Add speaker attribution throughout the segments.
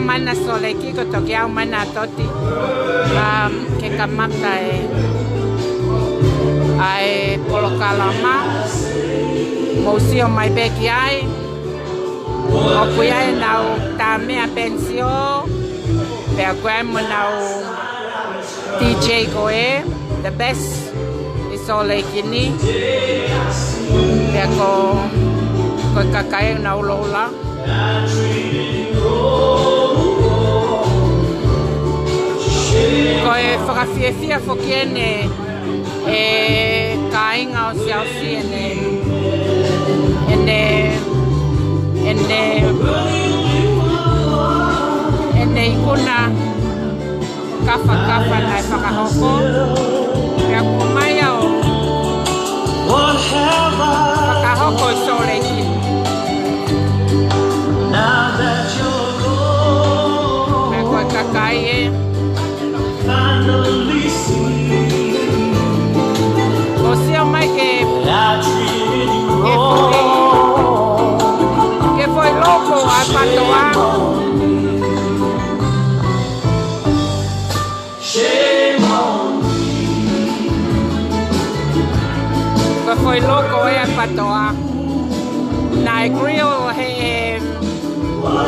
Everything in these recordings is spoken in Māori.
Speaker 1: Mana sole ki ko toki au mana toti ke kamata ai polo kalama museo mai beki ai o puia nau tame a pensio pe a grandma nau DJ koe the best is sole kini pe ko kakai nau lola ko e whakawhiawhia whoki e kāinga o siausi ene ikuna kafa nai whakahoko pia kumai au whakahoko i sole ki pia koe kakai e o sia mai ke foi loco a patoa foi loco e a patoa na grill he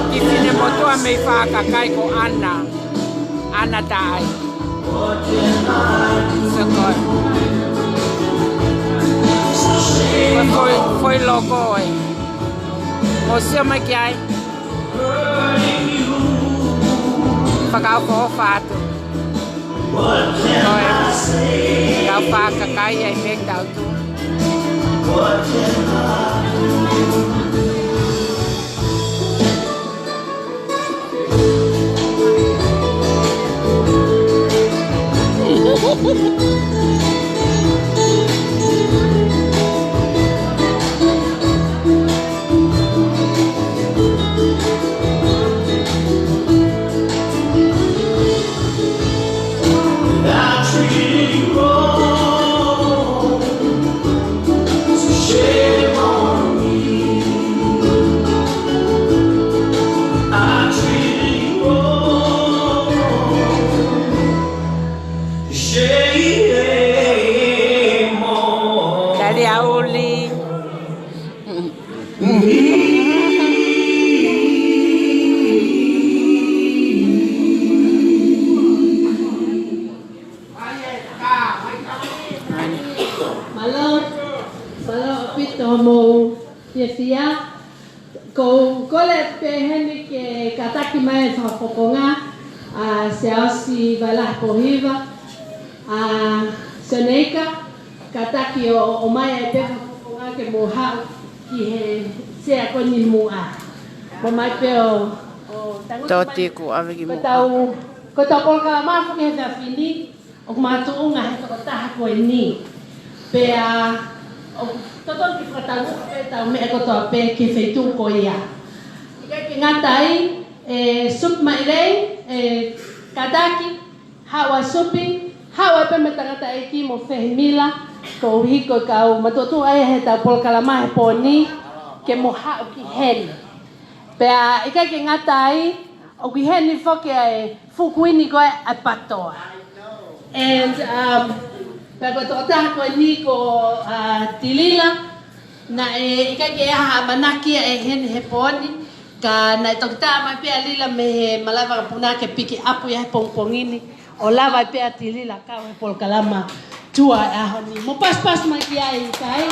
Speaker 1: ki fine motoa me fa kakai ko Ana tai so foi logo oi o sia mai que ai pagar o fato já paga cai aí vem dá tu
Speaker 2: Seausi balah kohiva Seneca kataki o mai e pe kokonga ke moha ki he sea koni mua mo mai pe o
Speaker 1: toti ku avegi mo
Speaker 2: ko ta polka ma fu ke ta fini o ma tu unga he ko ta ko ni pe a o toto ki kata pe ta me ko to pe ke feitu ko ia ke ngatai sup mai rei kadaki hawa supi hawa pe metangata eki mo fehmila ko hiko ka matotu ai he ta pol kalama he poni ke mo ha ki hen pe ika ke ngatai o ki hen ni foke ai fukuini ko a patoa and pe ko tota ko ni ko tilila na ika ke ha manaki e hen he poni ka na tokta mai pe alila me malava puna ke piki apu ya pongpongini o lava pe atilila ka we pol kalama tua a honi mo pas mai ki ai kai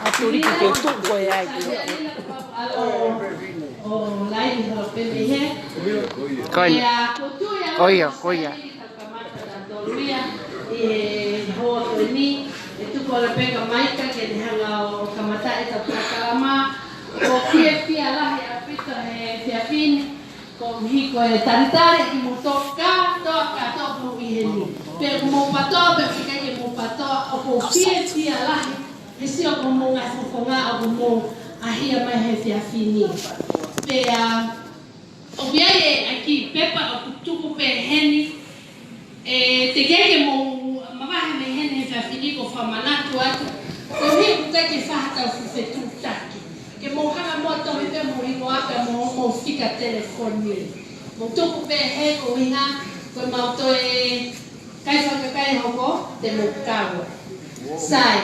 Speaker 2: aturi ki ke tu ko ai o lai ho pe me he
Speaker 1: koia
Speaker 2: ho ni tu ko la pega maika ke hanga o kamata e ta kalama o fia la he apito he fia fin ko hiko e tantare ki mutoka to mu iheni pe mo pato pe fika ke mo pato o ko fia la he si o mo nga fo nga o mo ahia mai he fia fini pe o biae aqui pepa o tuku pe heni te keke mo mama me heni fa fini ko fa manatu atu ko hi ku ke fa ta fu fe tu taki ke mo hanga mo to me pe mo ringo apa mo fika telefoni mo to ku pe he ko hinga ko ma to kai fa ka kai hoko te mo kawa sai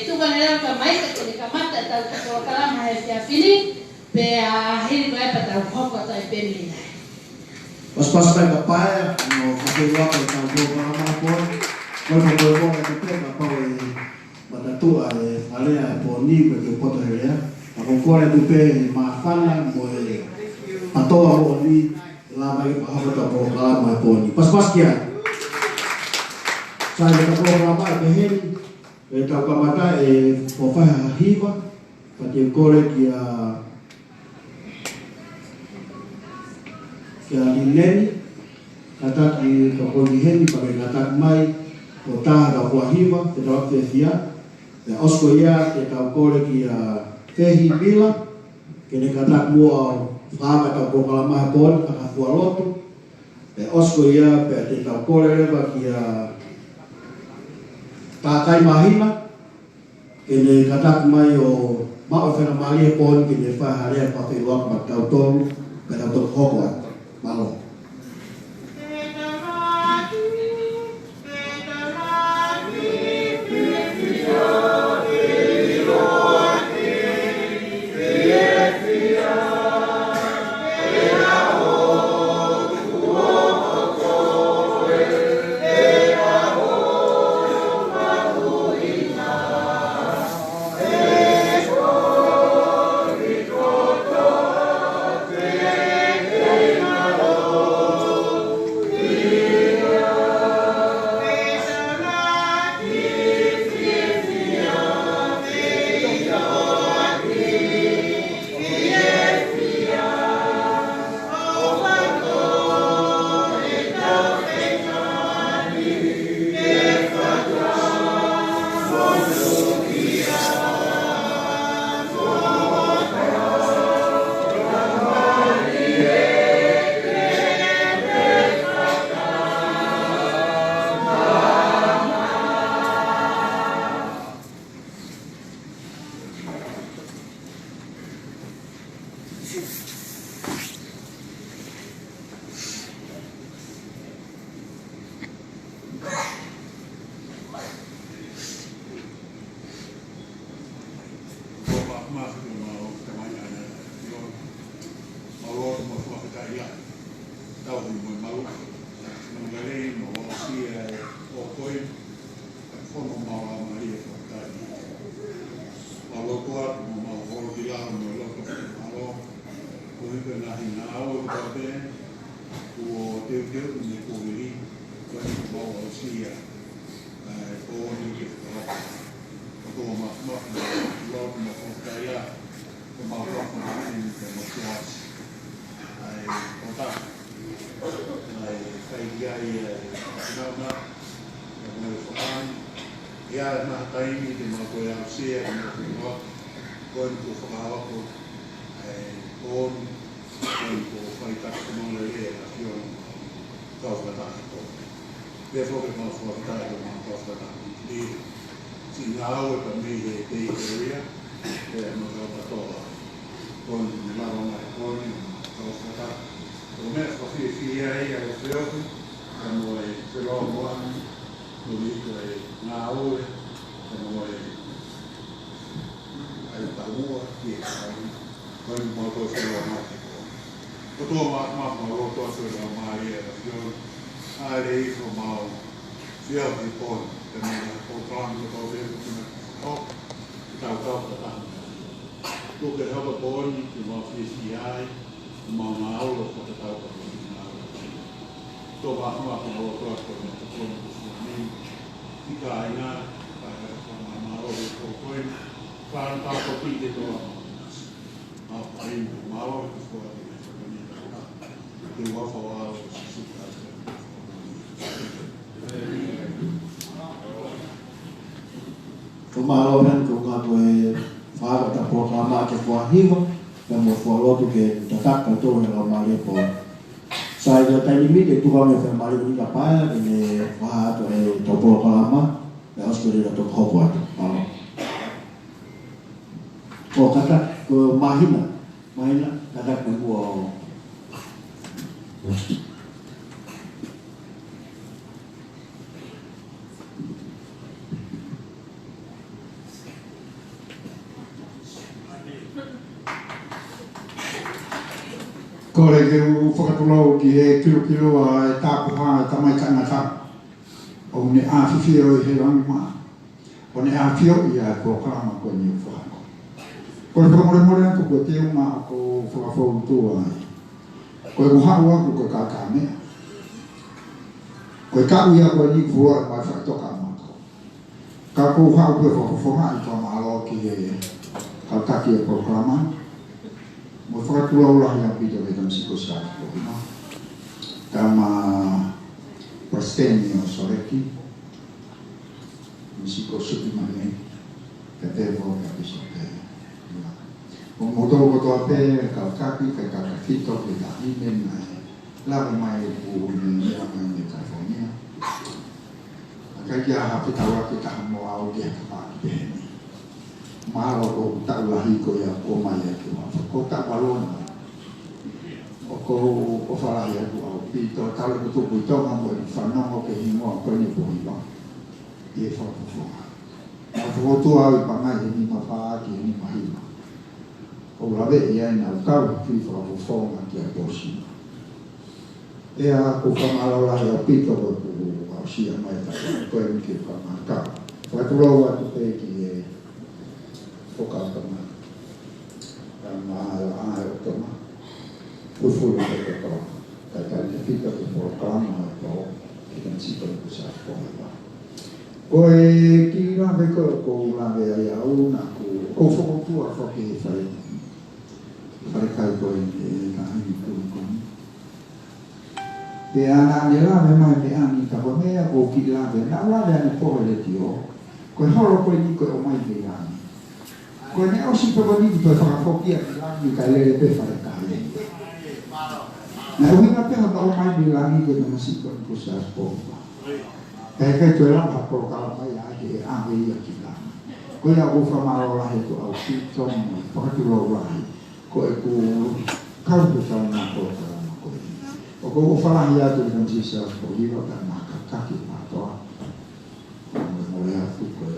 Speaker 2: tu kan era ka mai ka ka mata ta ko kala ma he fa fini pe a hiri vai pa ta hoko ta pe mina.
Speaker 3: Os pastor ka paia no fazer o que tá o programa por quando eu vou que tem para para tu ale a poni que pode ver a concora do pé ma fala mo a toa o ni lá vai para o programa poni pas kia sai ka programa que ele tá com mata o fa hiva para ter core que a lileni kata ki kapoliheni pakai kata mai kota da kuahiva te da fefia te oskoia te ka kore ki a fehi bila ke ne kata mua fama ta proklama pon ka kualoto te oskoia pe te ka kore reba ki a takai mahina ke ne kata mai o ma o fena mali pon ke ne fa hare pa te wak ma tau tolu ka ta to hoko malo. Kemaluan juga gue faham tak proklama ke kuahiva dan mau follow tu ke tetap kantor yang lama dia pun Sai yo tai limite tu kau me fa mari ni kapaya ni wa to e topo kalama ya os kore to hopo atu. O kata ko mahina kata ko o
Speaker 4: ko le ke u whakatulau ki he kilo a e tāpuha e tamai tangata o ne a whiwhio i he rangi maa o ne a whio i a kua karama koe ni u whakako ko le whakamore aku koe te unga ako whakafau tua ai koe muhau aku koe kaka mea koe kau ia koe ni kua e mai whakatoka amako ka kou hau koe whakafonga i toa maalo ki he kautaki e kua karama mo whakatulau lahi a pita le tamasiko sa ako hina tama Prasteni o Soreki Misiko suki mane ka te vo ka piso te o moto koto ape ka kapi ka kakafito ke ka hime na la mai o ni ya mai ni California ka kia ha pita wa ke ka mo au dia ka pa pe malo o ta lahi ko ya o mai ya ko ta balona o ko o fala ya ko pito talo ko tu to ma mo fa no ko ke mo ko ni ko ba e fa fo tu a pa mai ni ma fa ki ni ma hi o la ve ya na ka fi fa fo ma ki a posi e a ko fa ma la ya pito ko a si a mai ta ko ni ki fa ma ka fa tu lo wa tu pe ki e fo ka ta ma a o to ma fu fu ko kaya kita berprogram atau kita mesti berusaha sekolah. Koi kira mereka kau lambe ayau nak kau fokus tu apa ke saya. Mereka kau ini kami itu kan. Dia anak dia lah memang dia ni kalau mereka kau kira dia nak lah dia ni kau boleh tio. Kau harus kau ini kau omai dia ni. Kau ni awak si kau ni kita fakir dia ni kalau dia berfaedah. Na uhinga pe hata o mai ni langi ke na masiko ko sa sport. Kaya tu lang ako kala mai ade ave ya kita. Ko ya o fa maro la he to au si to mo pa tu lo la. Ko e ku ka tu sa na ko sa na ko. O ko fa la ya tu na si sa ko i ro ta na ka ki na to. Mo le afu ko.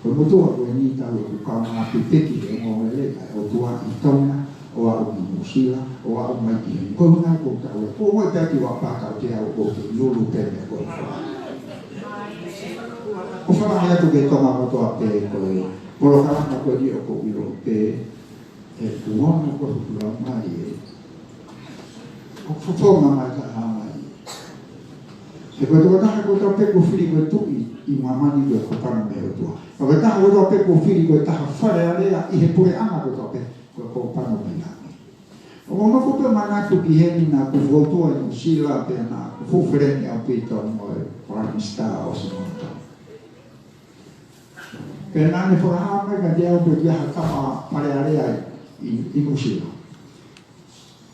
Speaker 4: Ko mo to ko ni ta ko ka na pi te ki mo le o tu a i to na o a o musila o a o mai ki ko na ko ta o ko mo ta ki wa pa ka te o ko lu lu pe ko o fa ma ya to ke to ma ko to a pe ko po lo ka na ko di o ko lu pe e tu no ko tu la mai e o fo ma ma ka ha mai e ko to ta ko to pe ko fili ko tu i ma ni ko ka na me o to o ta ko to pe ko fili ko ta fa le i he pure ama ko to pe ko pano pena. O mo ko pe mana ku ki heni na ku voto no sila pe na ku freni a pito mo para sta o so monta. Pe na ne fora ha me ga dia o pe ha ka ma area i musila.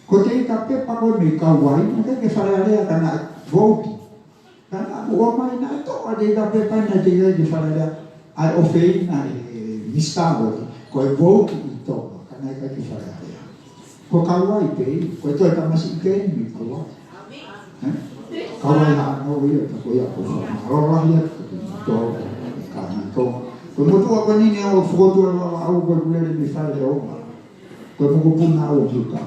Speaker 4: Ko te ka pe pa ko me ka wai na ke fare area kana voti. Kana o mai na to a de da pe pa na te de fare ai o fei na mistavo ko e voti to na ka ki fare area. Ko kawai pe, ko to ta masi ke ni ko. Kawai ha no wi ta ko ya ko. Ro ra ya to ka na to. Ko mo to ko ni ne o fo to a o ko le ni fare o. Ko mo ko puna o ju ka.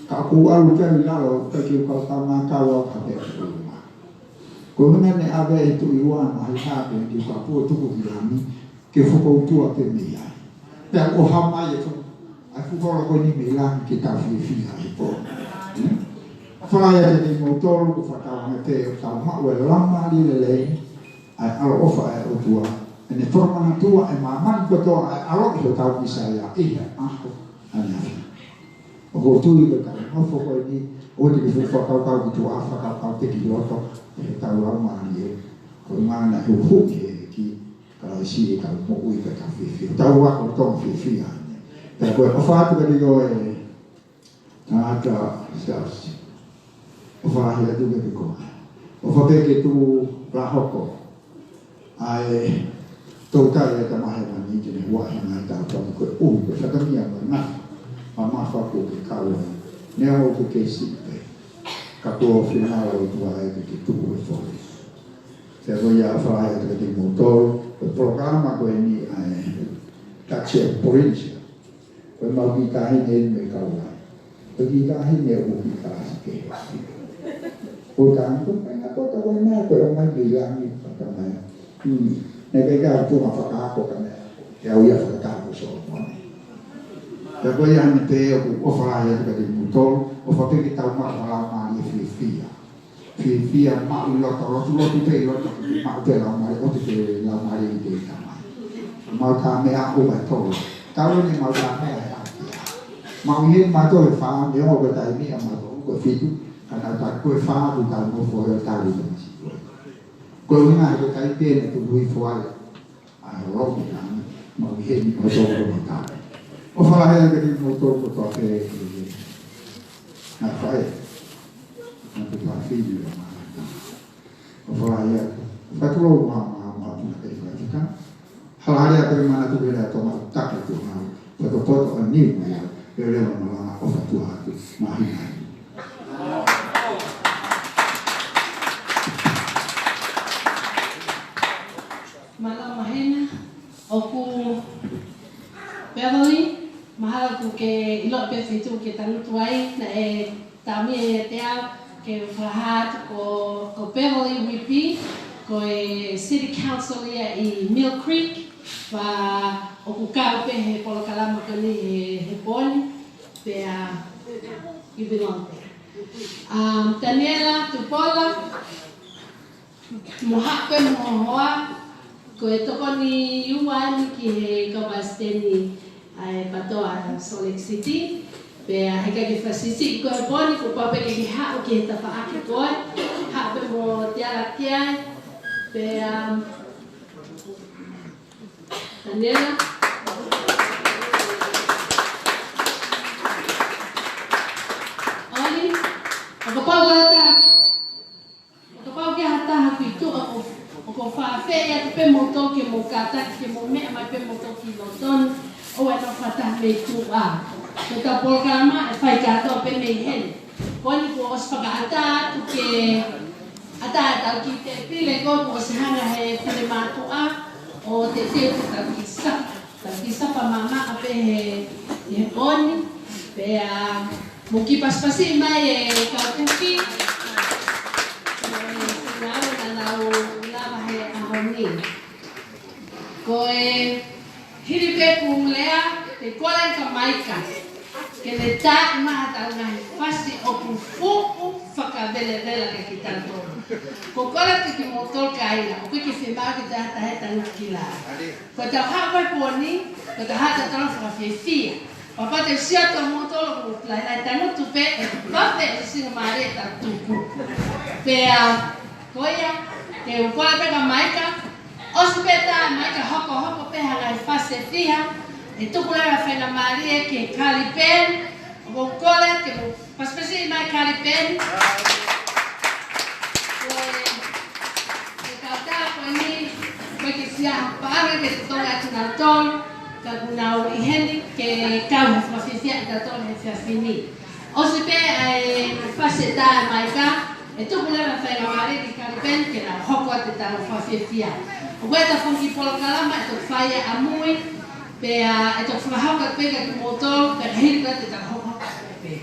Speaker 4: Ka ko a lu ka la o ka ki ko ta ma ka wa ka pe. Ko ne ne ave tu iwa ma ha pe ki ka po tu ko ni ke fo ko tu a pe mi ya. Pea o hama e tu a fukora ko ni me lang ki ta fi ai po fa ya de mo tolo ko fa ta te ta ma o lama li le ai alo ofa e o tua e ne forma na tua e ma ko to alo ko ta ki sa ya e a ko ana o ko tu i ka no fo ko ni o te fu fa ka tu a fa ka te ki loto e ta lama li ko ma na hu ki kalau si kalau mau uih ke kafe, tahu aku tong kafe ya. Tapi kalau apa tu kalau ada sales o whalahi atu ke piko. O whapeke tu la hoko. Ai tau tai e tamahe mani ke ne wahi ngai tau tau koe koe whakamia mai ngai. Ma mawhako ke kaua. Nea o ke sipe. Ka kua o whinara o tua e ke tuku e whore. Te koe ia whalahi atu ke te motoro. O programa koe ni ai taxi of provincia. Koe mau ki kahine me kaua. Koe ki kahine o ki kahike. Koe kahine koe nga kota koe nā koe o mai bilangi whakamaya. Ne kai ka tunga whakaako ka mea. Te au ia whakaako so mone. Te koe ia ni te o whalahi atu ke te motoro. O whapeke tau maa whalao maa i whiwhia. Whiwhia maa i lota lotu te i lota maa te lau maa o te lau maa i te tamai. Mau tā mea o mai tōru. Tau ni mau tā mea e akia. Mau hien mai tōru whaa me o koe tai mea mai tōru koe whitu. Kana tā koe whaa tu tā mofo e tā rita masi koe. Koe winga he koe tai tēne tu hui whaare. Ai roki nāni. Mau hien mai tōru koe mai tāre. O whalahea ke ni mau tōru koe tō te nai whae. Nai te tā whiri o mai. O whalahea. Whakuro maa tuna kei whaetika. Halarea pe mana tu bela toma taki tu ha poto poto ani mai e le mana o fatu ha tu mai
Speaker 2: Mala mahena oku Beverly mahala ku ke ilo pe fitu ke tanu tuai na e tami e te au ke fahat ko Beverly Whippy ko e City Council ia i Mill Creek wa o ku kau pe he polo kalama kani he poni pe a you belong there. Daniela Tupola mohape mohoa ko e toko ni yuani ki he kabasteni ai patoa Salt Lake City pe a heka ki fasisi ko e poni ko pape ki ha o ki ta fa aki ko ha pe mo tiara kia pe Daniela. Oli, kapag ke hata hapitu ako fa fe ya pe moto ke mo kata ke mo me ma pe moto ki loton o wa no fata me tu a. Kita programa fai ka to pe me hen. Koni ko os pagata tu ke ata ta ki te pile ko mo se hanga he pile ma tu a o te kisa pa mama ape he oni pe a muki paspasi mai e kautepi na lava he ahoni ko e hiripe kumlea te kolen ka maika ke le ta mata ngai fasi o pufu fakabele dela ke kitanto ko kola te motor kaila o ke se ba ke ta ta kila ko ta ha ko poni ko ta ha ta tro fa fia papa te sia to motor ko la ta no tu pe va pe sin mare ta tu pe a koya ke o kola pe ka maika ospeta maika hoko pe ha la fase fia e tu kula fa na mare ke kalipen o kola ke paspesi mai kalipen para que toda la tol na iheni ke kau fasisia ta tol se fini o se pe fase ta maika e tu kula fa na mare di kalipen ke na hoko te ta fasisia o weta fungi polo kalama to faia amui pe e to fa hoko pe ke motor pe hirta te ta hoko pe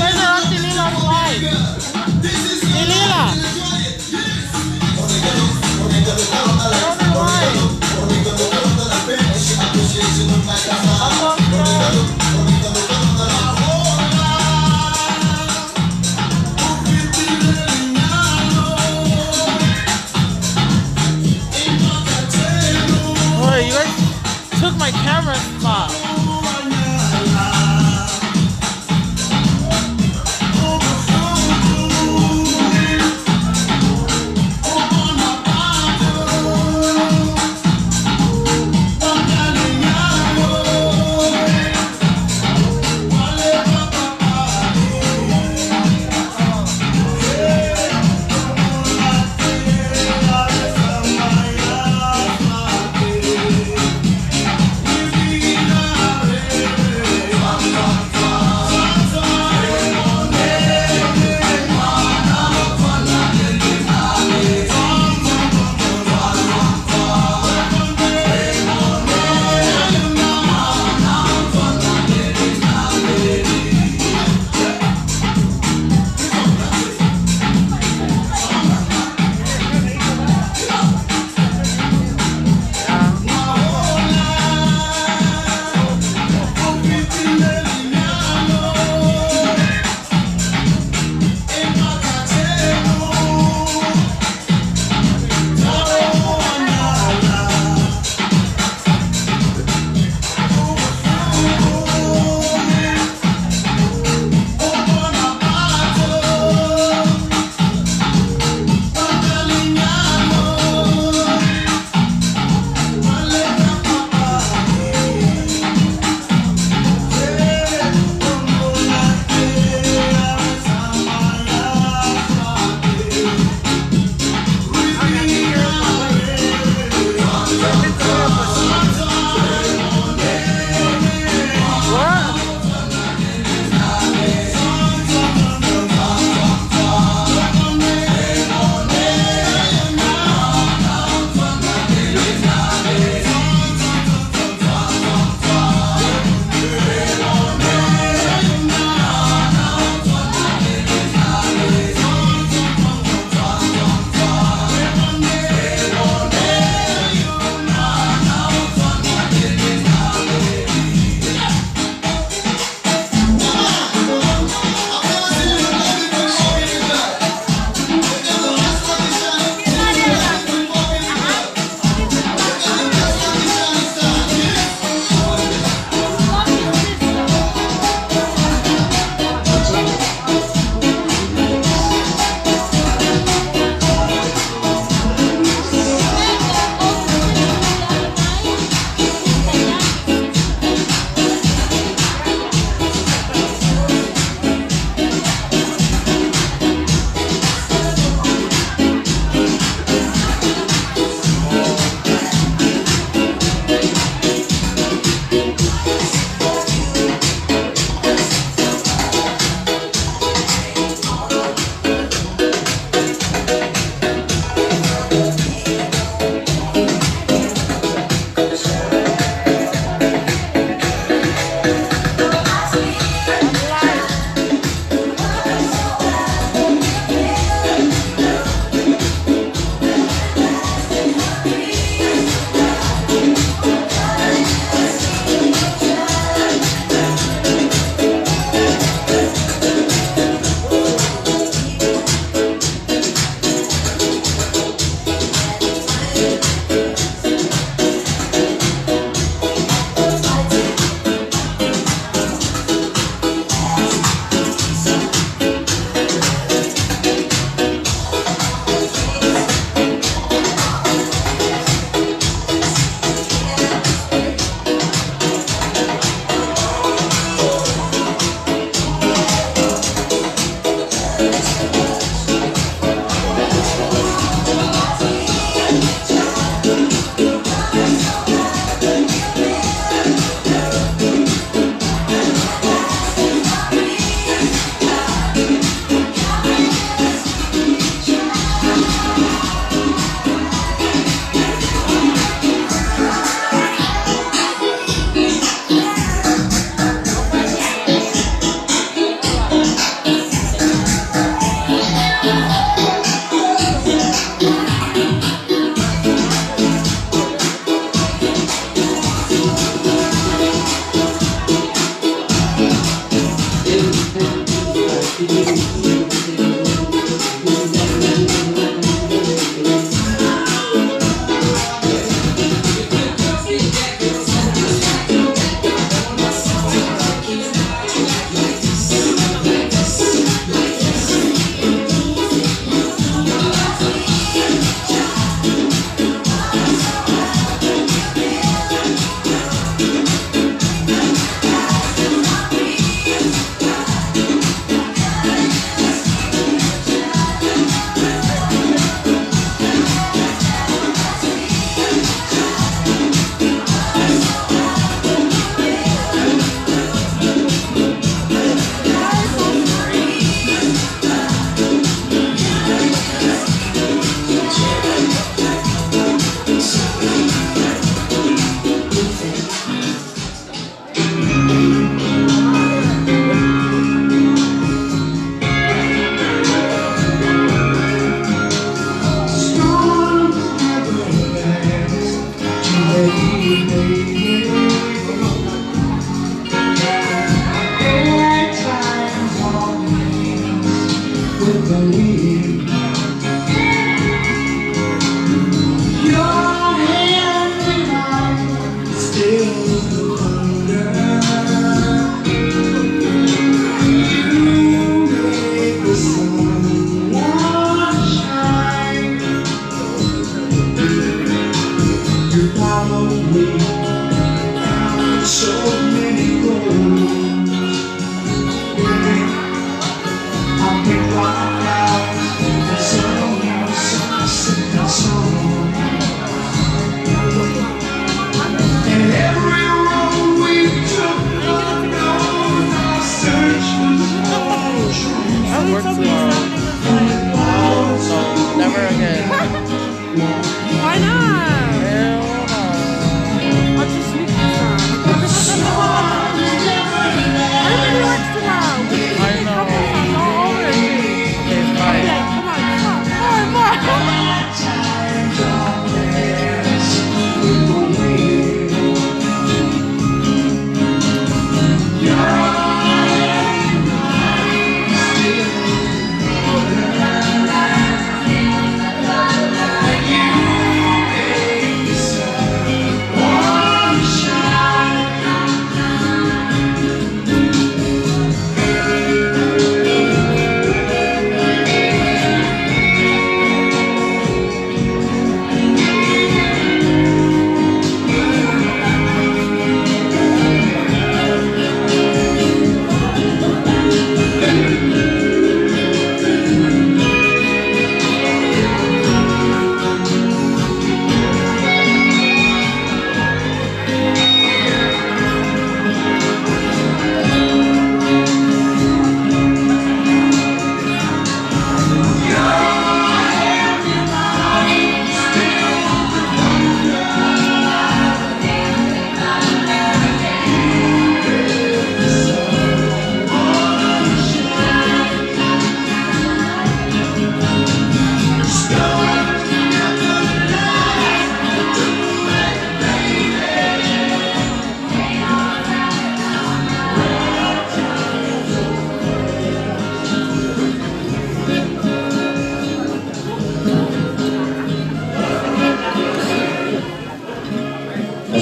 Speaker 5: There's our Auntie Lila on the line. Hey, Lila. Oh, you guys took my camera spot.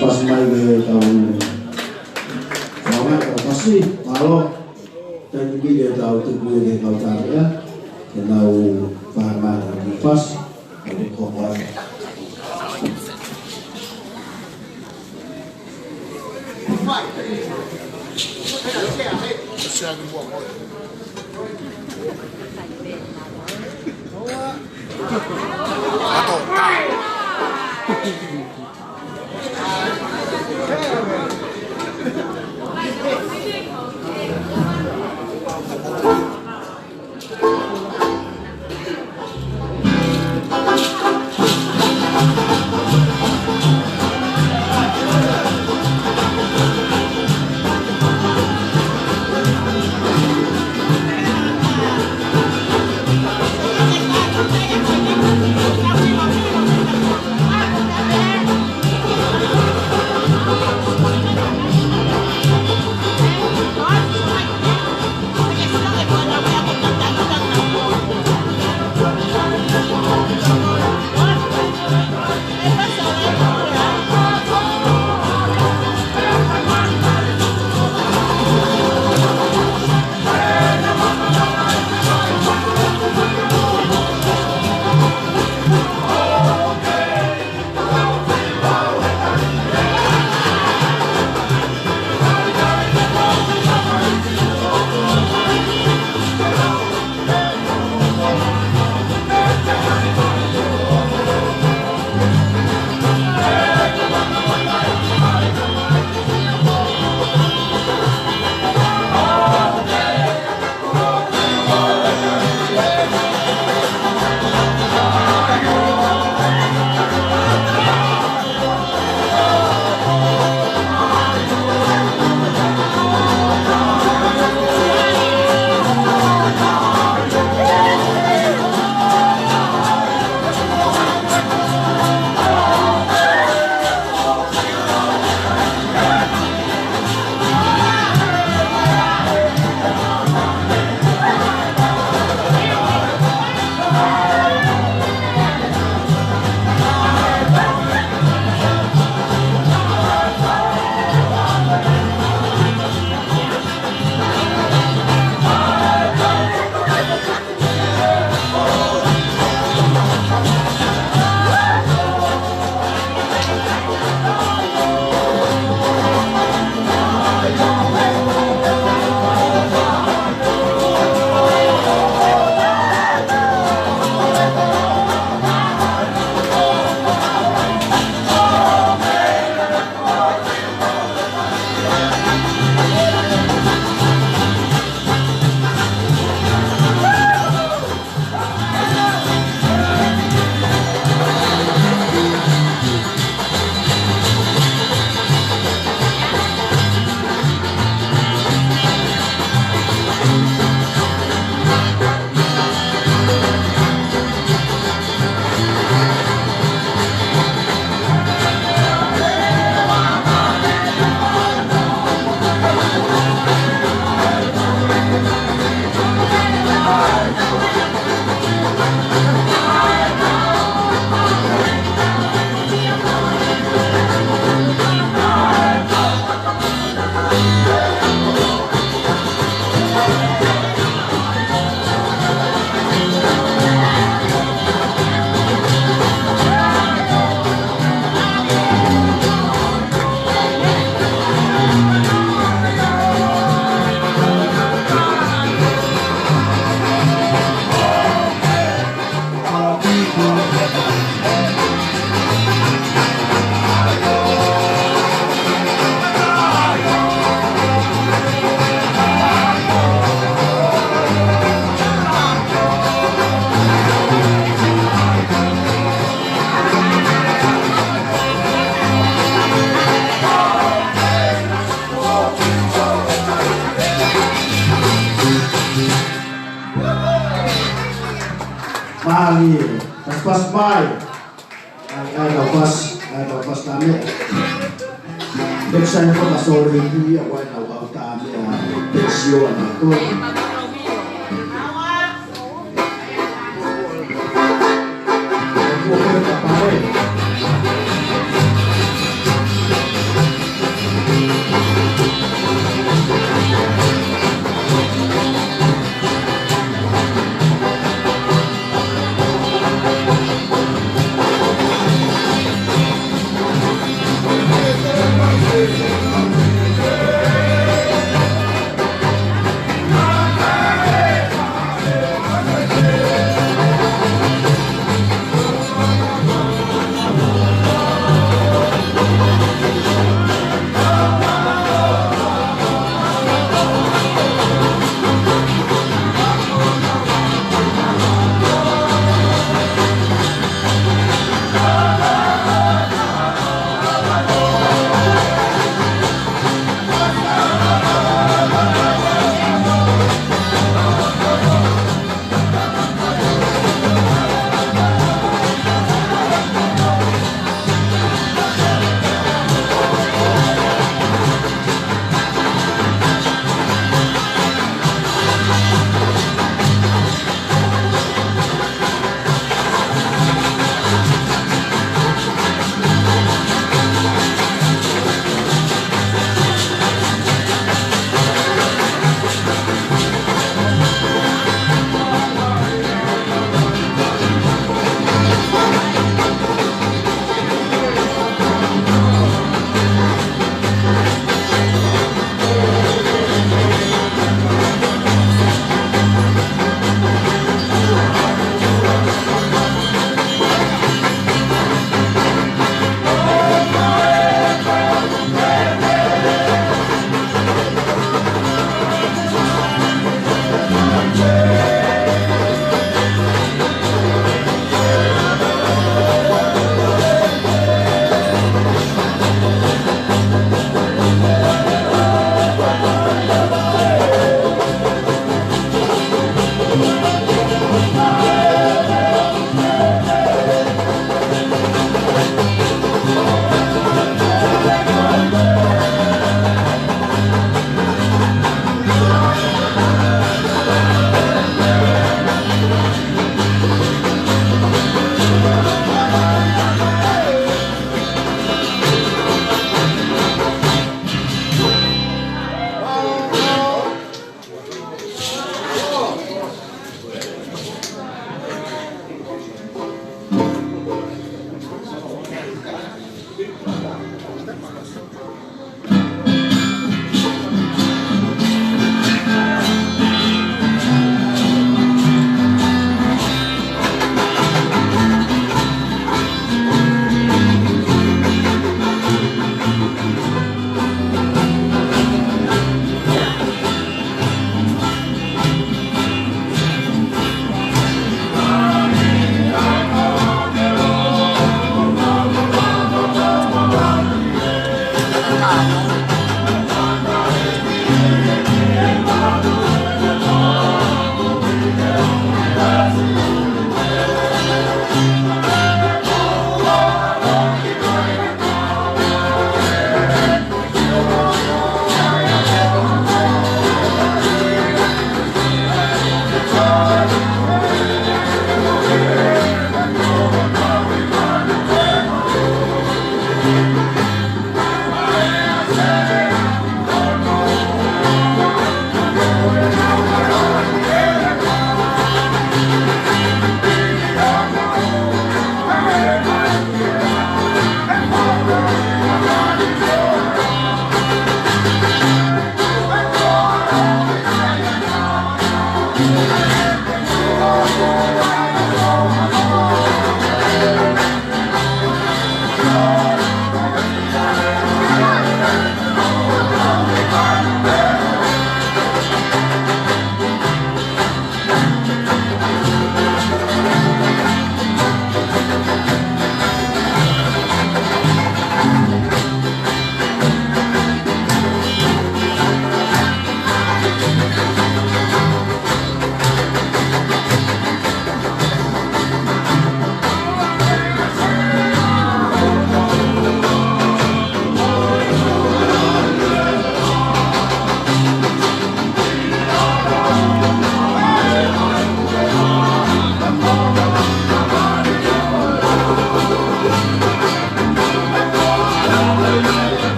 Speaker 3: Pas mai ke tahun lama pasti kalau dan juga dia tahu tu dia tahu cara dia tahu pahaman pas ada komponen mahali pas pai ai pas tame Deksan ko masori hindi ako ay nawag tame pensyon na to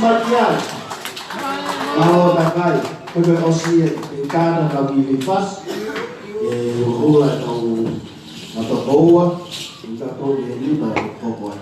Speaker 3: matiai. Ao takai, koe osi e kāna ka ki fas, e ula e tau matakoua, i tatou e lima e kokoa.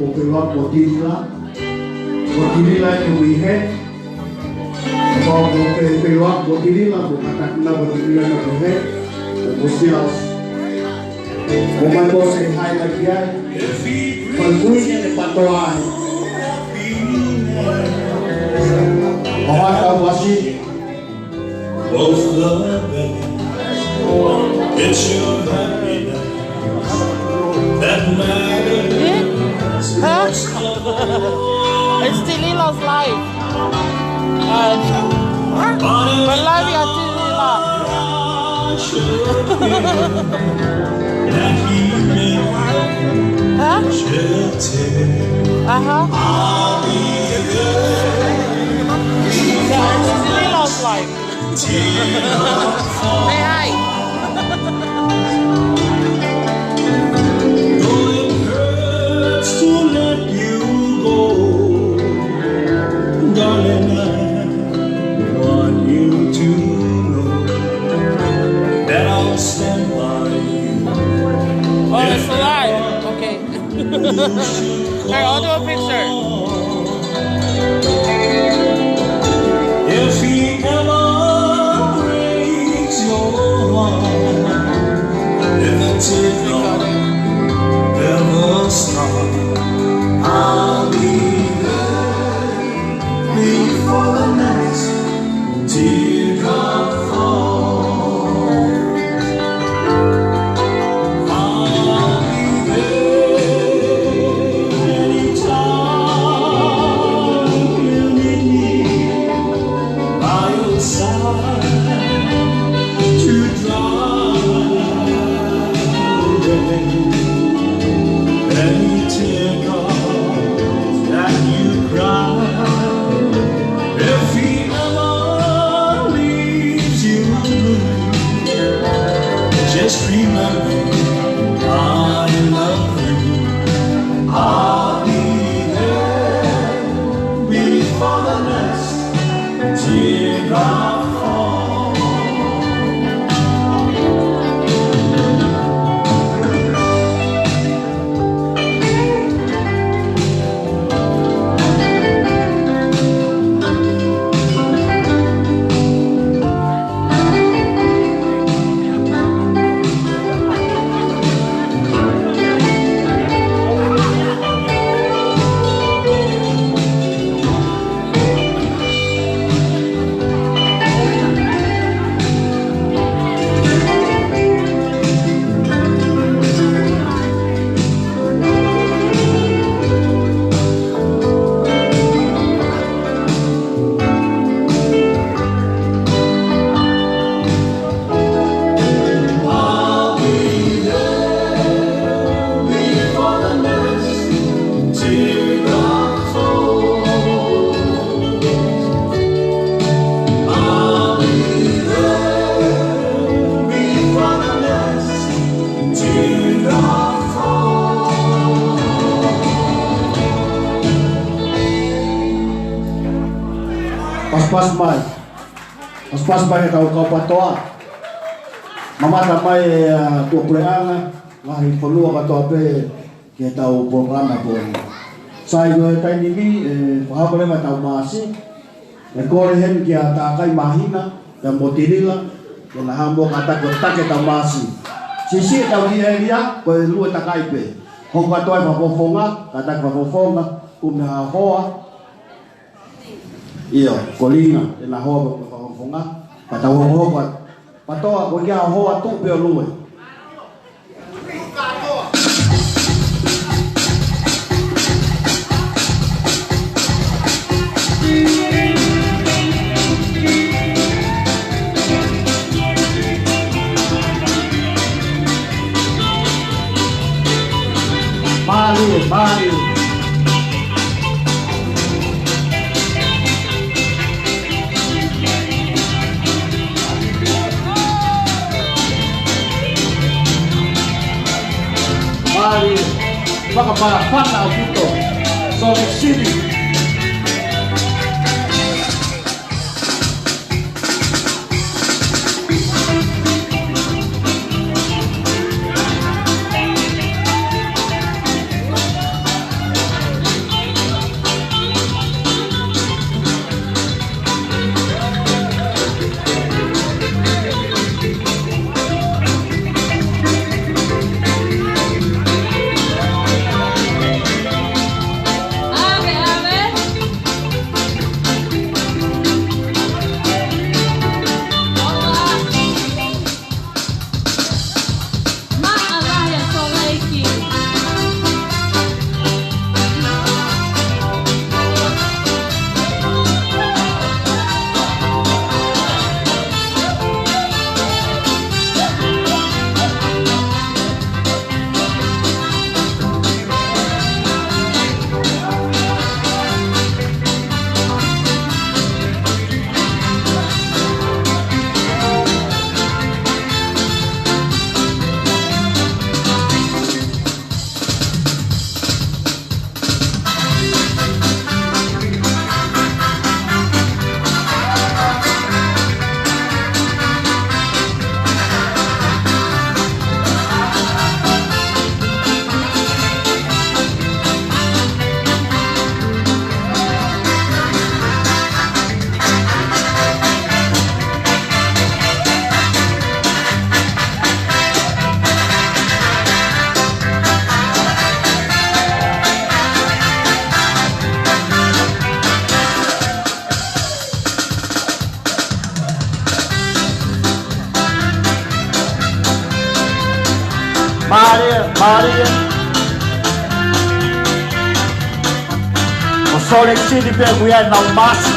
Speaker 3: po pewa po tinila. Po tinila e wihe. Po pewa po tinila po katakna po tinila na wihe. Po siyaos. Po man po sa highlight yan. Pagkuhin ni patoan. Mawata wasi.
Speaker 6: Both love and it's your happiness that matters.
Speaker 5: Huh? It's Tilila's life. But live ya Tilila.
Speaker 6: That he may
Speaker 5: Huh?
Speaker 6: shelter.
Speaker 5: Uh-huh. Yeah, it's Tilila's life. Say hi.
Speaker 6: Though it hurts to let you go, darling, I want you to know that I'll stand by you.
Speaker 5: Oh, it's alive. Okay. Here, I'll do a picture.
Speaker 6: If he ever breaks your heart, if the teardrop ever stop, I'll be there before the next teardrop falls. I'll be there anytime you need me by your side to dry away any teardrops that you cry. If he ever leaves you blue, just remember I love you. I'll be there before the next teardrop falls. I'll be there before the next teardrop falls. I'll be there before the next teardrop falls.
Speaker 3: Pas-pas mai. Pas-pas mai kau patoa. Mamata mai tua kuleanga. Ngahi polua katoa pe ke tau programa po. Sai go kai nimi pahapole mai tau masi. E kore hen ki ata kai mahina ya motirila ya na hambo kata ko take tau masi. Sisi tau dia ko lua takai pe. Ko katoa pa fofonga, kata pa fofonga, kumna hoa. Iyo, kolinga, na hoa pa fofonga. Kata hoa patoa ko kia hoa tu pe lue. Mario. Baka parafana au puto. So City.
Speaker 7: Maria. O Salt Lake City pe kuya na masi.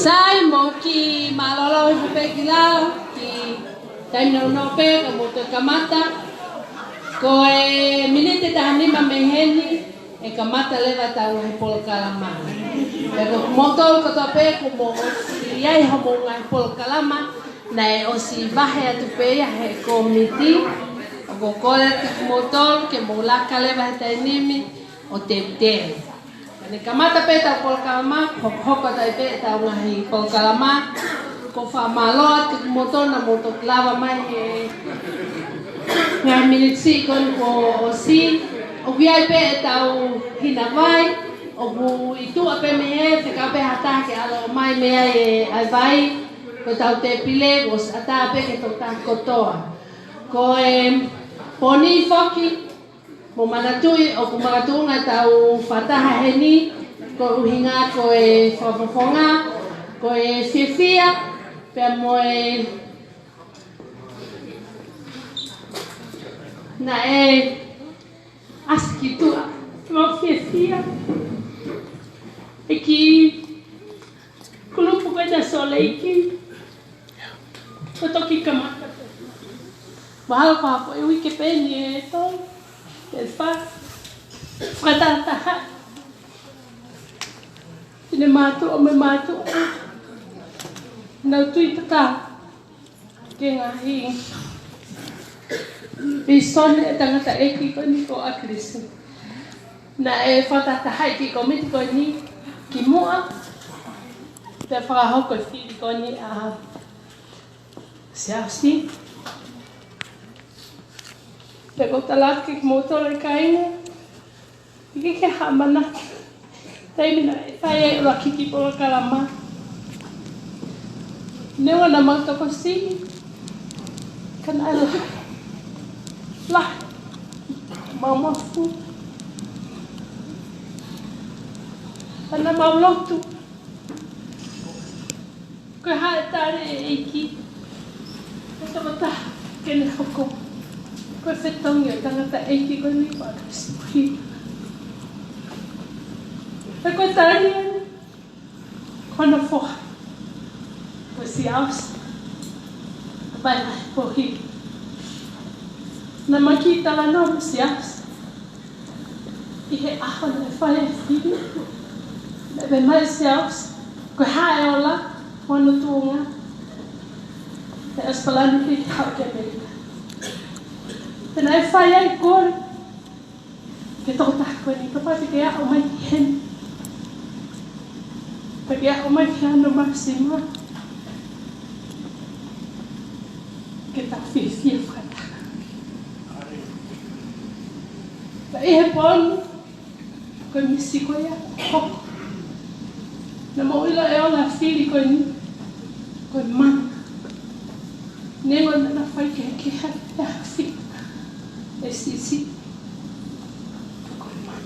Speaker 2: Sai mo ki malolo fu pe ki la ki taim no no pe ko mo te kamata ko Ko e minite tahanima meheni e kamata lewa tau he polkalama. E ko motol ko tope ko mo iai homo ngai polkalama na e o si vahe atu peia he komiti o ko kore ki motol ke mo laka lewa he tainimi o te te. Kani kamata pe tau polkalama hoko tai pe tau ngai polkalama ko fa maloa ki motol na motol lava mai he ngā minitsi kon ko o si o viai pe e tau hina vai o ku i tu ape me e te ka pe hata ke alo mai mea e ai vai ko tau te pile o ata ape ke tau ta kotoa ko e poni foki mo manatui o ku maratunga tau whataha heni ko uhinga ko e whafafonga ko e whiwhia pe mo e na e aski tua mo fiefia e ki kulupu kai da soleiki o toki kamata mahalo papo e wiki peni e to e fa fratata ine matu o me matu na tui tata ke ngahi Bison e tangata e ki ko ni ko a Kristo. Na e whatata hai ki ko miti ko ni ki mua. Te whakahoko ki ko ni a siasi. Te ko talaki ki motore kaina. Ike ke hamana. Teimina e whai e ura kiki po kalama. Newa na mautoko si. Kan ala. Lah, mama fu, ana maulotu, ko hai tare iki, ko tata kene hoko, ko fetongi tangata iki ko ni pa si, ko tare, ko na fo, ko si aus, vai po hi. Na makita la no sias I he aho na whae whiri na be mai sias ko hae ola wano tuunga te aspalani ki hau ke Amerika tena e whae ai kore ke toko tako ni ka pati ke ao mai ki hen pa ke ao mai ki ano maksima ke ta whiwhia whata e he ponu ko misi ko ia hoko na moila e ola whiri ko ni ko mana nengo na whai ke ha whi e si ko mana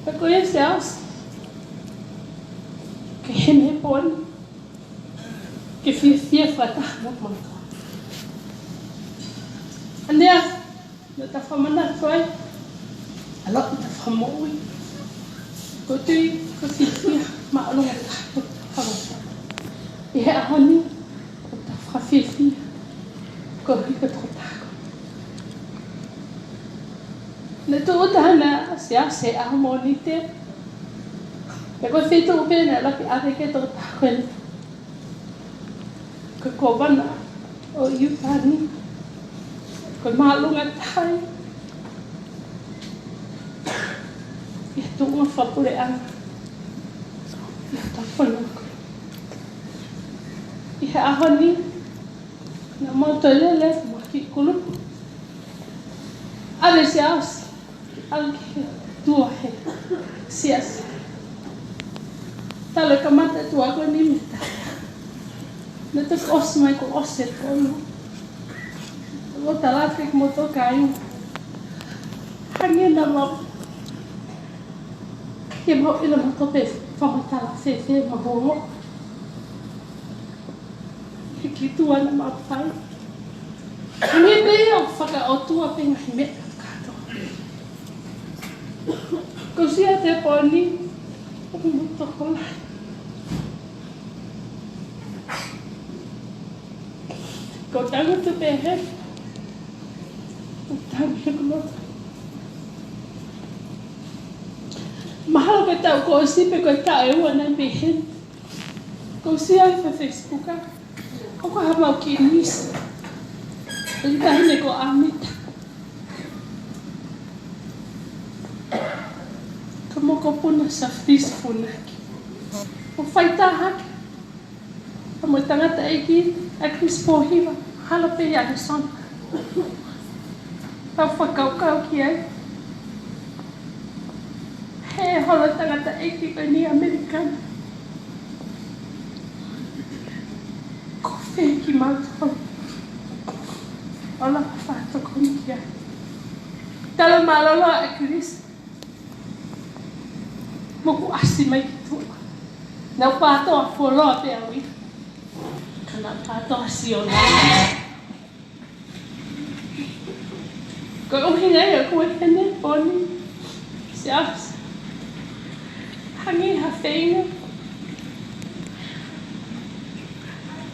Speaker 2: e ko ia se aus ke he ponu ke whiwhia whata na mana andea na ta whamana whai, a lot na whamoi. Ko tui, ko whiwhia, ma alonga ta whamana. I he ahoni, ko ta whawhiwhia, ko hika toko tako. Na tu utahana, se aho moni te. Pe ko whitu upe na laki ake ke toko tako ni. Ko kovana o iutani. Ko malunga tai. Ia tunga whapure anga. Ia tawhana ko. I he ahoni. Na mauto lele, maki kulupu. Ale si aus. Ale ki tua he. Sias. Tale kamata tua ko ni mita. Na tuk os mai ko oset ko no. O talaki mo to kayo. Hangin na mo. Ke mo ila mo to pe whamatala se mahongo. He kitua na mawhai. Hangin na o whakaotua pe ngahi me kato. Ko sia te poni. O mo to kolai. Ko tango tu pe he. Mahalo ka tau ko si pe ko tau e wana behen. Ko si ai fa Facebook ka. Ko ha mau ki nis. Ele tá hine ko amit. Como ko puna sa peaceful aqui. O faita hak. Amo tangata iki a Chris Pohiva. Halo pe ya son. Pa fa kau ki ai. He holo tangata iki ko ni American. Ko fe ki mato. Ola fato ko ni ya. Talo malolo a Chris. Moku asi mai tu. Na pato a folo pe awi. Kana pato asi ona. Ko o hinga ya ko ene poni. Sias. Hangi ha feina.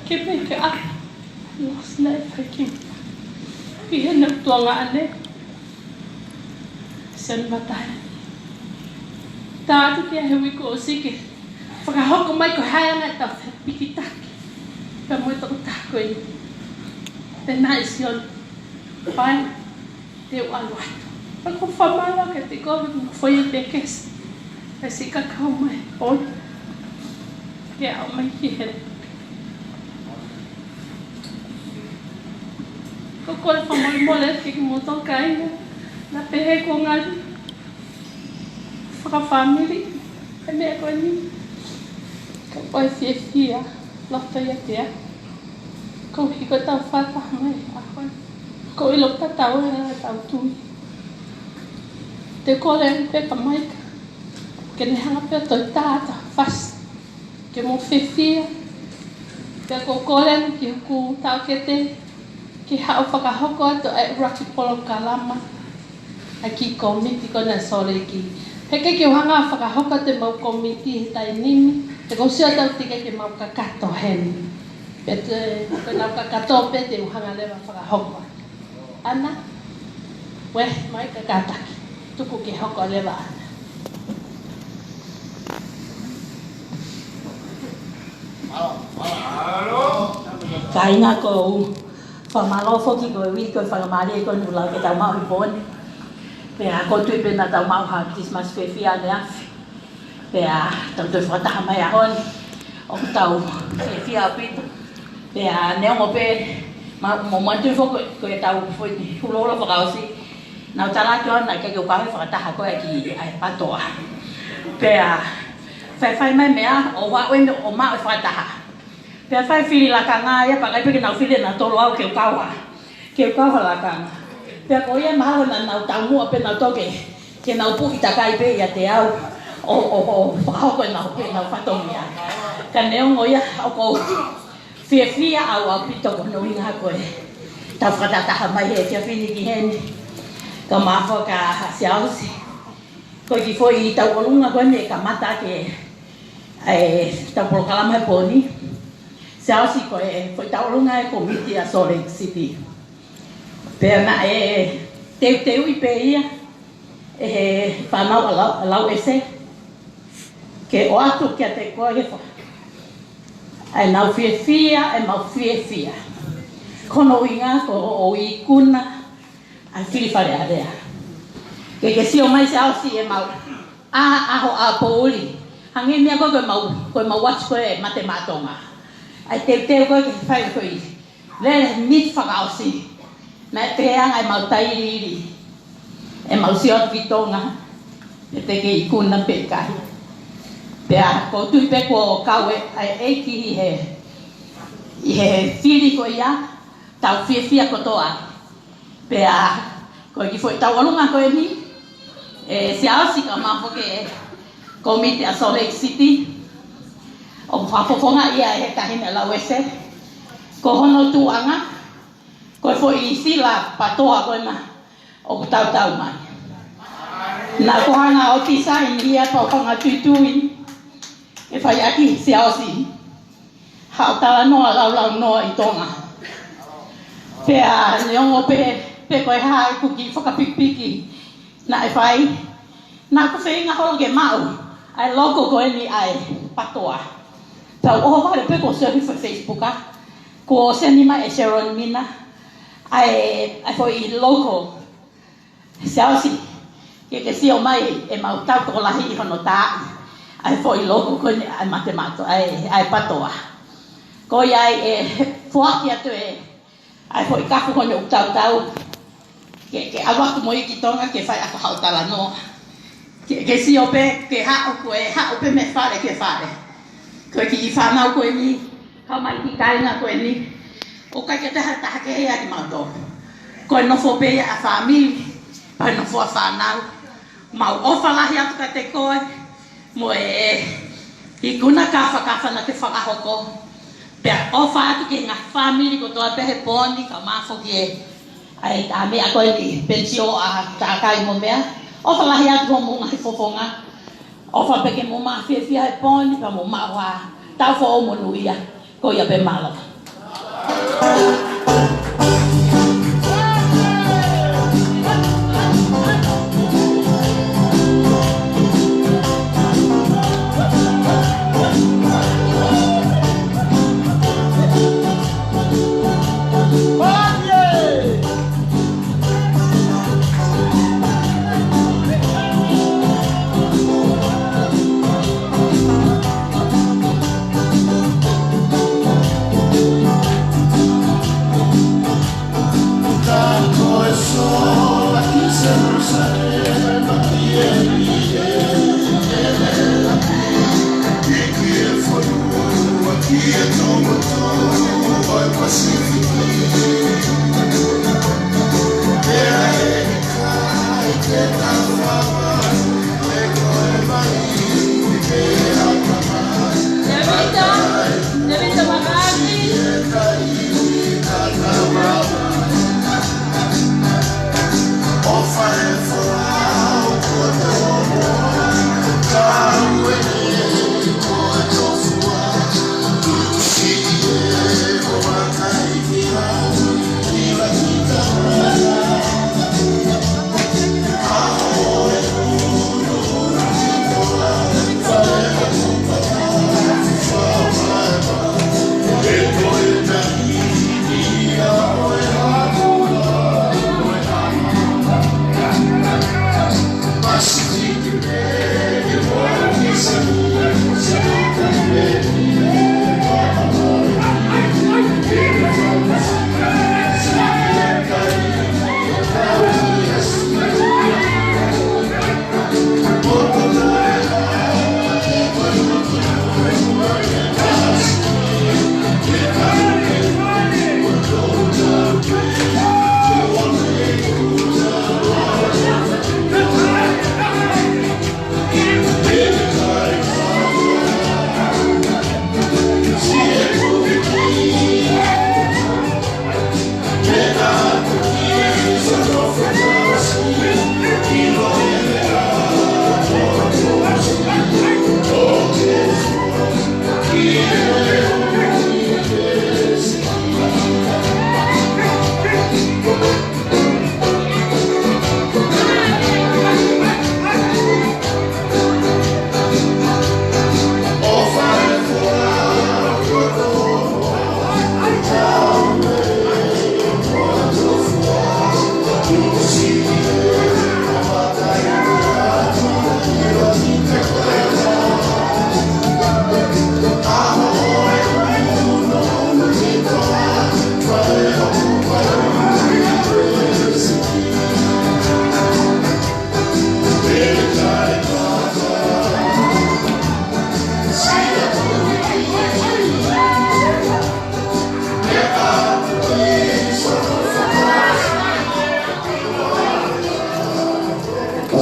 Speaker 2: Ke pe ke a. Los na fakim. Pihe na tuanga ane. Sen matai. Tātu kia hewi ko o sike. Whakahoko mai ko haanga tau piki taki. Pea moi toko tako i. Tēnā ision. Pai. Te ualu atu. Pako whamala ke te kowe mo whai te kes. Pea si kakao mai. Oi. Ke au mai ki here. Ko kore whamole mole ki mo toka inga. Na pehe ko ngari. Whakawhamiri. E mea koe ni. Ka pai fia lota ia tea. Ko hiko tau whataha mai a koe. Ko ilo tatau e tau tui. Te kore ani pepa maika. Ke ne hanga pia toi tāta whas. Ke mo fia. Pea ko kore ani ki huku tau ke te. Ki hao whakahoko ato e raki polo kalama. A ki komiti kona sore ki. Heke ki uhanga whakahoko te mau komiti he tai nimi. Te kosua tau tika ke mau kakato hen. Pe te mau kakato pe te uhanga lewa whakahoko. Ana, weh, mai kakataki. Tuku ke hoko lewa ana.
Speaker 8: Kainga ko whamalo foki ko e wiki ko whakamari e ko nula ke tau mau i pōne. Pea ko tui pena tau mau ha Christmas whewhia ne afi. Pea tau tui whataha mai ahon. O tau whewhia apito. Pea neongo pe mo mantu fo ko e tau hulolo whakausi. Nau talatu ana ke ukawe whakataha ko e ki ai patoa. Pea whai mai mea o wawe o maa e whakataha. Pea whai whiri laka ngā ia pakai peke nau whiri na tolo au ke ukawa. Ke ukawa laka ngā. Pea ko ia mahawa na nau taumua pe nau toke. Ke nau puki takai pe ia te au. O whakahoko e nau pe nau whatongia. Ka neongo ia o ko whia au pito ko no inga koe. Tau whakataha mai he kia whini ki heni. Ka mawha ka siausi. Ko ki foi tau olunga koe me ka mata ke tau polokalama he poni. Siausi koe foi tau olunga e komiti a Salt Lake City. Pea na teu i pe ia. Whanau alau ese. Ke o atu kia te koe he wha. Ai nau whia e mau whia. Kono inga ko o i kuna ai whiri whare area. Ke sio mai se ausi e mau aho a pouli. Hangi mea koe mau watch koe mate matonga. Ai teu koe ke whai koe le mit whakausi. Na e peang ai mau tairiri. E mau siot vitonga. E te ke i kuna pe kahi. Pea ko tui pe ko kawe ai eiki i he whiri ko ia tau whia kotoa. Pea ko ki foi tau alunga ko e ni se ausi ka maho ke komite a Salt Lake City o whapofonga ia he kahine la wese ko hono tuanga ko foi i sila patoa ko na o tau mai. Na ko hanga o tisa ia pa panga tuitui. E whai aki se ausi. Hao tala noa lau noa i tonga. Pea neongo pe pe koe hae kuki whakapikpiki na e whai. Nā ko whenga holo ke mau, ai loko koe ni ai patoa. Tau oho wale pe ko surfi for Facebooka, ko seni mai e Sharon Mina, ai fo I loko, siausi, ke sio mai e mau tau ko lahi I hono tā, ai fo I loko koe ni ai matemato, ai patoa. Ko ai e fuaki atu e, ai fo I kafu koe o tau, ke awaku mo I ki tonga ke whai ako hautala noa. Ke si ope ke ha ope me fare ke fare. Ko ki I whanau koe ni, kau mai ki kainga koe ni. O kai ke te hata ke ea ki mauto. Koe nofo pe a whamili, pai nofo a whanau. Mau ofa lahi atu ka te koe, mo I kuna kafa na ke whakahoko. Pea ofa atu ke ngā whamili ko toa pehe poni, ka mafo ki ai tā mea koe ni pensio a tā kai mo mea. Ofa lahi atu mo ngā fofonga. Ofa peke mo maa whiawhia he poni, pa mo maa wā. Tau fo o mo nuia, ko ia pe malo.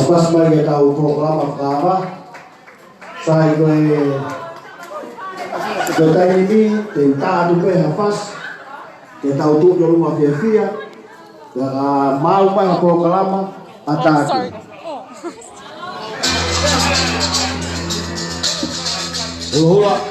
Speaker 3: Pas mai ke tau programa kama sai ke tai ni te ta du pe hafas ke tau tu yo luma fia ya mau mai programa ata hula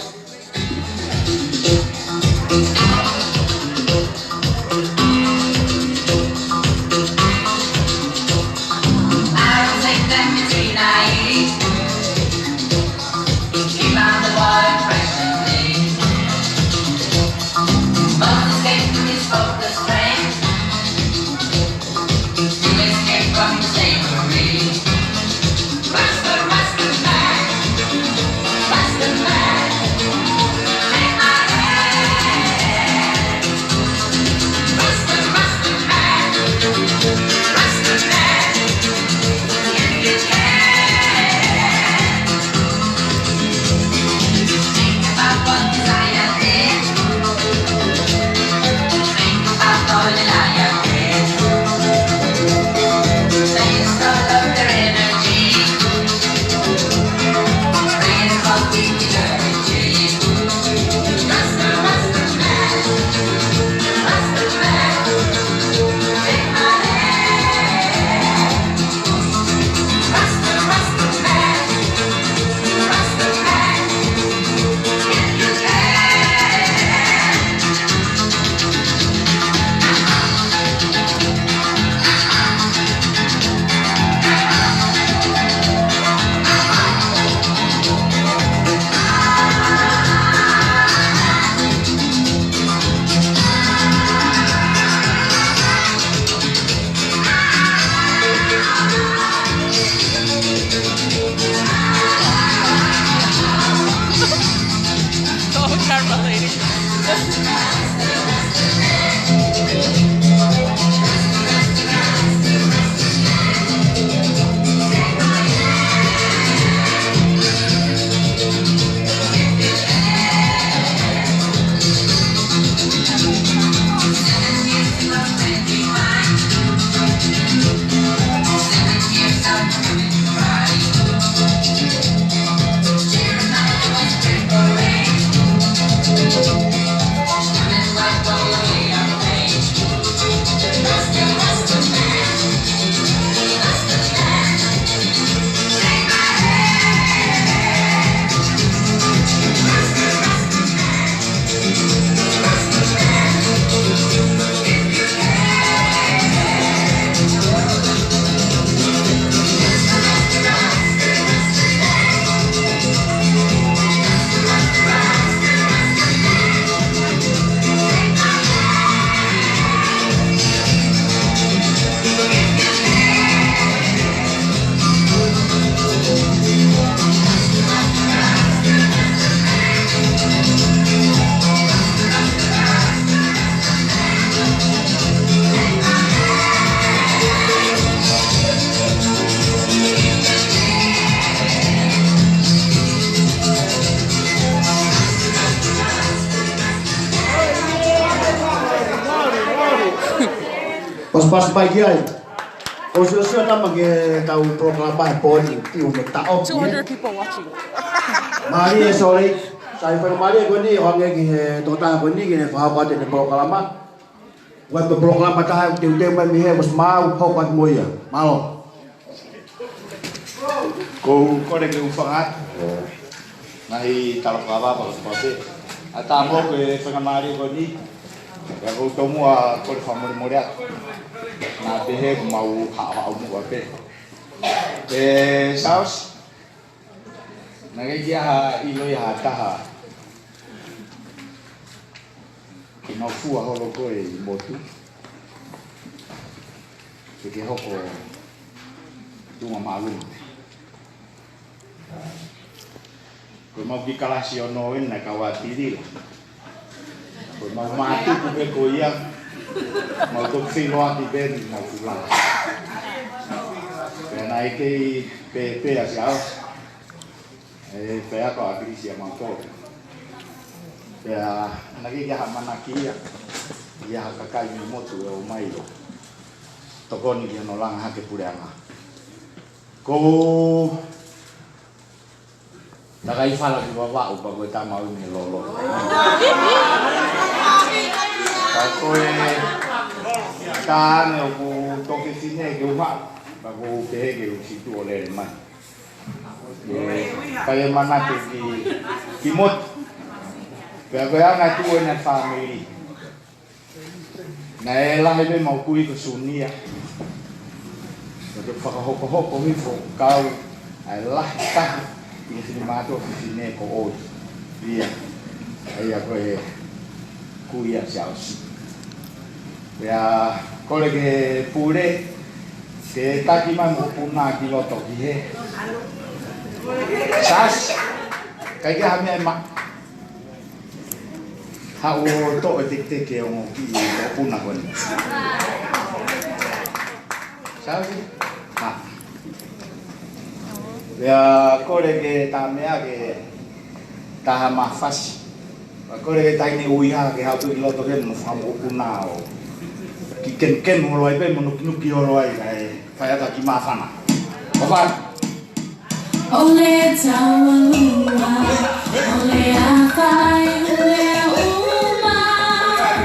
Speaker 3: Pas mai kiai. O sio na mage tau proklama poni tiu me tao.
Speaker 5: 200 people watching.
Speaker 3: Mari sorry. Sai pa mari ko ni honge ki tota ko ni ki fa pa te proklama. Wa proklama ta tiu te mai mi he mas mau ho pat moia. Malo.
Speaker 9: Ko le ke ufangat. Nai talo kava pa ko te. Ata mo ke fa mari ko ni. Ya ko tomo a ko fa mo moria. Na te he mau ha mo pe. Saus. Na ke ia ilo ya ta. Ki no fu a holo ko e motu. Ke hoko tuma malu. Ko mau ki kalasi ono en na kawatiri. Ko mau mati ku ke ko ia. Mau to sino ati ben mau pulang. Karena iki PP asal. Pe ako agrisi mau to. Ya nagi ya manaki ya. Ya kakai mi motu e o mai. Tokoni ki no lang ha ke pureanga. Ko nakai fala ki baba upa ko ta mau ni lolo. Ko e kan o ku toki sine ke uha ba ko pe ke u situ ole mai. Kaya mana ki mot. Kaya nga tu na family. Na ela me mau kui ko sunia. Ko whakahoko mi fo kau ai lahi tahi i sini mato sine ko o ia ai ko e kuia siaus ya kole ke pure ke taki ma mo puna ki loto ki he sas kai ga me ma ha o to e te ke o ki o puna ko ni sas ya kore ke tamea ke taha mafasi kore ke taini uiha ke hatu i loto ke mo famu kuna o ki ken mo loi pe mo nuki o loi kai fai ata ki mafana ofan
Speaker 10: ole tawalua ole afai ole uma ole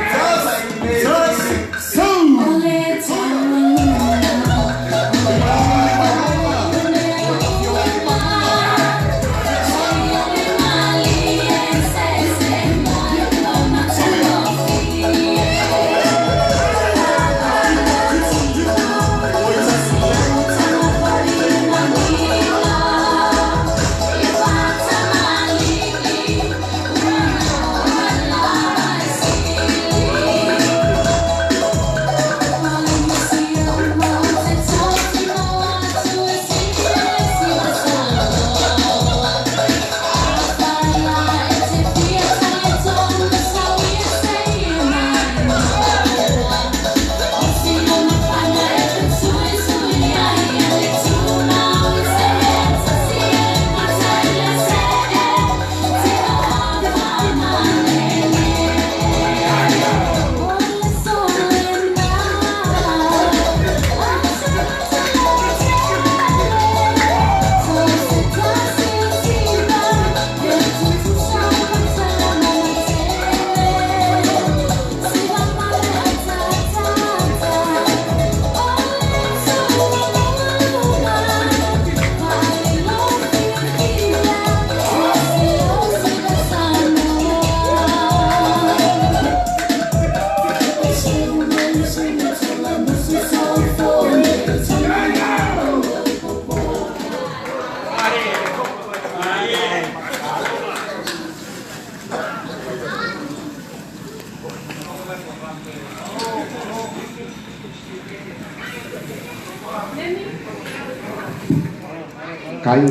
Speaker 3: kayu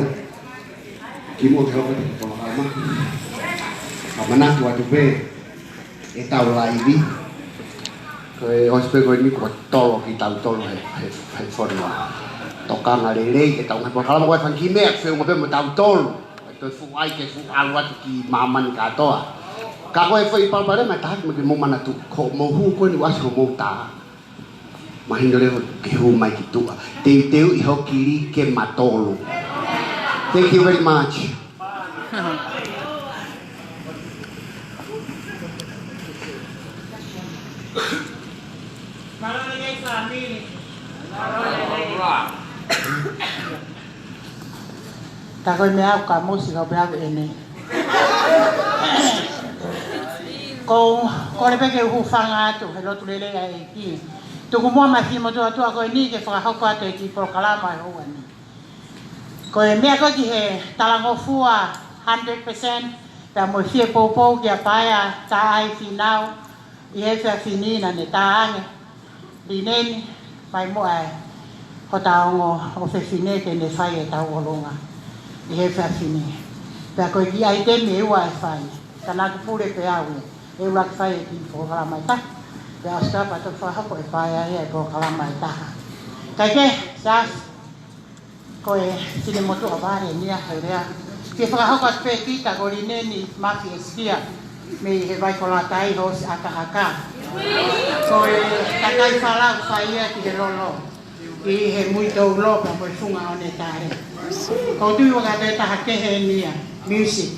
Speaker 3: kimo ke apa tu lama mana tu ada be etau lagi ke hospital ko ni ko tolo ki tau hai forma toka ngalele ke tau ngapa kalau mau fan kimek fe mo pe mo tau tol to fu ai ke fu alwa ki maman ka to ka ko e foi pal bare ma ta mo mana tu ko mo hu ko ni was ko mo ta
Speaker 11: Mahina leo ke hu mai ki tua. Teu I hokiri ke matolo. Thank you very much.
Speaker 12: Ta koe mea ka musi ka bea ene. Ko le peke hu whanga atu, he lotu lele ai ki. Tuku mua mahi mo tua tua koe ni ke whakahoko atu e ki prokalama e hoa ni. Koe mea koe ki he talangofua 100%, pia mo hie poupou ki a paia ta ai whinau, I he whea whinina ne ta ange. Lineni, mai mo ai, ho taongo o whewhine ke ne whai e tau olonga. I he whea whine. Pia koe ki ai te me ua e whai, ka nāku pure pe aue, e ura ki whai e ki prokalama e taha. Pia ostapa to whahako e paia e prokalama e taha. Kai ke, sas, koe tine motu a wāre nia haurea. Ke whakahoko at pe kita ko Lineni mafi e skia, me he vai ko la tai hos aka. Koe takai whalau whaia ki he lolo. I he mui tau loka mo I whunga o ne tāre. Ko tui waka te taha kehe nia, music.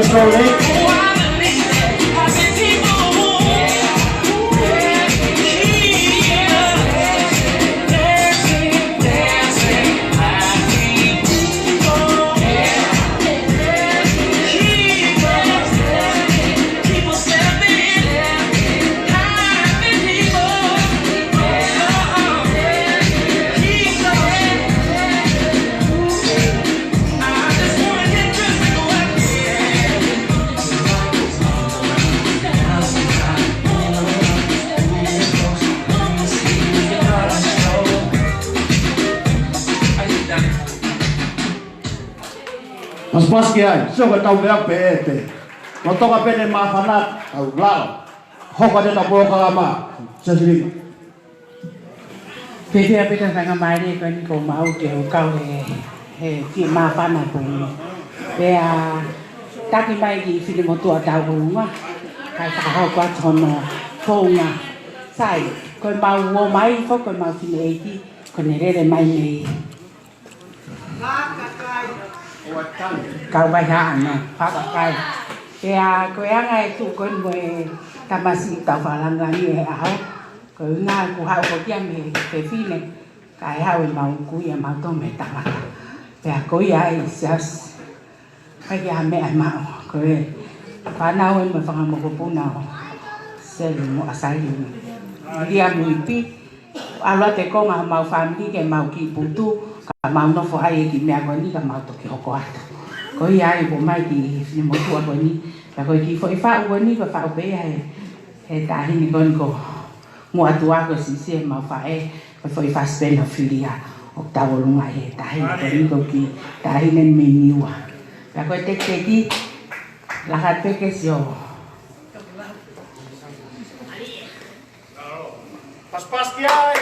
Speaker 7: slowly. Mas paski ai, so ka tau mea pe ete. No toka pene mawhanat, au lao. Hoka te tapo ka ma. Sasiri.
Speaker 12: Pētea pita tanga maere koe ni ko mau ke o kau he ki mawhana koe ni. Pea taki mai ki whini motua tau runga. Kai whakahau kua tono whonga. Sai, koe mau uo mai, ko koe mau whini eiti, ko ne rere mai nei. Kau vai hana, whakakai. Pea koe anga e tu koe moe tamasi tau whalanga ni e ahau. Ko ngā ku hau ko kia me te whine, ka e hau e mau kui e mau tō me tamaka. Pea ko ia e sias, kai kia me ai mau, ko e whanau e me whangamoko puna o selu mo asai ni. Ria muipi, alua te konga mau whamini ke mau ki putu, ka mau nofo ai e ki mea koe ni ka mau toki hoko atu. Ko ia e ko mai ki whine motua koe ni, ka koe ki fo i whau koe ni, ka whau pea e tahini koe ko. Mo atua ko sisi e mau fae ko foi fast pen of filia o tau lunga e tahi ko ni ki tahi nen meniwa ka ko te ki la hat pe ke sio
Speaker 7: Pas ki ai.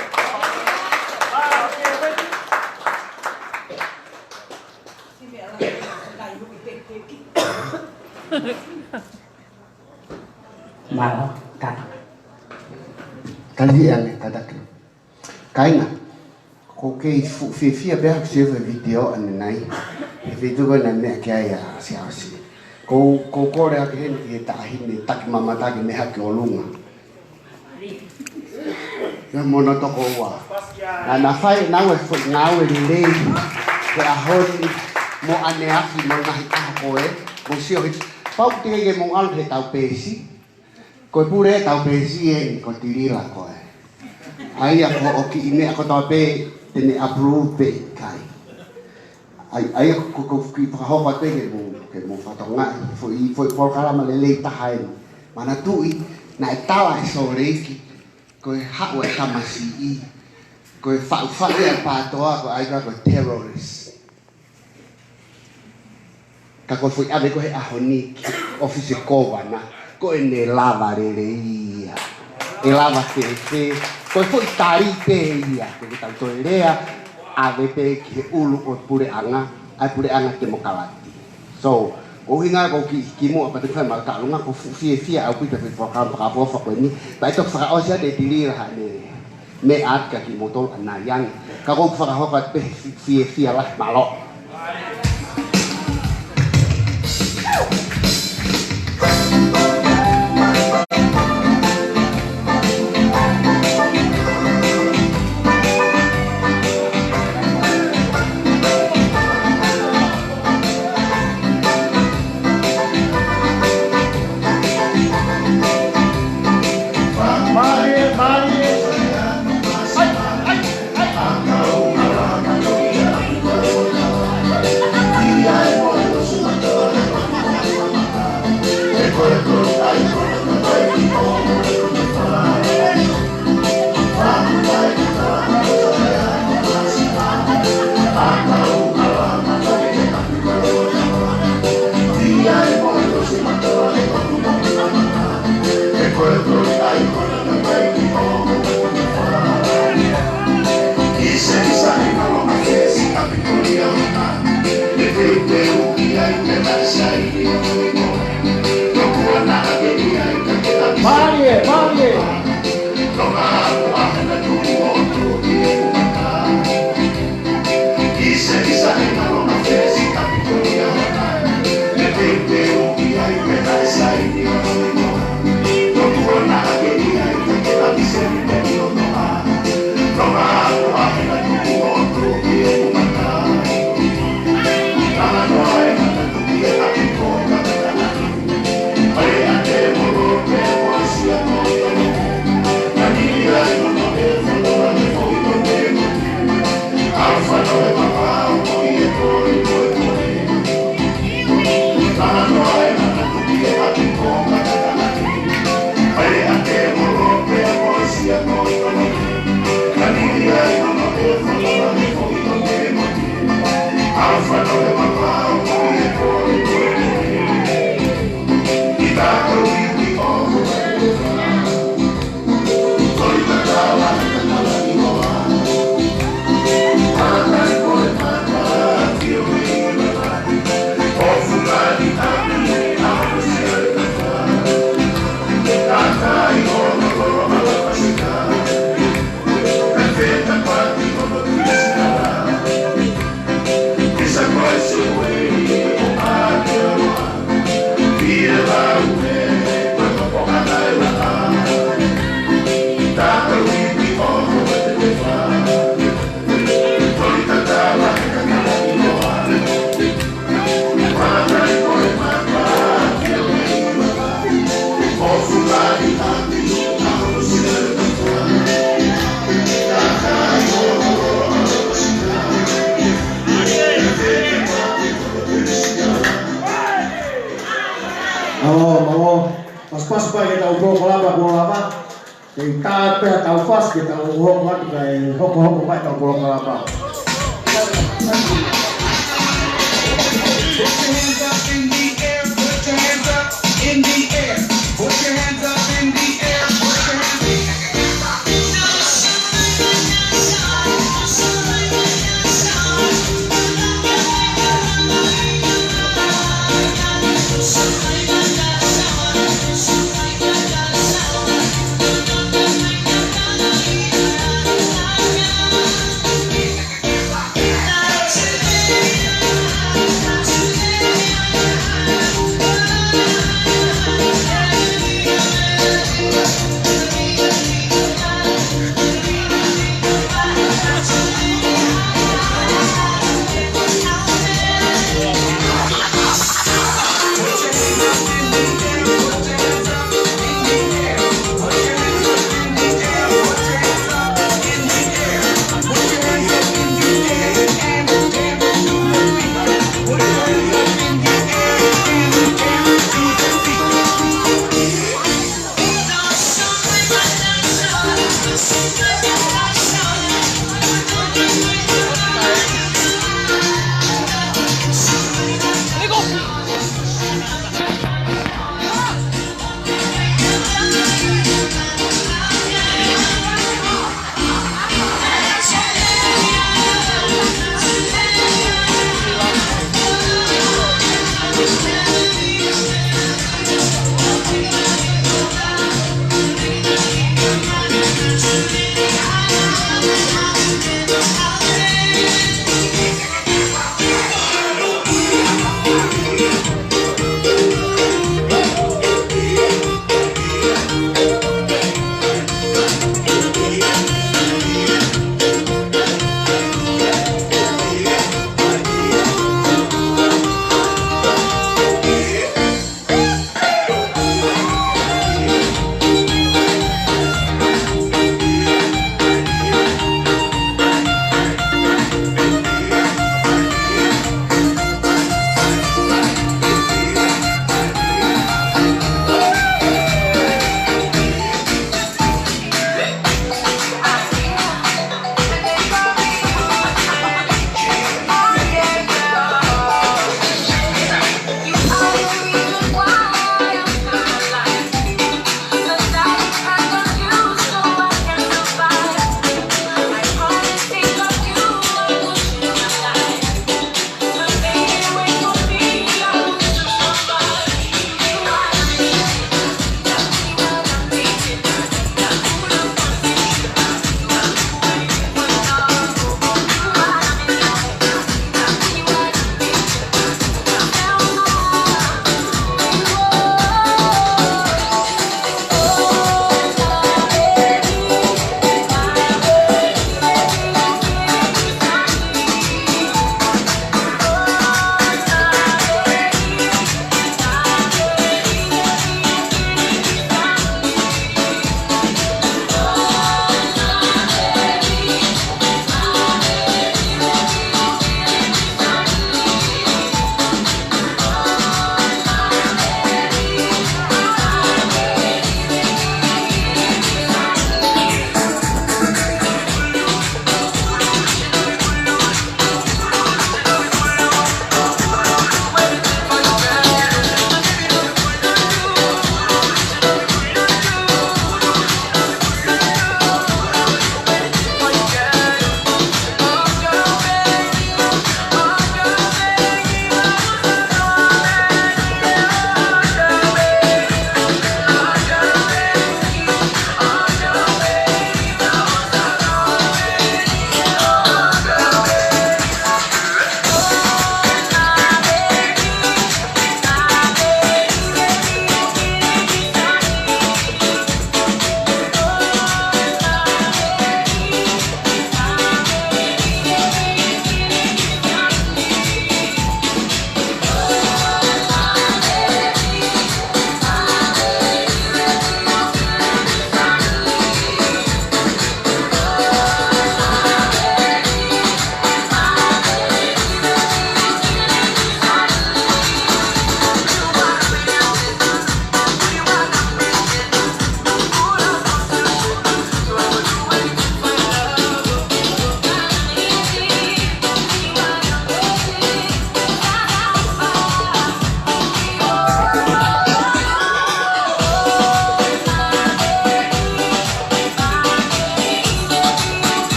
Speaker 12: Mau tak
Speaker 11: Kali yang kadak. Kainga. Ko ke fu fia be se video an nai. Video ko na me kia ya siasi. Ko re ke hen ki ta hin ni tak mama ta ki me ha ki olunga. Ya mono to ko wa. Na fai na we fu na we le ke a hon mo ane aki mo na hi ko e. Mo sio hit. Pau te ke mo al he tau pesi. Ko pure tau pesi e ko tirila ko e. Ai ako o ki ine ako tau pe tene approve pe kai. Ai ko ki pa ho pa te ke mo fatonga foi kala ma le ta hai. Mana tui na tawa so reiki. Ko ha o tamasi I. Ko fa e pa toa ko ai ko terrorist. Ka ko foi ave ko he ahoni office ko wana. Ko ne lava ia. E lava te ko foi tari pe ia ke tanto rea ave pe ke ulu o pure anga ai pure anga ke mokalati. So o hinga ko ki mo pa te fa ma ka lunga ko fia au pi pe program pa po fa ko ni ba to fa o sia de dili ha ne me at ka ki motor ana yang ka ko fa ho ka pe fia lah malo.
Speaker 3: Mau pas kita ubah kelapa. Kita tahu pas kita ubah kelapa kayak hoko baik tahu ubah kelapa.
Speaker 6: Put your hands up in the air, put your hands up in the air, put your hands up in the air, put your hands up.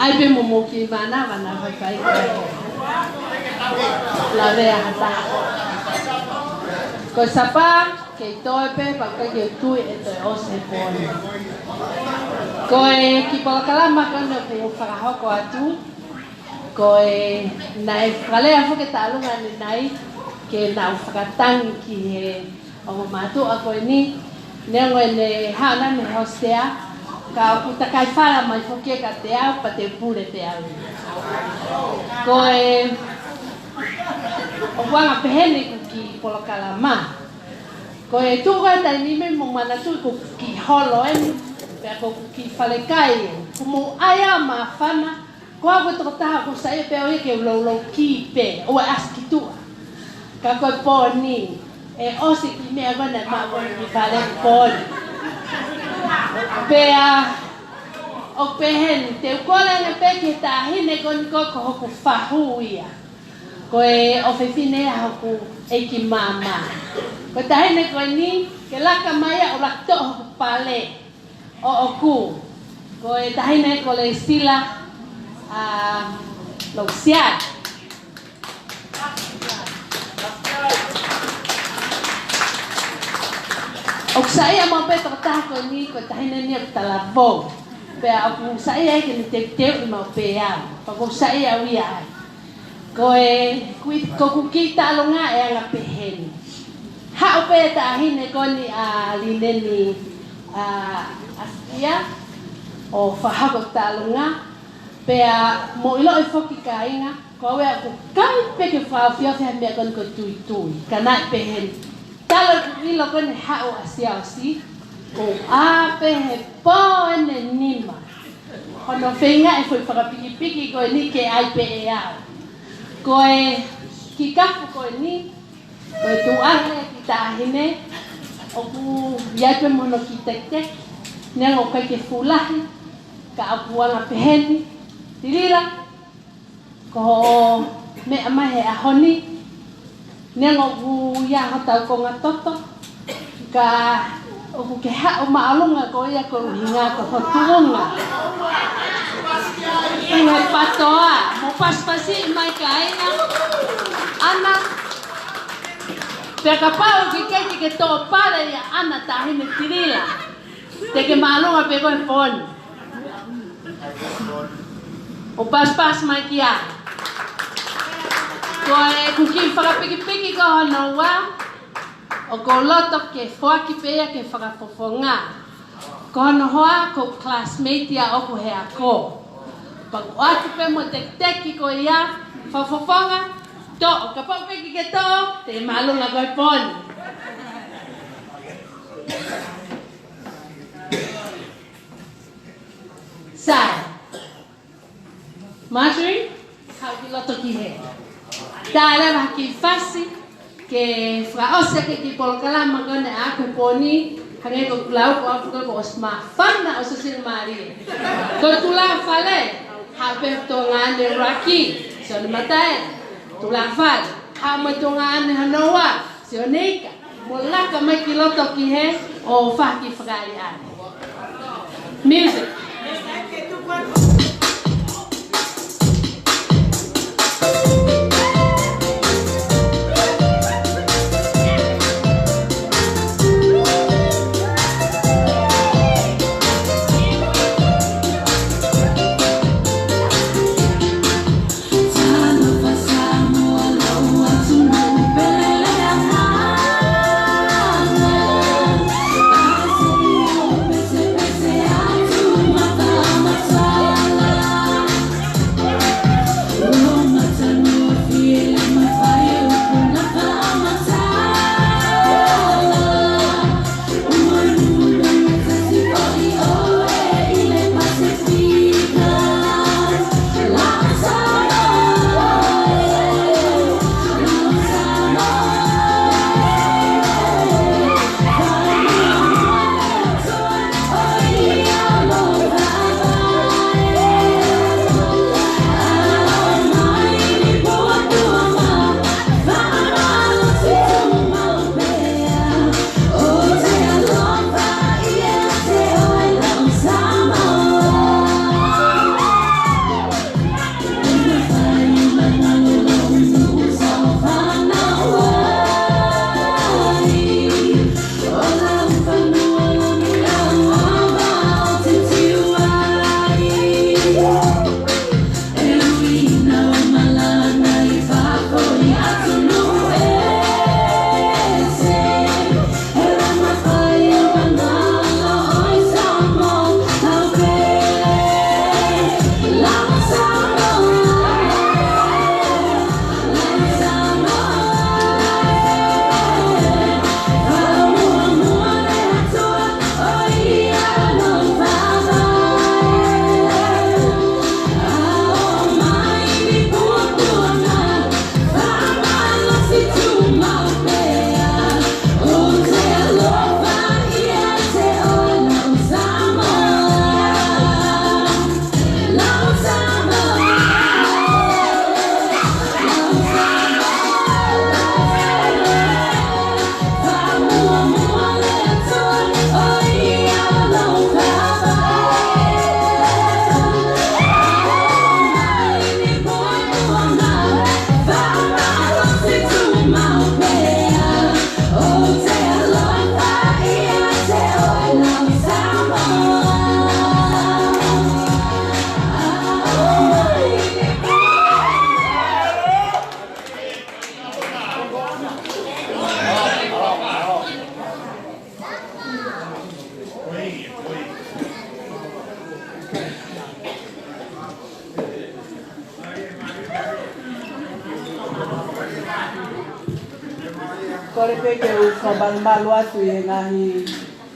Speaker 2: ai pe momo ki mana wana vai la vea hata ko sapa ke toe pe pa ka ke tu e te o se pone ko e ki pa kala ma ka no pe fa ha ko atu ko e nai fale a fo ke talunga ni nai ke na fa tang ki e o matu a ko ni ne ngene ha na me hostea ka puta kai fala mai fo ke ka te au pa te pure te au ko e o wanga pehene ku ki polo kalama ko e tu ga ta ni me mo mana tu ku ki holo en pe ko ki fale kai ku mo aya ma fana ko a to ta ko sai pe o ke lo ki pe o as ki tu ka ko po ni e o si ki me ga na ma ko ki fale po pe a o pehen te ko le pe ki ta hine kon ko ko fa huia ko e o fefine a ko e ki mama ko tahine ko ni ke laka mai o lakto pale o ku ko e tahine ko le stila a lo sia o saya mo pe to ta ko ni ko tahine ni talabo pe a ku saya ke ni te mo pe ya pa ko saya wi ai ko e ko kita longa e nga pehen ha o pe ta hine ko ni a lineni a asia o fa ha ko ta longa pe a mo ilo e foki kainga ko we ko kai pe ke fa fia fe me kon ko tui kana pehen talo ilo ko ni ha o asia si ko a pe he po ene nima ono fenga e foi fa piki ko ni ke ai pe e a ko e ki kafu ko ni ko e tu ale ki tahine o ku ya pe mono ki teke ne ngo ka ke fulahi ka aku ana peheni tilila ko me ama he ahoni ne ngo ku ya hata ko ngatoto ka o ku ke ha o maalunga ko ya ko hinga ko hotunga Inga patoa, mo paspasi mai kaina. Ana peka pau ke to pare ya ana tahine tirila. Te ke malunga peko en pon. O paspas mai kia. Ko e kuki faka piki ko no wa. O ko loto ke foaki pea ke faka fofonga. Ko no hoa ko classmate ya o ko he ako. Pag atu pe mo tek ko ia fofofonga to ka pa pe ki to te malu nga ko pon. Sai. Marjorie, how ki loto ki he. Dale va ki fasi ke fra ose ke ki pol kala magone ako poni hange ko klau ko afu ko osma fanda o sin mari. Ko tula fale habe tongane raki so matai tula fal ha ma tongane hanoa sionika molaka mai kiloto ki he o fa ki frai an. Music.
Speaker 10: Masala
Speaker 13: Kore peke u whabalmalu atu e ngahi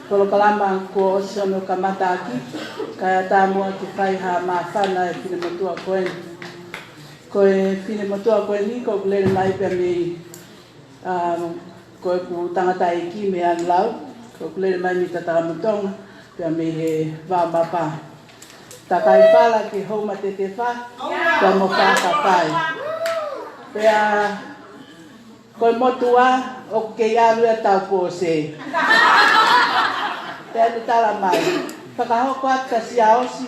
Speaker 13: kolokalama ko osiono kamata aki kaya tāmua ki whai ha mawhana e whine matua koeni. Ko e whine matua koeni ko kulere mai pia me ko e ku tangata i ki me an lau ko kulere mai mi tataramutonga pia me he wāmapa. Ta kai whala ki hauma te te wha pia mo whakapai. Pia koe motua o ke alu e tau pōse. Pea te tala mai. Whakahoko ata si aosi,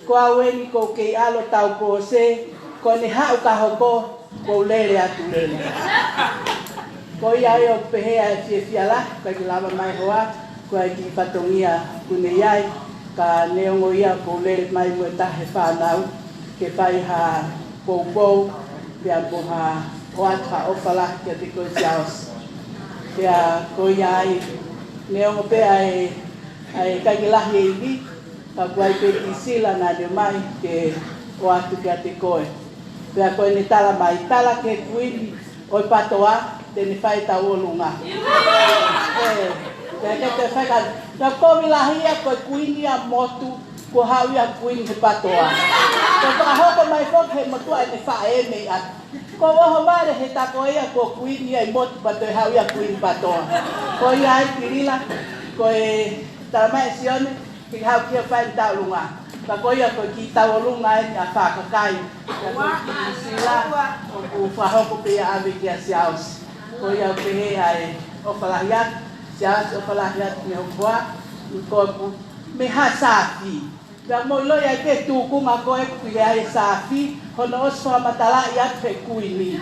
Speaker 13: ko aweni ko ke alo tau pōse, ko ni hau ka hoko, ko lere atu lere. Ko ia e o pehea e whiawhiala, ko ki lava mai hoa, ko ai ki patongia kune iai, ka neongo ia ko lere mai mue tahe whanau, ke whai ha pou, pea poha o ata o whala kia te koe siaos. Pea ko ia ai, neongo pea ai kaikilahi e iwi, ka kuai pe ki sila na le mai ke o atu kia te koe. Pea koe ni tala mai, tala ke kuini o patoa, te ni whai tau olunga. Pea ke te whai ka, ka komi lahia koe kuini a motu, ko hau ia kuini he patoa. Ko whakahoko mai whok he motua e te wha e mei atu. Ko oho mare he tako ia ko kuini ai motu pato e hau ia kuini patoa. Ko ia ai kirila, ko e taramai sione, ki hau kia whai tau lunga. Ka ko ia ko ki tau lunga e ni a whakakai. Ka ko ki sila, o ku whahoko pe ia ave kia siaos. Ko ia pe he ai o whalahiat, siaos o whalahiat ni o kua, ko ku me ha safi. Ka mo lo ia ke tukunga ko e ku ia e safi, hono oso matala ia te kuini.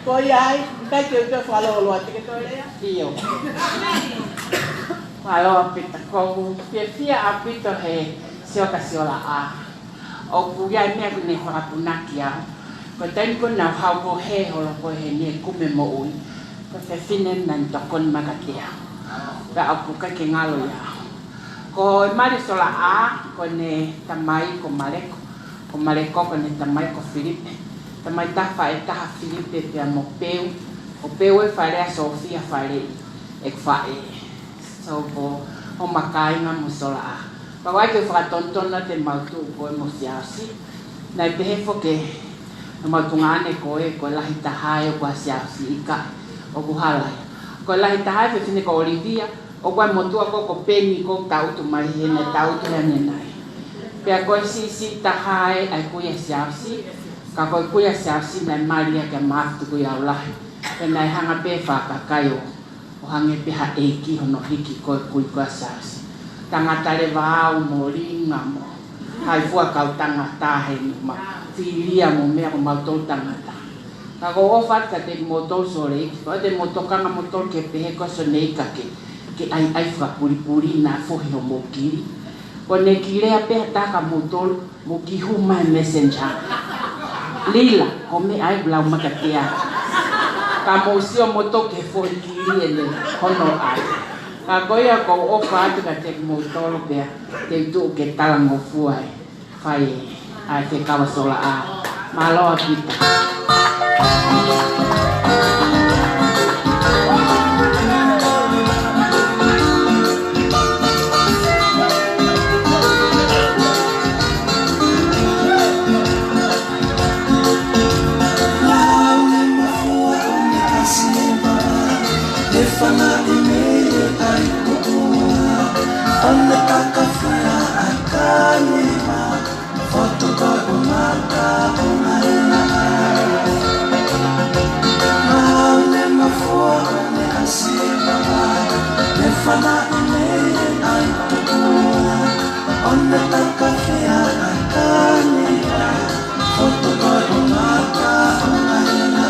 Speaker 13: Ko ia ai, kai ke te whalolo ati ke toi lea?
Speaker 1: Iyo. Waloa pita kou, fia apito he sioka siola a. O ku ia mea kune whakapunaki au. Ko tani ko nau hau ko he holo ko he ne kume mo ui. Ko te whinen nan tokon makatea. Ka au ku kai ke ngalo ia. Ko mari sola a, ko ne tamai ko maleko. Ko maleko ko ne tamai ko Filipe. Tamai tafa e taha Filipe pia mo peu. O peu e wharea Sofia whare e whae. So ko o makainga mo sola a. Pawai ke whakatontona te mautu ko e mo siasi. Nai pehe foke na mautungane ko e lahi tahai o kua siasi ika o kuhalai. Ko lahi tahai pe fine ko Olivia. O kua motua ko peni ko tautu mai hena tautu hene nai. Pea koe si tahai ai kuia siasi. Ka koe kuia siasi nai maria ke maaftu kuia ulahi. Pe nai hanga pe whakakaio. O hange pe ha eiki hono hiki koe kuia siasi. Tangata le vau mo ringa mo. Hai fua kau tangata he ni ma. Filia mo mea ko mautou tangata. Ka ko ofat ka te motou sore iki. Ko te motokanga motou ke pehe ko so neika ke ai whakpuripuri na fohi o mokiri. Ko ne kirea peha taka motol mo ki huma e messenger. Lila, ko me ai blau makatea. Ka mo sio moto ke fohi kiri ele hono ai. Ka koia ko ofa atu ka te motol pea te tu ke talango fuai. Whai ai te kawasola a. Maloa kita.
Speaker 10: Ona kakafaya akalima foto ko umaka umaina Maune mafua one asiba Nefana ine ai tukua Ona kakafaya akalima foto ko umaka umaina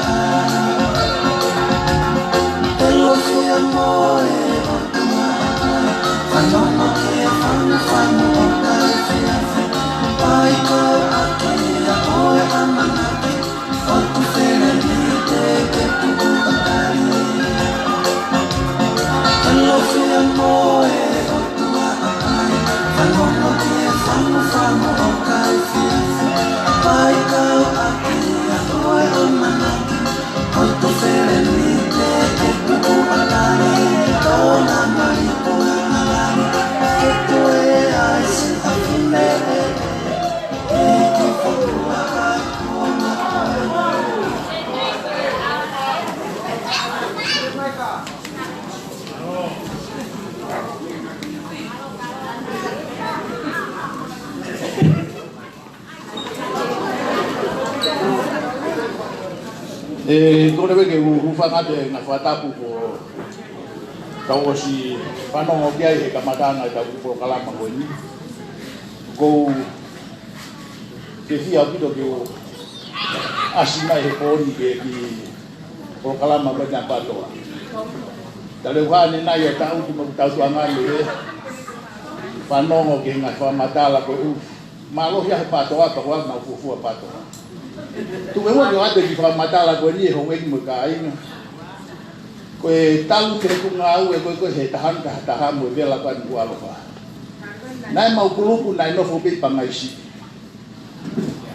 Speaker 9: Kore weke ufangate na whatapu ko tau o si whanongo kia he kamatanga i tau kuro kalama koe ni. Kou ke fia pito ke o asima he pōni ke ki kuro kalama koe ni apatoa. Tale uhane nai e tau tu tau tuangani he whanongo ke ngā whamatala koe malohi he patoa pa koe na ufufua patoa. Tu e mo ate ki whamatala koe ni e hongengi mo ka inga. Koe talu te ku ngā au e koe he tahan mo e vela koe ni kualofa. Nai mau kulupu nai nofo pei pangaisi.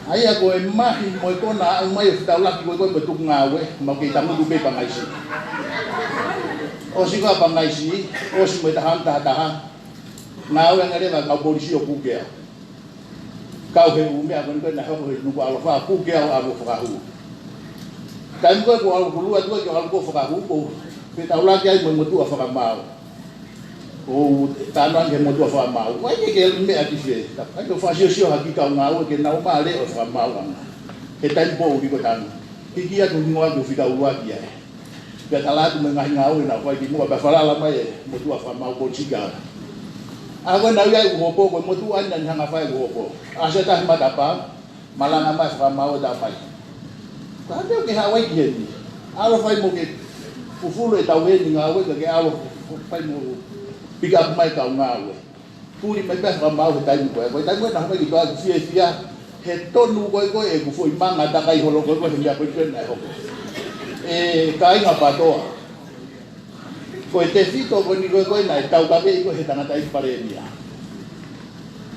Speaker 9: Aia koe mahi mo e kona au mai e whitau laki koe koe mo tuku ngā au e mau kei tamudu pei pangaisi. O si koe pangaisi, o si mo e tahan. Ngā au e ngarewa kau polisi o kukea. Kau he umea koe koe na hoko he nuku alofa kukea o alo whakahu. Kai koe ko alo kulua tua ki o alo ko whakahu ko whitau laki ai mo e motua whakamau. O tānuan ke motua whakamau. Wai ke mea ki whe. Kai ko whasio haki kau ngā ue ke nau maa leo whakamau anga. He taimi pōu ki ko tānu. Hiki atu hingoa ki o whikau luaki ai. Pia talatu me ngahi ngā ue na whai ki mua pa whalala mai e motua whakamau ko tika. Ako na uai uhopo ko motua anya ni hanga whai uhopo. Asa tahi matapa, malanga mai whakamau e tapai. Tāteo ke hawai ki heni. Alo whai mo ke ufulu e tau heni ngā ue ka ke alo whai mo pick up mai kau ngā ue. Puri mai pēs whakamau he taimi koe. Koe taimi koe na hawai ki toa ki fia he tonu koe koe e kufo i manga takai holo koe koe he mea koe koe nai hoko. E ka inga patoa. Koe te fito koe ni koe koe nai tau kawe i koe he tangata i pare mia.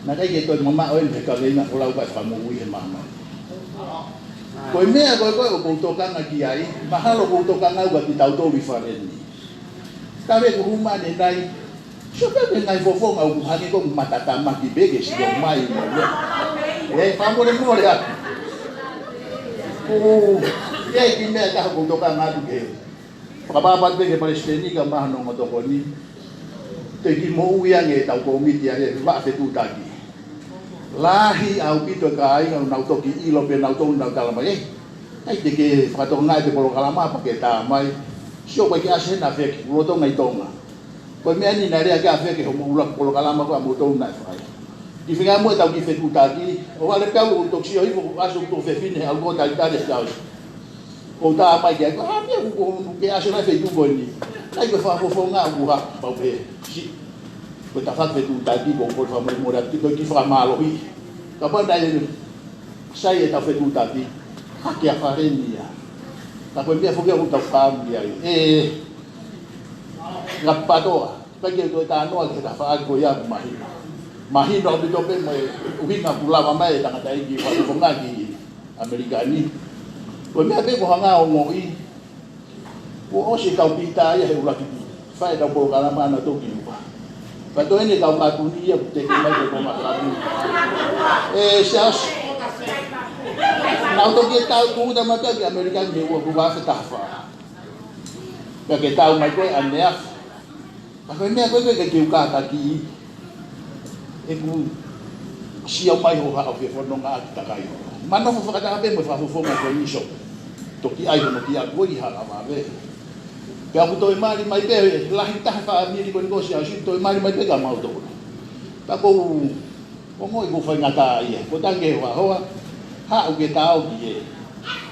Speaker 9: Nā kai ke koe mama oe he kawe inga kolau kai whakamui he mama. Koe mea koe koe o koutokanga ki ai, mahalo koutokanga ua ki tau tōwi whareni. Kawe ko humane nai, so pepe ngai fofonga o kuhangi ko matatama ki bege si o mai mo le. E pamore more aku. Ye ki mea taha koutokanga atu ke. Pakapapat bege palestini ka mahano ngotoko ni. Te ki mo uiange tau komiti are wa fetu taki. Lahi au pito ka ai ngau nau toki ilo pe nau tau nau kalama e. Ai te ke whakatonga te polo kalama pa ke tā mai. Sio koe ki ase na wheki, uloto ngai tonga. Koe mea ni narea ki a wheki ho ulak polo kalama koe mo tau nai whai. Ki whinga mo e tau ki whetu taki. O wale kau o toksio hifo aso to whewhine au ko tai tare kau. O tā mai ki ai, ha mea kuko ke ase na whetu koe ni. Ai koe whafofonga au kuha, pau pe. Koe ta whawhetu taki ko koe whamai mora ki koe ki whakamalohi. Ka pandai sai e tau whetu taki. Haki a wharenia. Ta koe mea whukia utau whaamuri ai. Ngā patoa. Pake koe tā noa ki ta whaari koe iaku mahina. Mahina o bito pe mo e uhinga pulawa mai e tangata iki whakukonga ki Amerikani. Koe mea pe ko hanga o ngoi. O ose kau pita ia he ulakiti. Whae tau poro kalama ana toki upa. Pato ene kau katuni ia te kumai te koma kalami. Seas. Nau toki e tau kuhuta maka ki Amerikani he ua kuwafe tahwha. Ka ke tau mai koe aneaf. Pa koe mea koe ke kiu kātaki. E ku siau mai ho hao ke whanonga ati takai ho. Manofo whakataka pe mo whafofonga koe iso. Toki ai hono ki a koe i hala mawe. Pea ku toi mari mai pe, lahi taha whaamiri koe nikosi a si, toi mari mai pe ka mau toko. Pa kou, o ngoi ku whai ngata ia. Ko tange hoa hoa, hao ke tau ki e.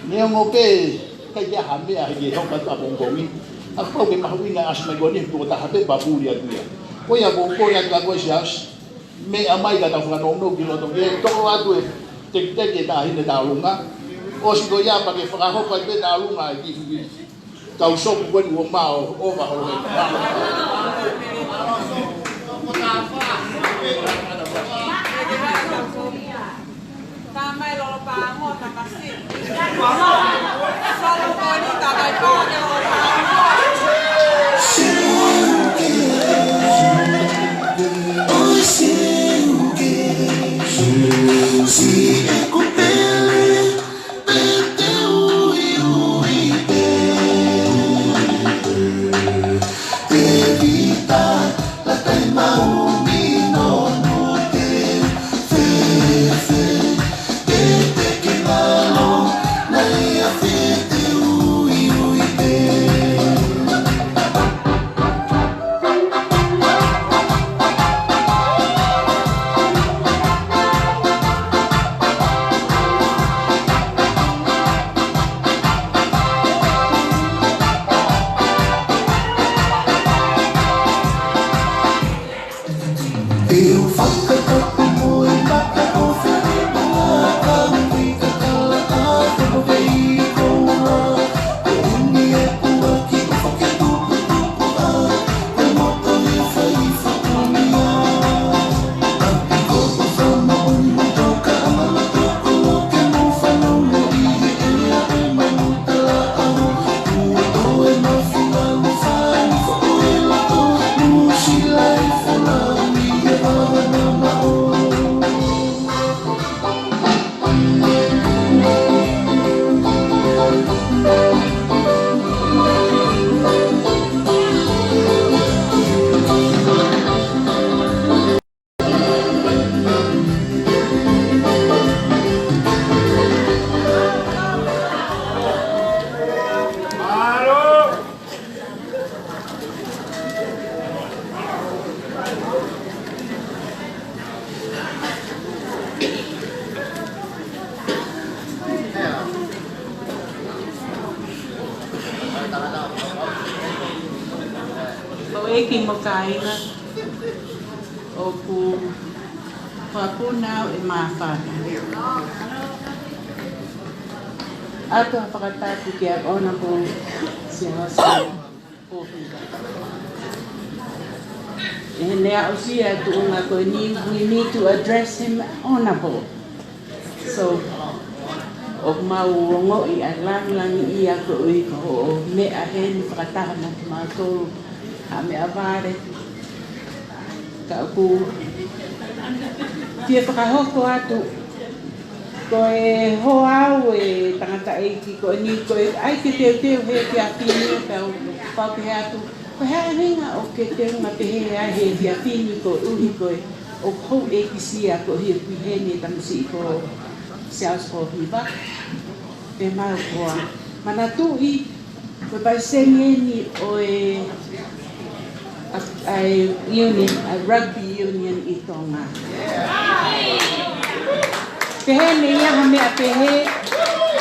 Speaker 9: Neo ngo pe, kai ia hamea he hoka tapongkongi. A kau ke mahuinga as mai koni, ko taha pe papuri atu ia. Ko ia ko kore atu a koe si as, me amai ka tau whanongo ki loto ke, toko atu e, teke ta hine ta lunga. O si ko ia pa ke whakahoka pe ta lunga e ki tau sopu koe ni o mao o mahoro e.
Speaker 5: Tamai lolo pango takasi. Solo koni takai pango lolo pango.
Speaker 10: Te
Speaker 12: O eki mo kainga o ku whapuna e mawhana. Ato whakatatu ki a Honourable Sebastian Hohunga. E nea o sia tuunga koe ni, we need to address him honourable. So, o mau rongo i a langi i a koe i ko o mea he ni whakataha na ki mātoro a mea vare. Ka ku tia whakahoko atu ko e ho au e tangata eiki ko ni ko e ai ke teo he ki a pini ka o whauke atu ko hea ringa o ke teo ngā te he ai he ki a pini ko uhi ko e o kou e kisia ko hi kui he ni tamusi ko siaus ko hiva te mau koa mana tui ko pai senge ni o e a union, a rugby union i tonga. Pehe me ia ha mea pehe,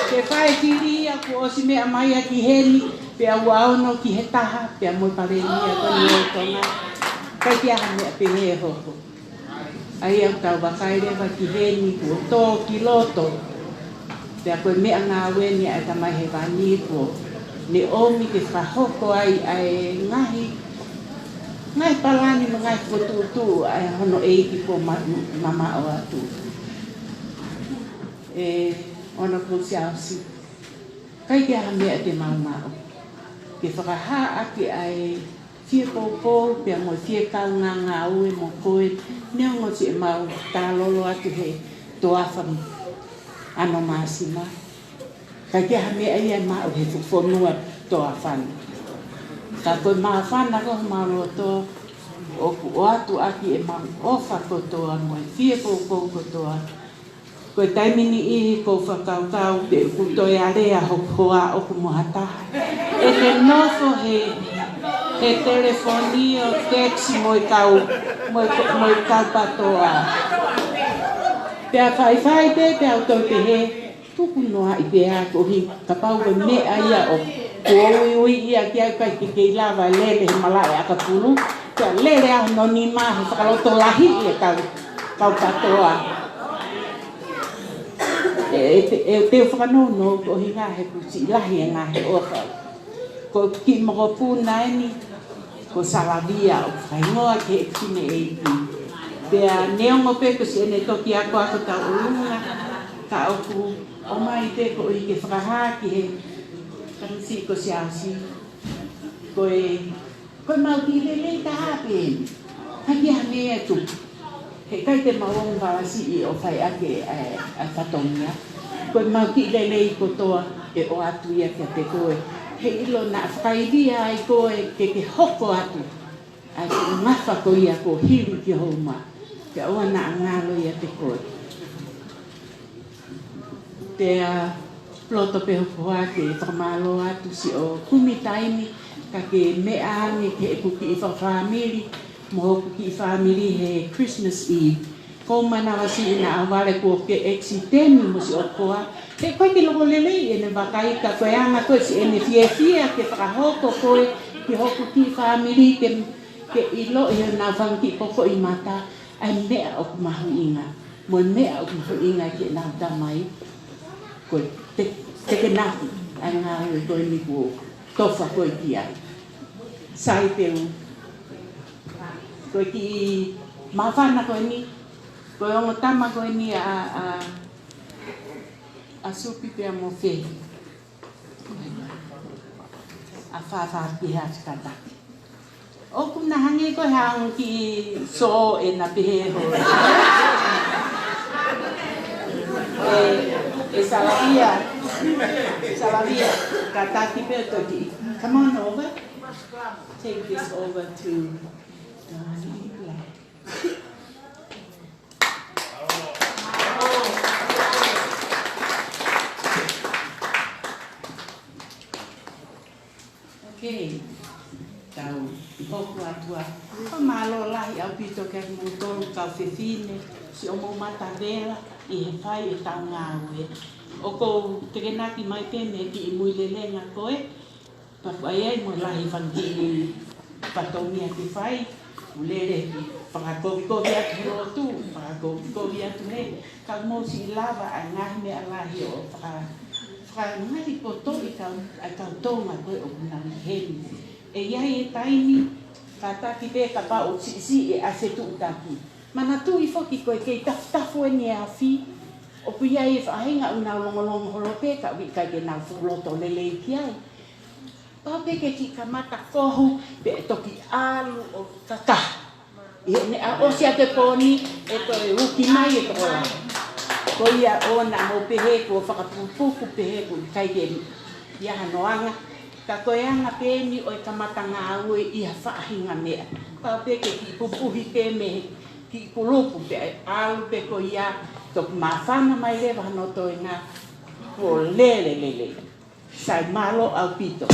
Speaker 12: pe whae tiri a ko osi mea mai a ki heni, pe a waono ki he taha, pe a moi pareni a koni o tonga. Kai ki aha mea pehe e hoho. Ai au tau wakaere wa ki heni ko tō ki loto. Pe a koe mea ngā weni a tamai he wani ko. Ne omi ke whahoko ai ngahi, ngai palani ma ngai fotutu ai hono eiki ko mama o atu. E ona ko siausi. Kai kia ha mea te maumau. Ke whakaha aki ai fie kōpō, pia mo fie kau ngā ue mo koe, neongo si e mau tālolo atu he toafam ano māsima. Kai kia ha mea ia mau he fufonua toafam. Ka koe mawhana ko maroto o ku o atu aki e mau ofa kotoa mo e fie kōpō kotoa. Koe taimini ihi ko whakaukau te kutoi a rea hokoa o ku mohataha. E te nofo he telefoni o teksi mo i kau patoa. Pea whai te autou te he tuku noa i te a ko hi kapau koe mea ia o ui ia ki au kai kei lava lele he malai a kapunu. Pea lele a no ni mahi whakaloto lahi i e kau patoa. E te whakanono ko hi ngā he kusi lahi e ngā he ofa. Ko ki moko pūna eni, ko salavia o whaingoa ke e kine e ipi. Pea neongo pe ko si ene toki ako ta urunga, ka oku o mai te ko i ke whakaha ki he kamisi ko si asi. Koe mauti lele ta hape, haki hane e tupu. He kai te mawong warasi i o whai ake a whatongia. Koe mauti lele i kotoa e o atu ia kia te koe. He ilo na whakairia ai koe ke hoko atu. A ke ngawha ko ia ko hiri ki houma. Ke oa na angalo ia te koe. Te ploto pe hokoa ke whamalo atu si o kumitaini. Ka ke mea ange ke e kuki i whawhamiri. Mo ki family he Christmas Eve. Ko mana wasi ina awale ko ke exiteni mo si okoa. Te koe ki loko lele ene wakai ka koe anga koe si ene fie ke whakahoko koe ki hoku ki family ke ilo i na whangi poko i mata ai mea o kumahu inga. Mo mea o kumahu inga ki na tamai. Koe te ke nahi ai ngā koe ni ko tofa koe ki ai. Sai teu. Koe ki mawhana koe ni, koe ongo tama koe ni a supi pia mo whehi. A whawhaki hea tikataki. Oku na hange koe haongo ki so e na pehe hoi. Salavia, kataki pia toki. Come on over. Take this over to Okay, tau hoku atua. O malo lahi au pito ke mutolu kau fefine, si o mo matavela i he whai e tau ngā ue. O ko te kenaki mai pene ki i mui lelenga koe, Papai mo lahi fangili patomia ki fai ulere whakakovi atu rotu whakakovi atu ne ka mo si lava a ngahi me alahi o whakangahi poto i kau tonga koe o kunang heni e iai e taimi ka taki pe ka pa o si e ase tu utaki mana tu i foki koe kei tafu e ni a fi o pia e whahenga una longolongo holope ka wika ke nau fuloto lele ki ai Pape ke ki kamata kohu pe toki alu o tata. Ia ne a o sia te poni e to e uki mai e to la. Ko ia ona mo pehe ko whakapupuku pehe ko kai ke ia hanoanga. Ka koe anga pe ni o e kamata ngā au e ia whaahinga mea. Pape ke ki pupuhi pe me ki kulupu pe alu pe ko ia toki mawhana mai lewa no to e ngā ko lele. Sai malo au pito.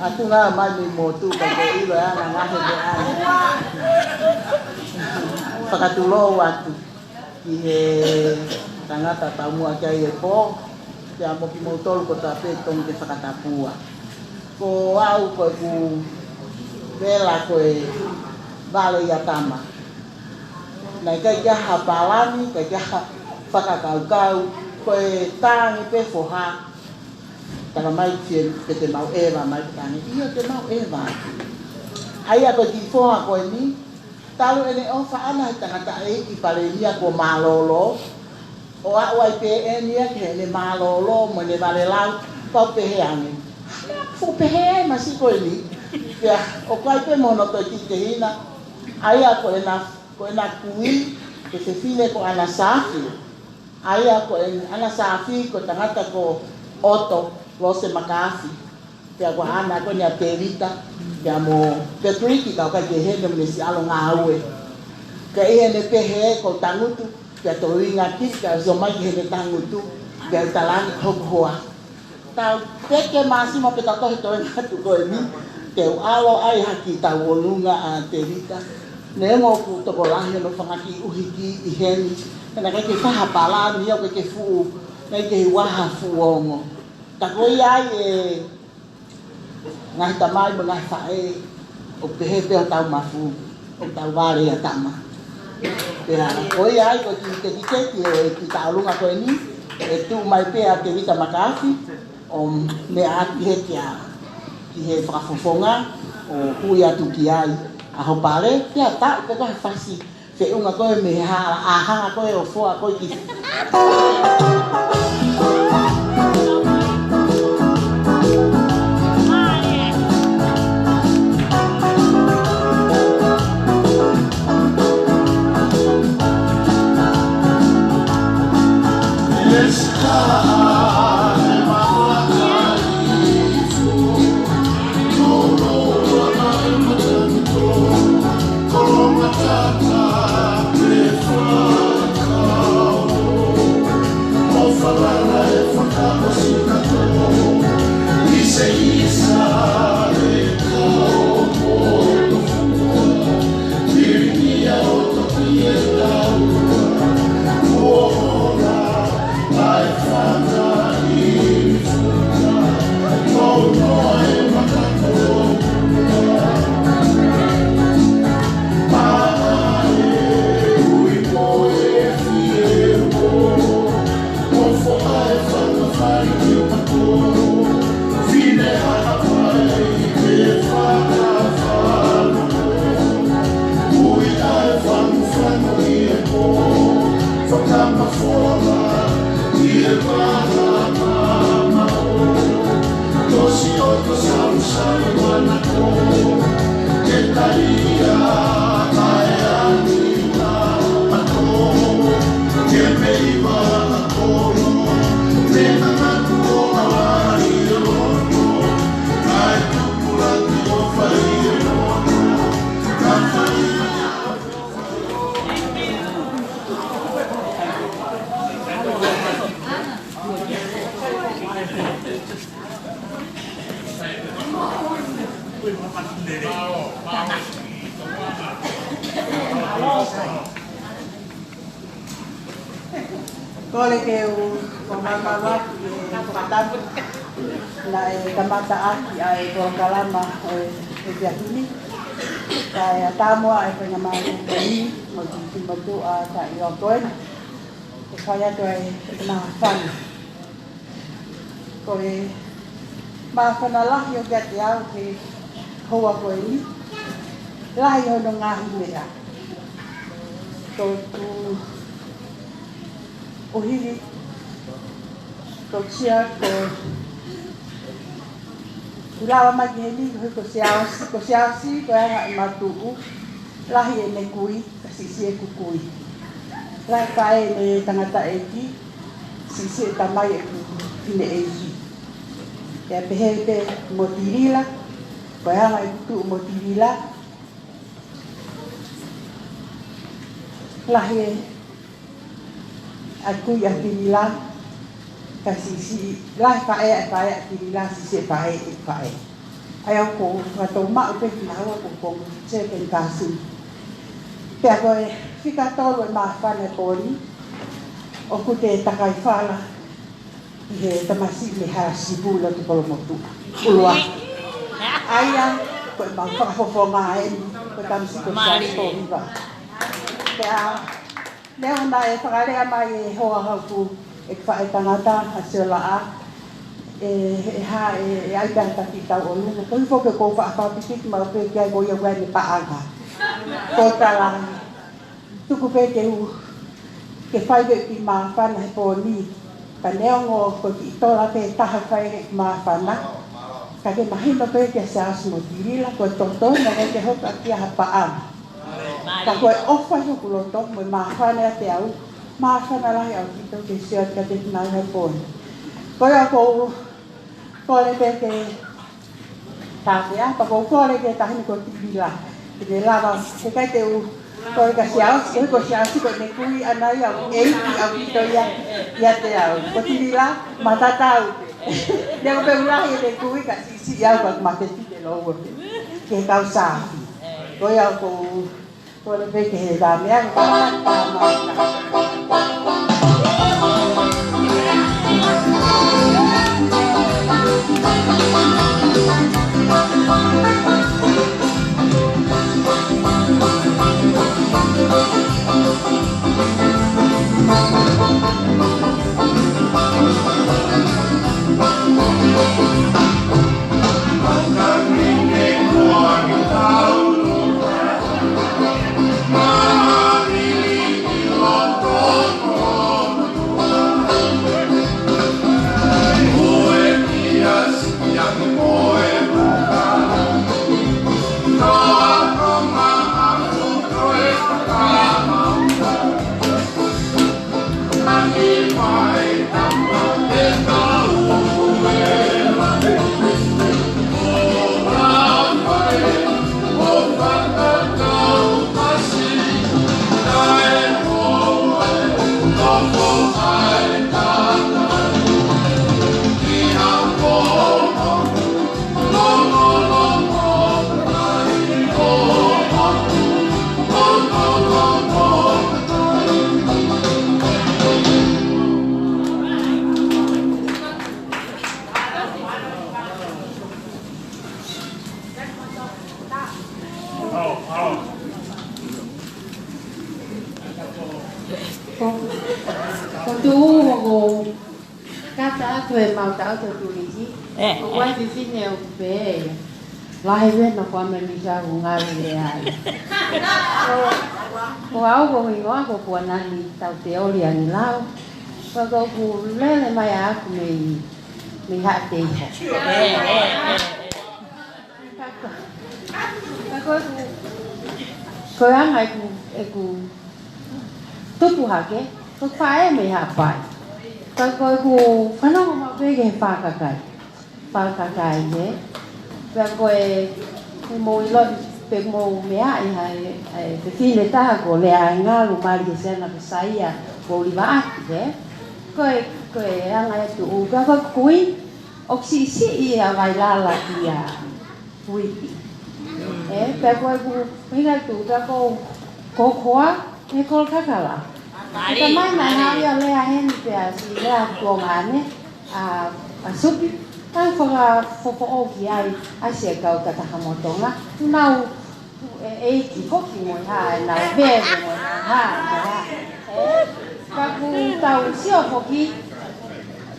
Speaker 13: Atu nga mai mo tu ka ko ilo ana nga he de ana. Pakatulo atu ki he tangata tamu akai e po te amo ki mo tol ko ta pe tong ke pakatapua. Ko au ko ku vela ko e vale ya tama. Na ka ja hapalani ka ja pakakau ko e tangi pe foha. Tanga mai tien ke te mau eva mai tangi ia te mau eva ai ako ki foa ko ni talu ene o fa ana tanga ta e ki pare ia ko malolo o a wai pe ene ia ke le malolo mo le vale lau ko pe he ani fu pe he ma si ko ni ya o kai pe mono to ki te hina ai ako ena kui ke se file ko ana safi ai ako ana safi ko tanga ta ko oto Lose Makafi. Pea kua ana ko ni a Perita, pea mo Petriki ka ka ke he me si alo nga aue. Ka e ne pe he ko tangutu, pea to inga ki ka zo mai he ne tangutu, pea talani ko hoa. Ta peke masimo pe ta to nga tu ko ni, te alo ai haki ta wolunga a Perita. Ne mo ku to ko lahi no fangaki uhiki I heni, na ka ke fa pala ni o ke fu, na ke waha fu ongo. Ta ko ia ngai tamai mo ngai fae o pehe pe o tau mafu o tau vare a tama pea oi ai ko te kiketi e ki taulunga koe ni e tu mai pe a te vita makafi o me a ki he whakafofonga o hui atu ki ai a ho pare pea tau pe koe fasi fe unga koe me a hanga koe o foa koe ki Kole ke o mamama whakatapu na e tamata aki a e Kalama e Piahini. Ka e atamoa e whangamari kani mo timatu a ta I o koe. E whai ato e nga whana. Kole maa whana lahi o kia te au ke hoa koe ni. Lahi o no ngahi mea. Ko tu o hiri, ko tia, ko ulawa mageni, ko siausi, ko anga I matuu, lahi e ne kui, sisi e kukui. Lahi kae ne tangata e ki, sisi e tamai e kine e ki. Kea pehe te motirila, ko anga e kutu motirila, lahi e aku ya pilila kasi si lah pae pilila si pae ayo ko ngato ma pe lawa ko se pen kasi pe ko fika tolo ma fa ne poli o ku te takai fala he tamasi me ha sibula to polo motu ulwa aya ko ma fa fo ma ko tamsi ko sa ko viva pe leo na e whakarea mai e hoa hauku e whae tangata a sila e ha e aitanga ki tau o lungo. Koi whoke ko whaapapikiki mau pe kia ko ia wene paanga. Ko tala tuku pe te hu ke whaiwe ki maa whana he pōni. Ka neongo ko ki itola pe taha whaere ki maa whana. Ka ke mahima pe kia se asmo tirila ko totona e te hoka kia ha paanga. Ka koe ofa yo kuloto mo mahana te au mahana lahi au kito ke siot ka te nai ha pon. Koe ako ko le pe ke
Speaker 12: Tapi apa kau le ke tahin ko bila. Ke lava ke kai te u ko ka siao si ko ne kui ana ya au to ya te au. Ko bila mata tau. Dia ko pe ula ye kui ka si ya ko mate ti te lo wo. Ke kau sa. Ko ya ko le pe ke da me an ka mau tahu tu tulisi. Awak di sini oke. Lahir na kwa menisa ngali ya. Ko au ko ngwa ko puana ni tau teori ani lao. Ko ko le mai aku me hati. Ko ang ai ku tupu hake. Ko fae me hapai. Kalau aku, mana mau pergi pakai je, kalau mau lot, mau mea ini, begini tak aku leanga rumah di sana saya, boleh baat je, kalau yang itu, kalau kui, oksisi ia bailala dia, kui, kalau aku ingat tu, kalau kokoa, ekor kakala. Kita main hari oleh ahen si lea tuangane supi kan foka oki ai asia kau kata hamotonga nau foki mo na bebe mo kaku tau sio foki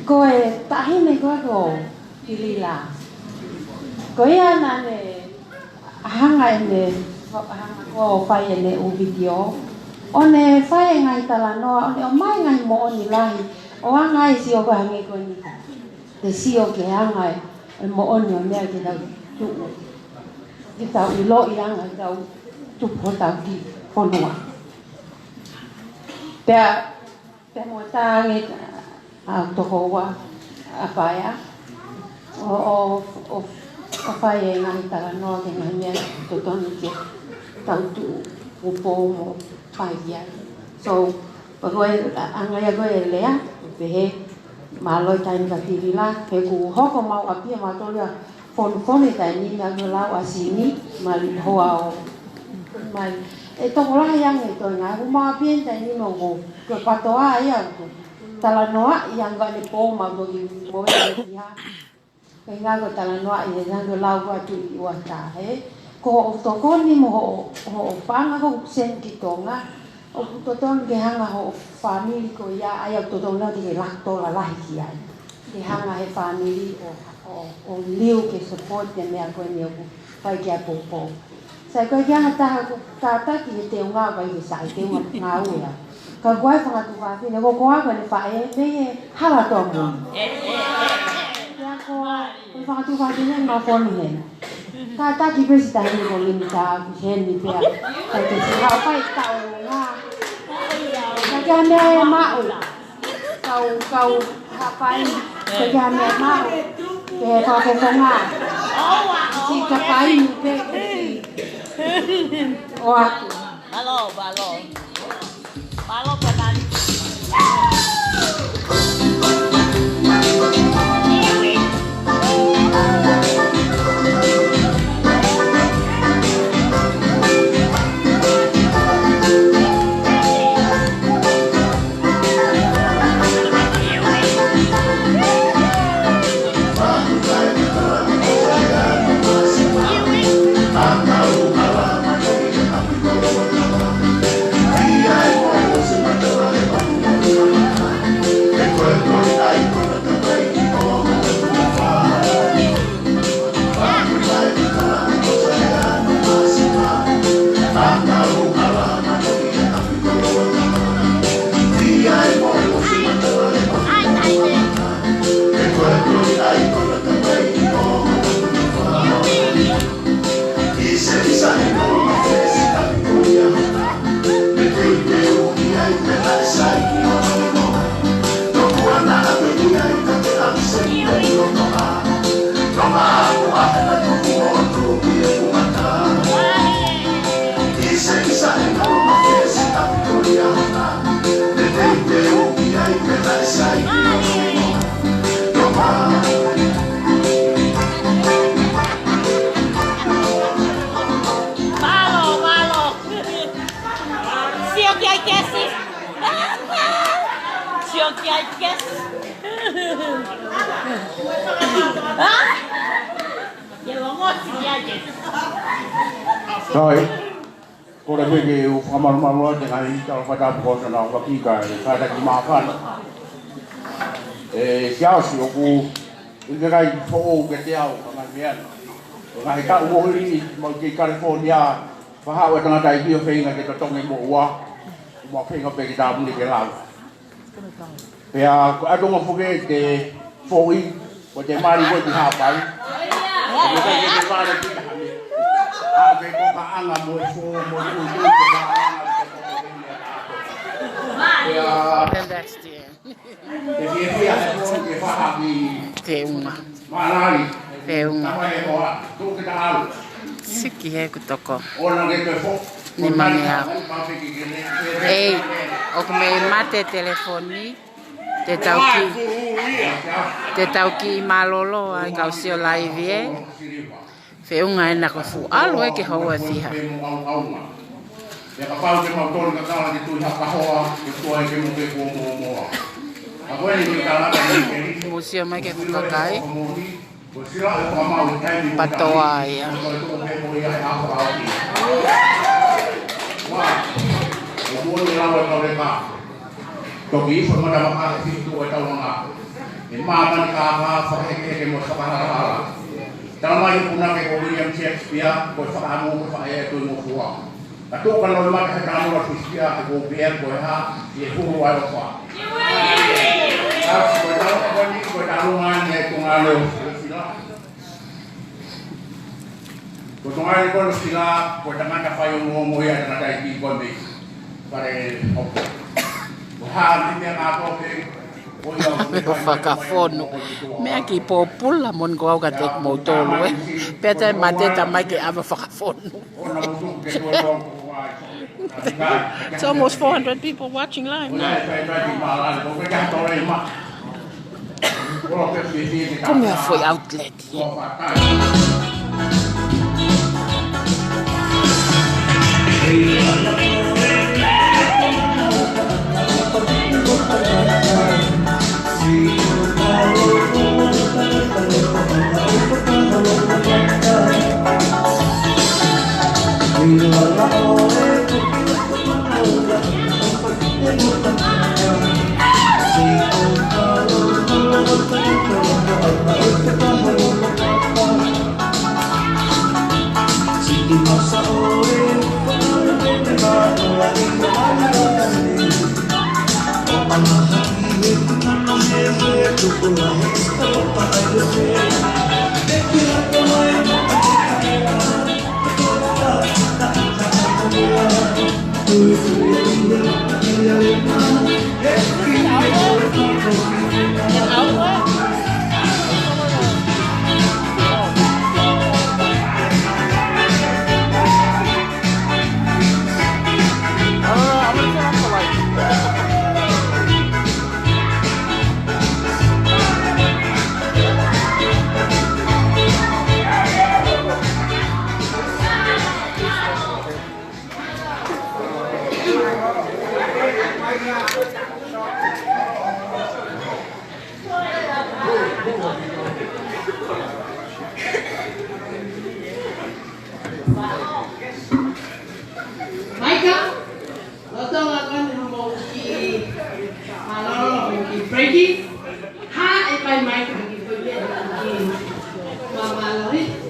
Speaker 12: koe tahine ko pilila koe anane hanga ene hanga ko fai ene u video one fai ngai tala no one mai ngai mo oni lahi o ngai si o ka ngai ko ni te si o ke ngai mo oni o mea ke tau tu ki tau I lo I anga tau tu po tau ki fonua te mo ta ngai a toko wa a paia o fai ngai tala no ke ngai mea to tonu ke tau tu upo mo Pagi, so pagoi angaya goi lea, pehe maloi tain katiri la, peku hoko mau api matolia fon tain ni ngagola wasini mal hoa mal tokolah yang itu ngaku mau api tain ni nongo ke patoa ya talanoa yang gak ni po mau bagi mau dia, pengen go talanoa ya ngagola waktu iwata ko toko ni mo ho panga ko sen kitonga o toton ke hanga ho family ko ya aya toton na di lakto la lahi ai ke hanga he family o liu ke support ke me ko ni ko pai ke popo sai ko ya ta ki te nga ba ki sai te nga u ya ka gua fa tu fa ni ko ko ni fa me hala to mo ya ko fa tu fa ni ma fon ni Kata kita sudah ni boleh minta kusen ni pia. Tapi siapa tahu lah. Jangan dia mau. Kau apa ini? Jangan dia mau. Kau kau kau
Speaker 2: si kapai pe. O atu.
Speaker 8: Malo, malo. Malo kanan.
Speaker 7: Rồi, cô đã về cái phòng mà thì ngày cho phát ra bộ sản phẩm cái cái ra cái麻烦。小时候cái phố cái đèo cái miền, ngày cả u đi một cái California, và họ ở trong đại địa phê ngày cái trong cái bộ phê cái cái đam đi cái làm. Thì ở trong một cái phố đi, một cái mari buat dihapai. Cái cái mari kita ambil. Cái con cá ăn là một số một số
Speaker 1: Siki he kutoko. Ni mania. Ei, o me mate telefoni. Te tauki malolo ai kausio live e. Feunga e nako fu alo e ke hoa fiha.
Speaker 7: Ya kapau ke motor ka kala di tu haka hoa ke tuai ke mo ke mo. Ako ni ka la ke
Speaker 1: museo mai ke kakai. Patoa ya.
Speaker 7: Wah. Mo ni la wa ka ka. Toki forma da maka si tu wa tau nga. Ni mama ni ka fa ke mo sa para. Tama yung kuna kay William Shakespeare, ko sa amo ko sa ito mo kuha. Ato kan lo mak sa amo sa Shakespeare ko bier ko ha, ye huru wa ko. Tapos ko daw ko ni ko dalungan ne tungalo sila. Ko tungalo ko sila ko tangan ka yung mo ya na dai ki ko me. Pare opo. Ko ha ni me ako ke
Speaker 1: Whakafono. Mea ki popula mon ko au ka tek mo tolu e. Peta mate tamai ke ava whakafono. It's almost 400 people watching live now. Come here for outlet.
Speaker 2: Maika, lotong akan menguji kalau menguji breaking, hai Maika gitu dia menguji mama lori.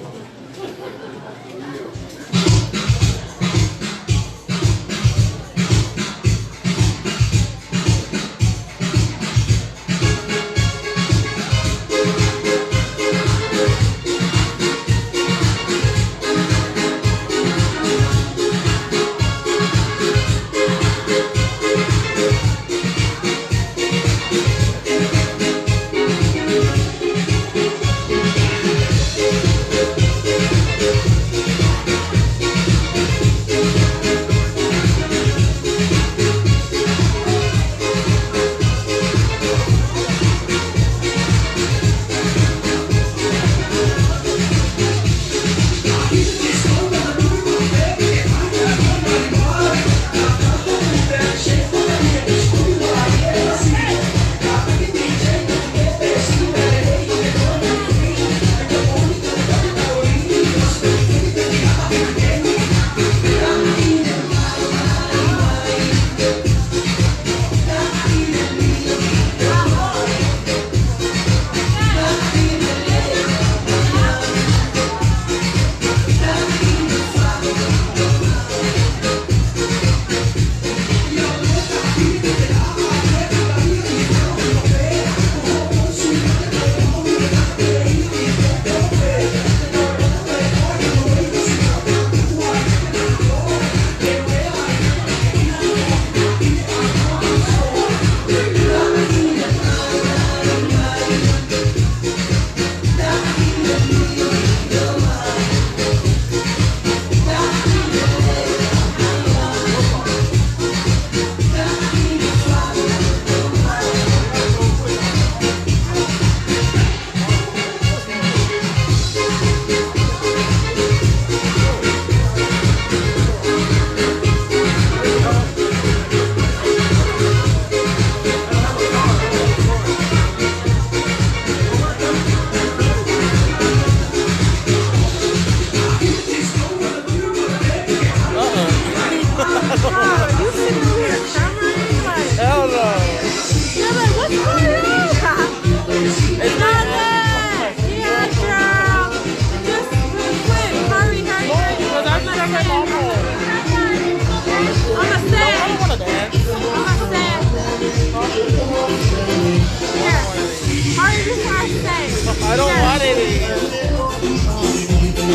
Speaker 5: I don't want any.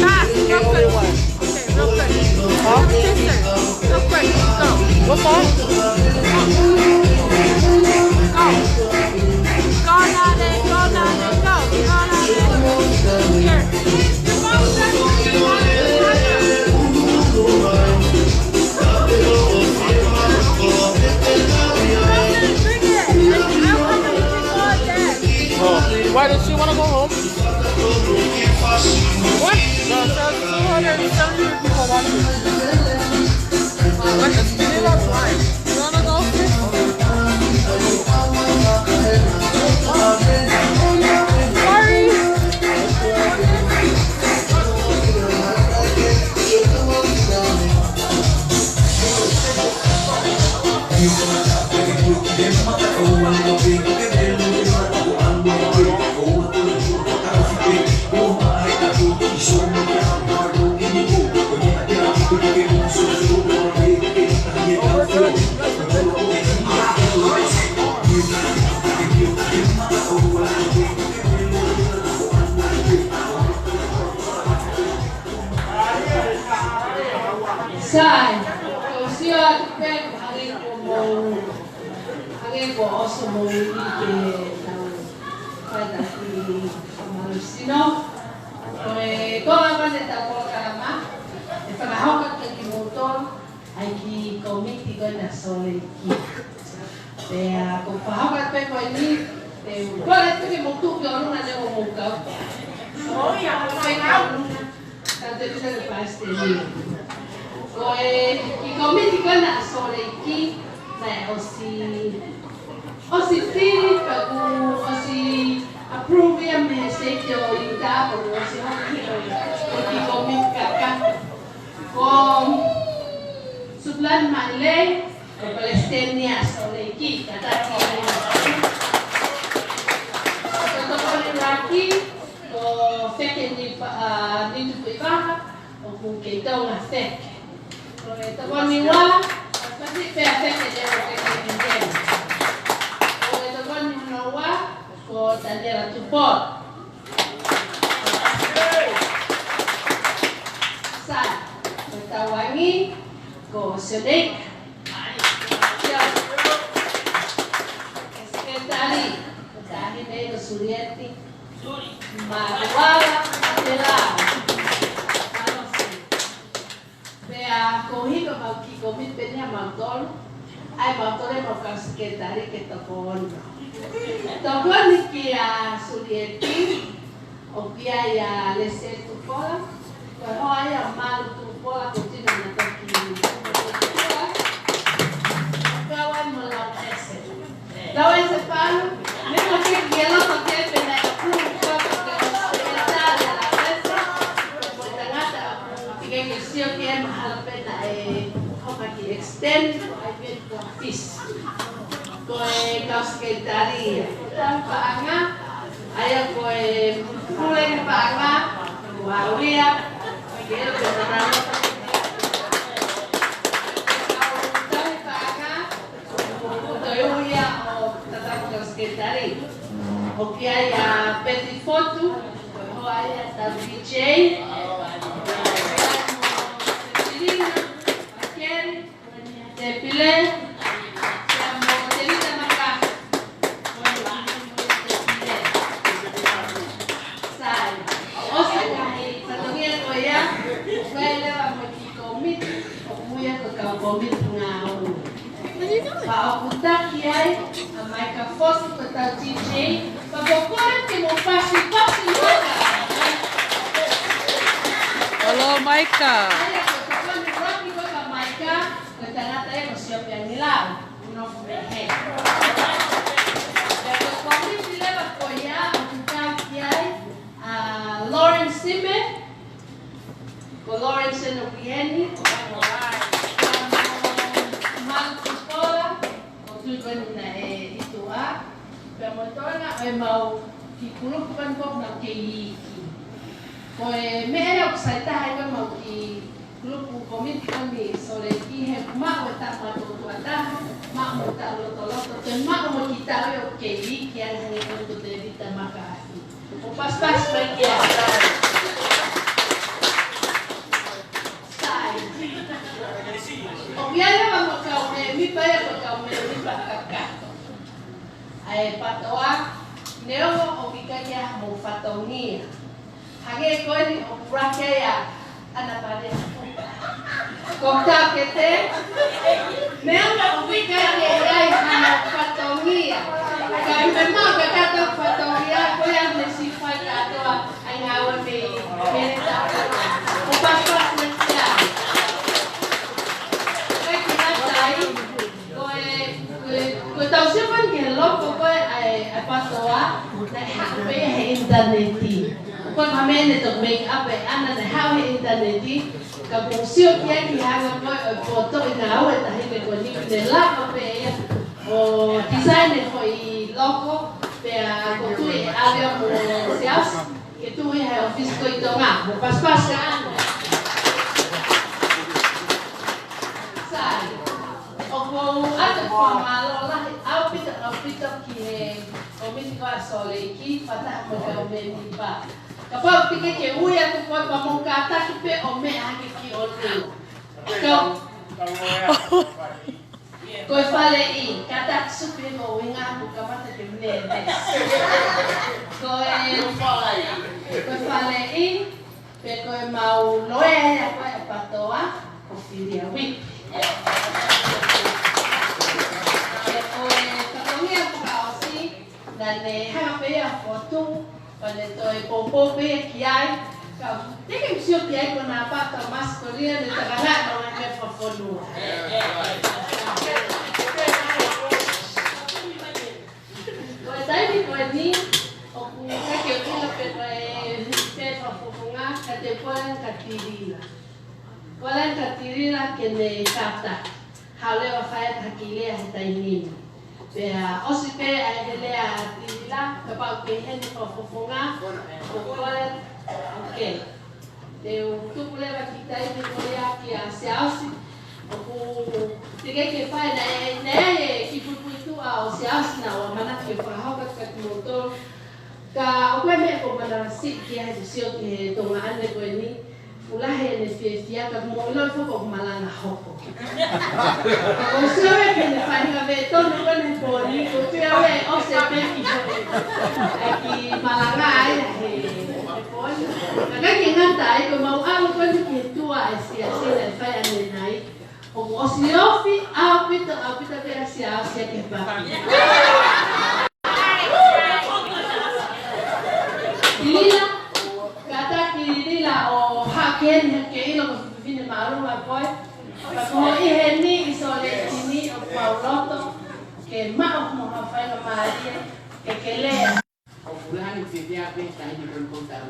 Speaker 14: Fast, real quick. Okay, real quick.
Speaker 5: Huh?
Speaker 14: Sister, real quick, go.
Speaker 5: What song?
Speaker 14: Go, Nade, go, Nade, go. Go, Nade. Here. Your phone says
Speaker 5: Why does she want to go home?
Speaker 14: What?
Speaker 5: No, it says 270 people watching. Like a skinny that's live. You want to go?
Speaker 14: Sorry.
Speaker 2: Sai, o sio atupe hage ko oso mo i ke tau pada i malusino ko avane ta ko karama e para hoka ke motor ai ki komiti ko na sole ki pe ko pa hoka pe ko ni te ko le te mo tu ke ona le mo ka o ya ko na ta te se le paste ni. I komiti ko na sole ki Nah, o si fili ka o si approve ya me se que o ita o si hoki o ki komit ka com sublan malay o palestina so leki kata ki o feke ni tu ibaha o ku ke tau na feke o eta ni wala pasti pe feke de o feke ni o eta ni no wa ko tandera tu pot sa eta wangi ko sedek sekretari tadi deh Suriati Mawala Adela Bea kohiko mauki komit penya mautol ai mautole mau sekretari ke tokon tokon kia Suriati o kia ya lese tu pola ko ai mal tu pola continua na toki kawan melau ese lau ese palo mesmo que gelo porque pena que é mahal pena como que extend ai vet ko fish ko ka secretaria paanga aya ko pule paanga wa ulia que é paanga to ulia o tata ko secretaria o que aya petit foto o aya ta DJ Depile, siamo tenita maka. Sai, osa kai patongia ko ya, kwele wa mkikomit, okuya ko ka komit ngao. Pa okuta kiai, amai ka fosi ko ta DJ, pa bokora ke mo pasi maka.
Speaker 5: Hello, Micah.
Speaker 2: Tanata ya siapa yang hilang, uno mehe. Pero kami sila bakoya ang kiai Lawrence Sime, ko Lawrence no Pieni, Marcos Pola, ko tuan na itu pero motor na ay mau kikulupan ko na kay ko me era excited ko mau ki grupo komiti kami sore ihe mau tak mau tuata mau tak lo te mau mo kita yo kei ki ang hani ko te vita makasi o pas bagi ya sai o viale vamos ka mi para ko mi pakakato ai patoa neo o kikaya mo fatonia hage ko ni o prakaya ana pade Kota kete, memang ubika dia hanya patongia. Kami memang berkata patongia, kau yang bersifat atau angawan be berita. Upas macam. Kau kita tahu, kau tahu siapa gelap kau apa toa, dah apa yang interneti. Kau kami itu make up, anak dah how interneti. Kapusio kia kihanga mo foto inawe tahile ko ni nela kape o design ko I loco pe ko tu avia mo sias que tu hai office ko itonga mo paspas ka sai o ko ato formalo la au pita ki o mi ko sole ki pata mo ka me ni ba kapag tingin ke uya tu ko pamongkata ki pe o me agi ki o tu ko fale I kata supi mo winga bu kamata ke mnedes ko fale I pe ko mau loe ya ko patoa ko filia wi ko patongia ka osi dan ha pe ya foto Quando popo pe kiai, tem que ser kiai quando a pata masculina de trabalhar não é meu favor. tirila. Wala ka tirila kene kata. Halewa faya takilea hitainini. Pea osi pe aendelea tirila kapag pehen ni pafufunga. Kukulat. Okay. Teu tukulewa kita ini korea kia siausi. Aku tiga ke faya na kipupu itu au siausi na wamana ke fahawa kat motor. Ka aku me ko manarasi kia sio ke tonga ane ko ini. Ulahe ne fiestia ka mo lo fo ko malanga hoko. O sabe que ne fai ka veto no con el poli, ko tu ave o se pe ki aquí malanga ai he poli. Ka ke ngata ai ko mau au ko ni tua asi ne fai ane nai. O si ofi au pita pe asi ke pa. Dila kata kirila o haken ke ilo ko fine maru ma poi ko iheni isole tini o pauloto ke ma mo ha fai no maria ke kele
Speaker 1: o fulani fifia pe ta ni kon konta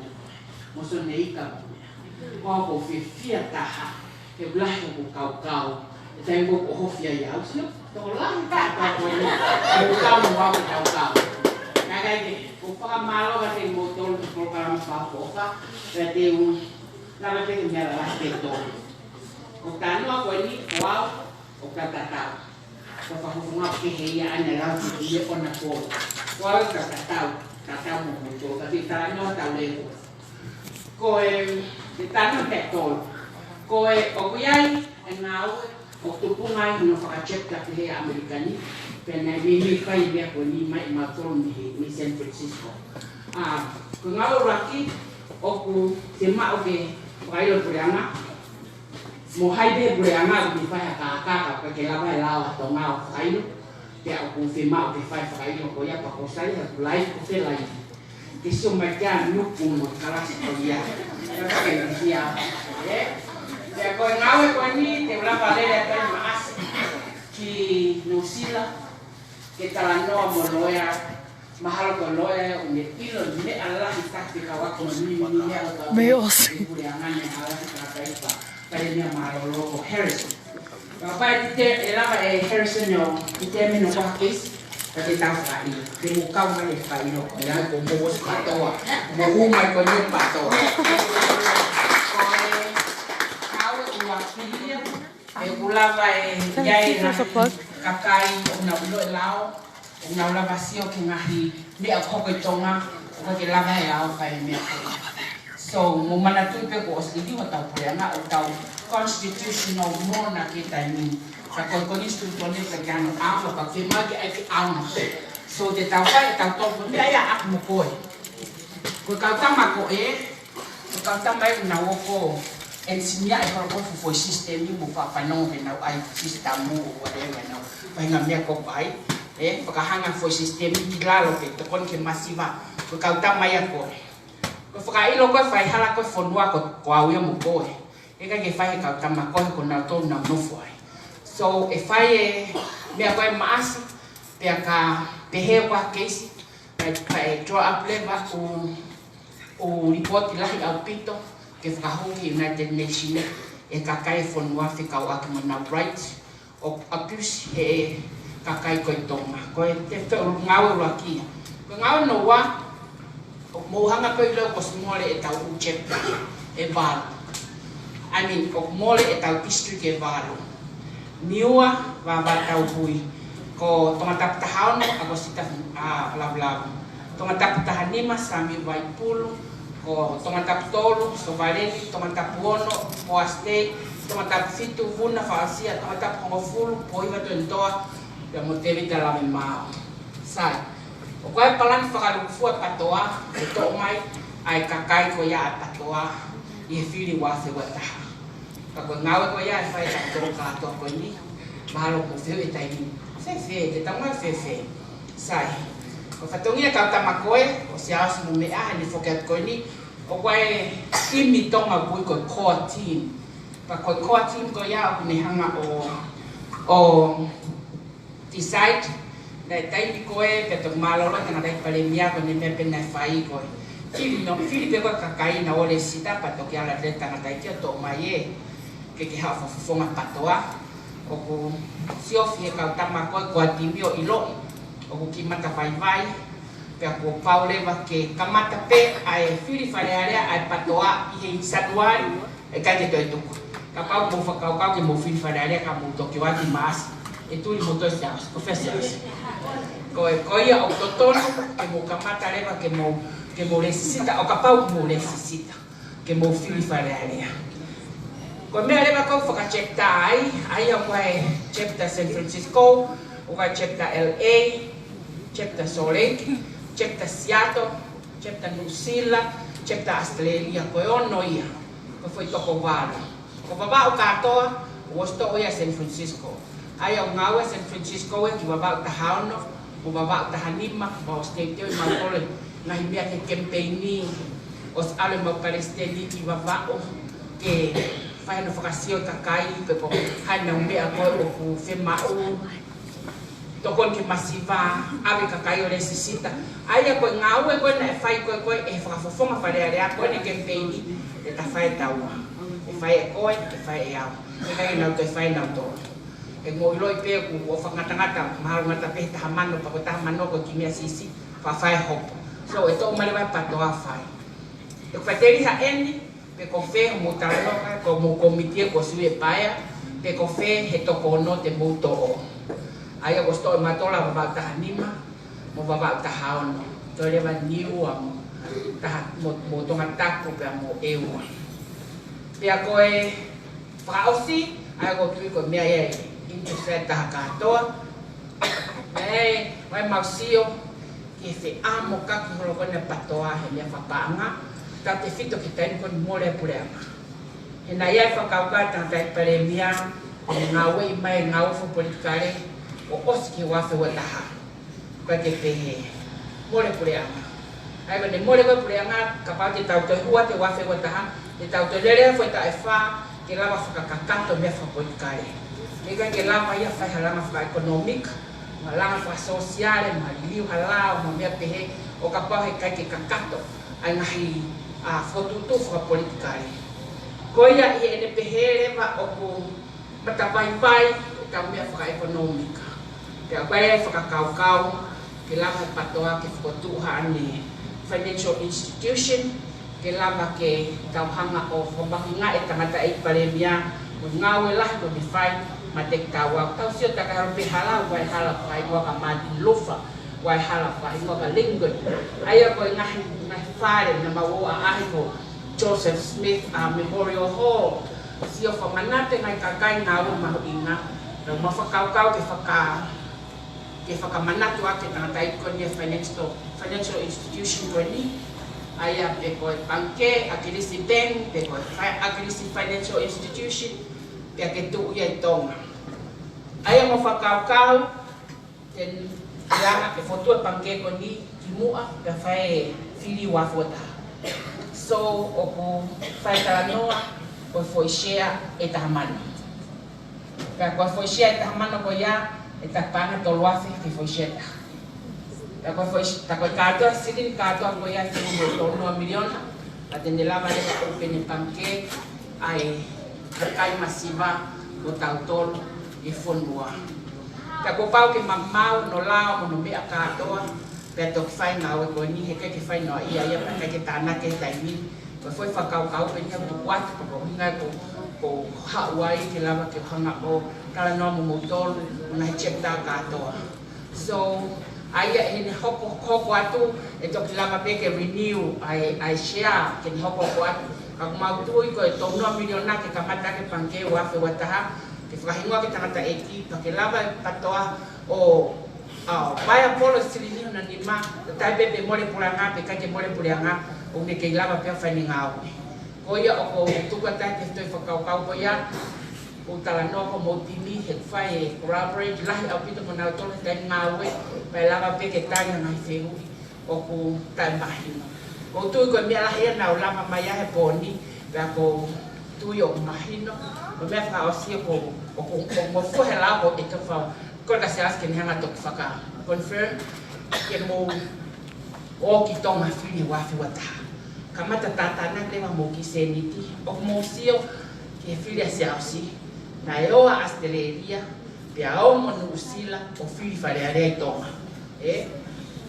Speaker 1: mo so neika ko fifia taha ke blahu ko kau tengo ko hofia ya usio to lang ta ko ni ko mo wa kau Nagay ko pa malo kasi motor ko para mapapoka pwede yung nalagay niya lang dito. Kung tano ako ni wow o katataw. Kapag mga kihiyaan na lang hindi ko na po. Wow katataw mo motor kasi tano tawle ko. Ko tano petol. Ko okuyay ngaw o tupungay no paka-check ka kihiya Amerikani. Pena mimi kai dia ko ni mai matron ni San Francisco. Kung ako raki oku sema oke kailo purianga mo haide purianga ni fa ka ke lava lawa to ngao kailo dia oku sema oke fa kailo ko ya pa ko sai ha lai ko se lai que so makan no como kala ko ya ka ke dia dia ko ngao ko ni te lava le ta mas ki no sila que talanoa moloya mahalo ko loya unetilo ne ala hitaki kawa ko ni ya
Speaker 5: Meos.
Speaker 1: Kuriangane ala hitaka kaya niya mahalo ko Harrison. Kapag elava Harrison yo itemi no kwa case kasi tao sa iyo. Timukaw man sa iyo. Yan kumuwas patoa. Mahumay ko yung patoa. Kawe uwakilia ulava yai kakai una ulo lao una lavacio que ngahi ni akoko tonga ko ke lava lao kai me so mo mana tu pe ko osidi wata puanga o tau constitutional mona kita ni sa ko ni stu tone ka gano aflo ka ke magi ai auna so de tau kai tau to ni ya ak mo ko ka tama ko ka tama na wo ko ensinar para o foi sistema mo pa panong na ai sistema mo whatever na vai na minha copai porque hanga foi sistema claro que to kon que masiva ko ka ta mai ko fa ilo ko fai hala ko fonua ko awe mo ko ka ke fai ka ta ma ko na to na no foi so e fai me ko mas pe ka pehe kwa case pa draw up leva o report la au pito que whakahoki United Nations e kakai whanua whikau aki mana right o apus he kakai koe tonga. Koe te whau ngau raki. Ko ngau no wa o mouhanga koe leo ko smole e tau uchepta e valo. I mean, ko mole e tau district e valo. Niua wa tau hui. Ko tonga taputahaono ako sita lavlavu. Tonga taputahanima sami waipulu. O tonga taputolu, so valeni, tonga tapuono, o aste, tonga tapufitu, vuna, faasia, tonga tapungofulu, po iwa tuentoa, ya motevi talame mao. Sai. O koe palani whakalufua patoa, e to mai, ai kakai ko ya patoa, i whiri wase wataha. Kako ngawe ko ya e whai taputoro katoa ko ni, mahalo ko whio e taimi. Fefe, te tamua fefe. Sai. Ko fatongia ka tamakoe, o siaos mo mea, ni foket ko ni, o koe kimi tonga pui ko core team. Pa ko core team ko ya o ni hanga o decide, na taimi koe, pe to malolo, na dai palemia ko ni me pena fai koe. fili pe ka kai na ole sita pa to kia la le tanga tai kia to mai e ke ha fonga patoa o ko sio fie ka tama ko timio ilo o ko ki mata vai pe ko paule va ke kamata pe ai fili fale area ai patoa i saduai e ka te to ka pa mo fa ka ke mo fili fale area ka mo to ki wa ti mas e tu mo to sta professors ko ia o totono ke mo kamata leva ke mo necessita o kapau mo necessita ke mo fili fale area ko me leva ko fa chepta ai o vai chepta San Francisco o vai chepta LA chepta Salt Lake chepta Seattle chepta New Zealand chepta Australia ko ono ia ko foi to ko vale ko baba o katoa o sto ia San Francisco ai o ngawe San Francisco e ki baba ta hauno o baba ta hanima ba o state o ma ngai mea ke campaigni os ale mo palestini ki baba o ke fai no fakasio takai pe ko hai na mea ko o fema o to kon ke masiva ave kakai o necessita ai ko ngawe ko na fai ko e fafonga fare area ko ne campaigni e ta fai taua e fai ko e fai ao e kai na to fai na to e mo loi pe ku o fakatangata mahal ngata pe ta mano pa ko ta mano ko kimia sisi fa fai hop so ito mali vai patoa fai e fateri ha eni pe ko fe mo talo ko mo komitie ko sue paia pe ko fe he to ko no te mo to o ai ko sto ma to la ba ta anima mo ba ta haono to le va niu am ta mo to ngata ko pe mo eu pe ko e frausi ai ko tu ko me ai interpreta ka to vai mausio que se amo ka ki holo kona patoa he me whapanga ta te fito ki taini kon more pureama he na iai whakauka tanga tai paremia ngā wei mai ngā ufu politikare o osi ki wafe wataha kwa ke pehe more pureama ai wane more pureama ka pao te tau te hua te wafe wataha te tau te lere foi ta e wha ke lava whakakakato me wha politikare ke lava ia whai halanga whaka ekonomika malanga fa sosiale maliu halao mo mea pehe o ka pau he kai ke kakato ai ngahi a fotutu fa politikare ko ia i ene pehe leva o ku matapai pai ka mea fa ekonomika ke apai fa kau ke lava patoa ke fotu hani financial institution ke lava ke tauhanga o fobahinga e tangata i paremia o ngawe lah do define matek tawa tau sio taka harus bihala wai hala wai gua kamadi lufa wai hala wai gua kalingun ayo ko ngahi fare na mawa ahiko Joseph Smith Memorial Hall sio fa manate ngai kakai ngawu mahuina na mafakau ke faka manatu ake tanga tai ko ni financial institution ko ni aya pe ko banke akilisi bank pe ko akilisi financial institution pe ke tu ia tonga aya mo fakau ten langa ke foto panke ko ni kimua ka fai fili wa fota so opo fai talanoa ko foi share eta mano ka ko foi share eta mano ko ya eta pana to loafi ke foi share ka ko foi ta ko kato sidin kato ko ya se mo to 1 milion atende lava le open panke ai kai masiva o tautol e fonua ka ko pau ke mamau no lao no me akatoa pe to fai na o ko ni he ke fai no ia pa ke tana ke taimi ko foi fakau pe ni ko wat ko nga ko Hawaii ke lava ke hanga o kala no mo motor na chepta katoa so aya ni hoko atu e to lava pe ke renew ai share ke hoko atu ka mau tu ko to 1 milion na ke kamata ke panke wa fe wataha ke fahingwa ke tangata eki ke lava patoa o vaya polo silini na nima tai bebe mole pulanga pe ka ke mole pulanga o ne ke lava pe fa ni ngau ko ya o tu ka tai te toi fakau ko ya o tala no ko motimi he fai collaborate lahi au pito mona to te ngau pe lava pe ke tai na feu o ku tai mahino o tu ko mia lahi na o lava mai he poni ka ko tu yo mahino o me fa o si ko mo fu he la ko te fa ko ka se aske ni hanga to faka confirm ke mo o ki tonga fili wa fi wata
Speaker 15: kamata tatana le mo ki seniti o mo sio ke filia siausi na eoa Australia pia o mo Usila o fili faleare tonga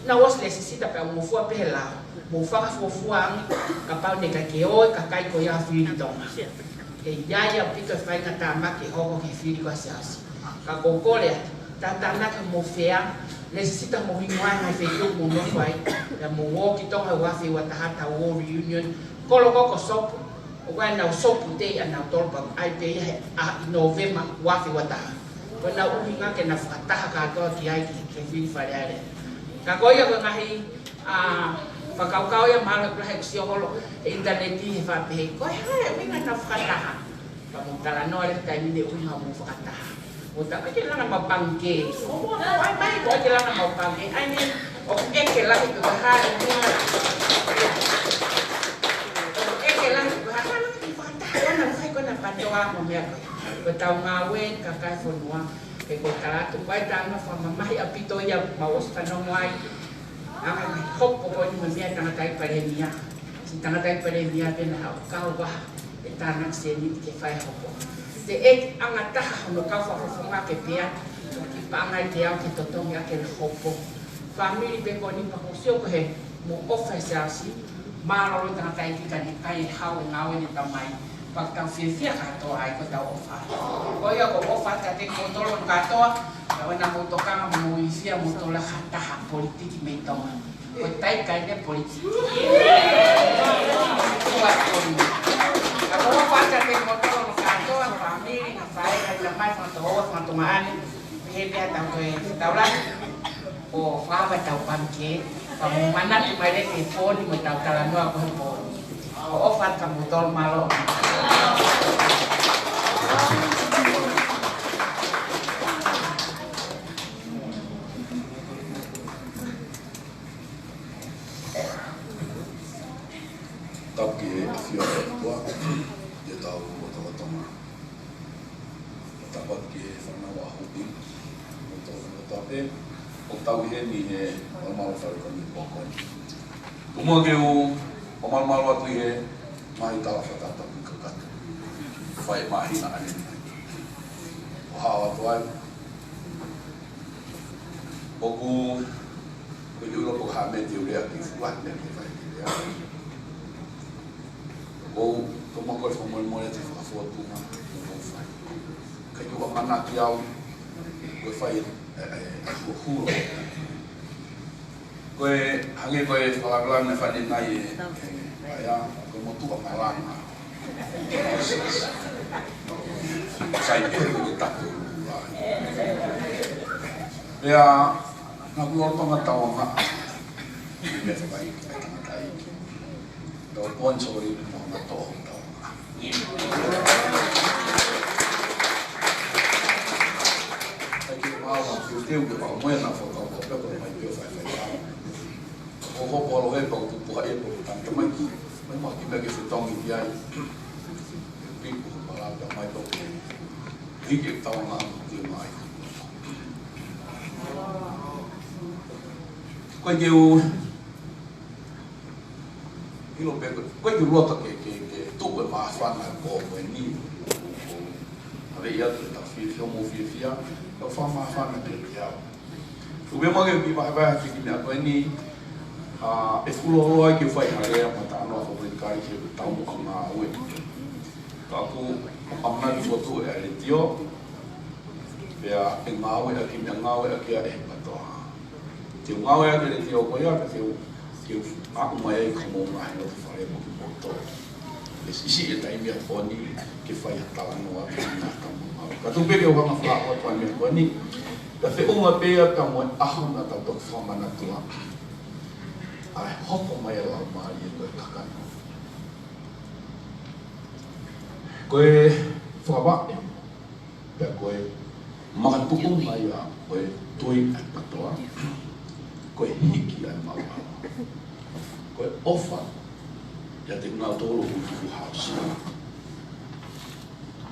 Speaker 15: na was necessita pa mo fua pela mo fa fua ka pa ne ka ke o ka kai ko ya fili tonga ya pika fai ka tama ke ho ke fili ko siausi ka kokole tatana ka mo fea necessita mo hinga na fe yo mo no fai ya mo wo ki tonga wa fe wa tahata wo reunion kolo ko sopo When now so today and now told about I pay November wafi wata. When now we nga ke na fata ka to ki ai ke fi fare. Ka ko ya ko ngahi pa kau ya mala ko hek sio holo internet di fa pe ko ha we nga na fata. Pa mo tala no le ka ni de u ha mo fata. O ta ka la na mapangke. O ai mai ko la na mapangke. Ai ni o ke la ko ha ni. Pandoa mo mea ko tau ngawe ka kai fonua ke ko kala tu pai tanga fa mamai apito ya maos tanong wai anga hop ko ko ni mea tanga kai parenia si tanga kai parenia pe na ka wa e tanga se ni ke fai hopo te e anga ta no ka fa fonga ke pia ki panga te au ki totong ya ke hopo family pe ko ni pa ko sio ko he mo office asi malo tanga kai ki kai hau ngawe ni tamai Pagkang fifia kato ay ko daw ofa. Koyo ko ofa kate ko tolong kato, daw na mo to ka mo isia mo to la hata politik metong. Ko tay kay ne politik. Ako ofa kate ko tolong kato ang family na fay kay lamay mo to ofa mo tumaan. Behebia ta ko daw la. O fa ba daw pangke. Kamu mana tu mai de phone mo daw kalano ako po. O ofa ka mo tol malo.
Speaker 16: Tapi afio tua dia tahu betul-betul dapat ke sana wahubi betul tapi tahu ini normal farkan di pokok semua kau mal waktu ini mai tahu kata kekat fai mahi na ani hawa tuan oku kujulo ko hamet yulia ki fuat ne fai dia ou como que foi muito muito a foto na não faz que eu vou mandar aqui ao que faz o rolo que hangi que falar na faz na ya como tu a falar sai que tá ya na gua tong tahu nggak biasa baik do sponsori mo to aqui mal o teu que vai mais na foto do pelo mais eu faz o vou polo é para tu por aí por tanto mas que me que se tome de aí pico para dar mais do que que tá lá de mais quando eu ilo pego ko ki rota ke tu ko ma fa na ko ni ave ya ta fi mo fi fia o fa ma fa na ke ya u be mo ke bi ba ba ki na ko ni e fulo ro ke fa ya le ma ta no ko ni ka ki ta mo ma we ka ku amna ni foto e le tio be a ma we ki na ma we ki e pa to ti ma we ke le tio ko ya ke aku mai como mais no fare mo moto esse é time a fone que faz tal no na tamo ka tu pega o vamos falar o pane ko ni da fe uma pea ka mo ahon na ta to forma na tua ai hopo mai la mai ko ta kan ko fava ya ko ma tu mai ya ko toi pa to ko hiki ai ma ko ofa ya te ngā tōro hutu house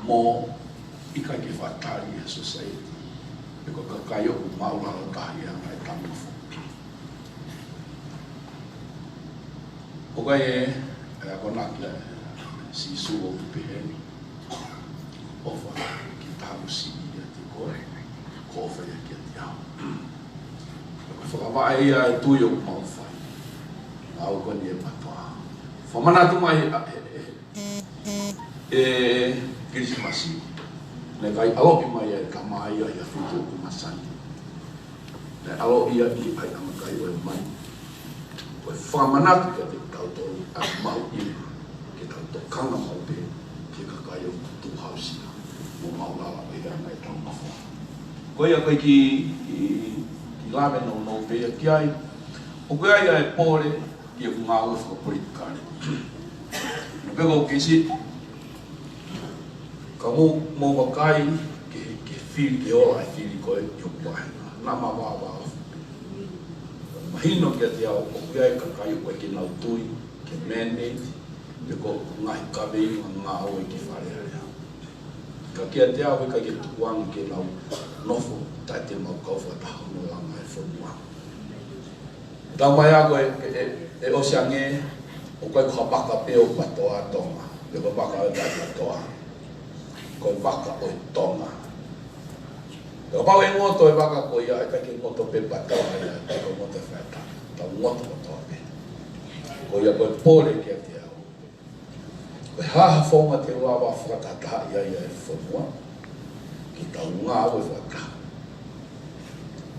Speaker 16: mo ika ki whātari a society e ko kakaio ku maura o tahi a ngai tamu o kai e whanaki si suo pehen. Ofa ki tahu si ia te koe, ko ofa ia ki ati au. Whakawai ia e tui o mau whai. Au koni e patoa. Whamana tu mai Krismasi. Nē kai alo ki mai e ka mai ia whitu o masani. Nē alo ia i ai amakai o e mai. Koe whamanatu ka te tautori a mau i ke tautokanga mau pe ke kakai o tuhausia. Mo mau lala e ana e tau mawha. Koe ia koe ki lawe no pe ki ai. O koe ai e pōre ki e ngā ue whakapolitikare. Pego o kisi ka mo wakai ke fili ke ola e fili koe i o kuahe. Nā mawawa. Mahino kia te au o kuai ka kai o ke nau tui, ke mandate, te ko ngai kawei ngā au e ki wharearea. Ka kia te au e ka ke tukuangi ke nau nofo, tai te mau kauwha taha no langa e whanua. Tau mai a koe e osiange, o koe ka baka pe o patoa tonga, te ko baka o tai patoa, koe baka o tonga. Ka pau e ngoto e baka ko ia e kai ngoto pe patoa ia, kai ko ngoto whaita, tau ngoto patoa pe. Ko ia koe pōre kia te au. Koe haha whonga te lawa whakatata ia e whanua, ki tau ngā ue whaka.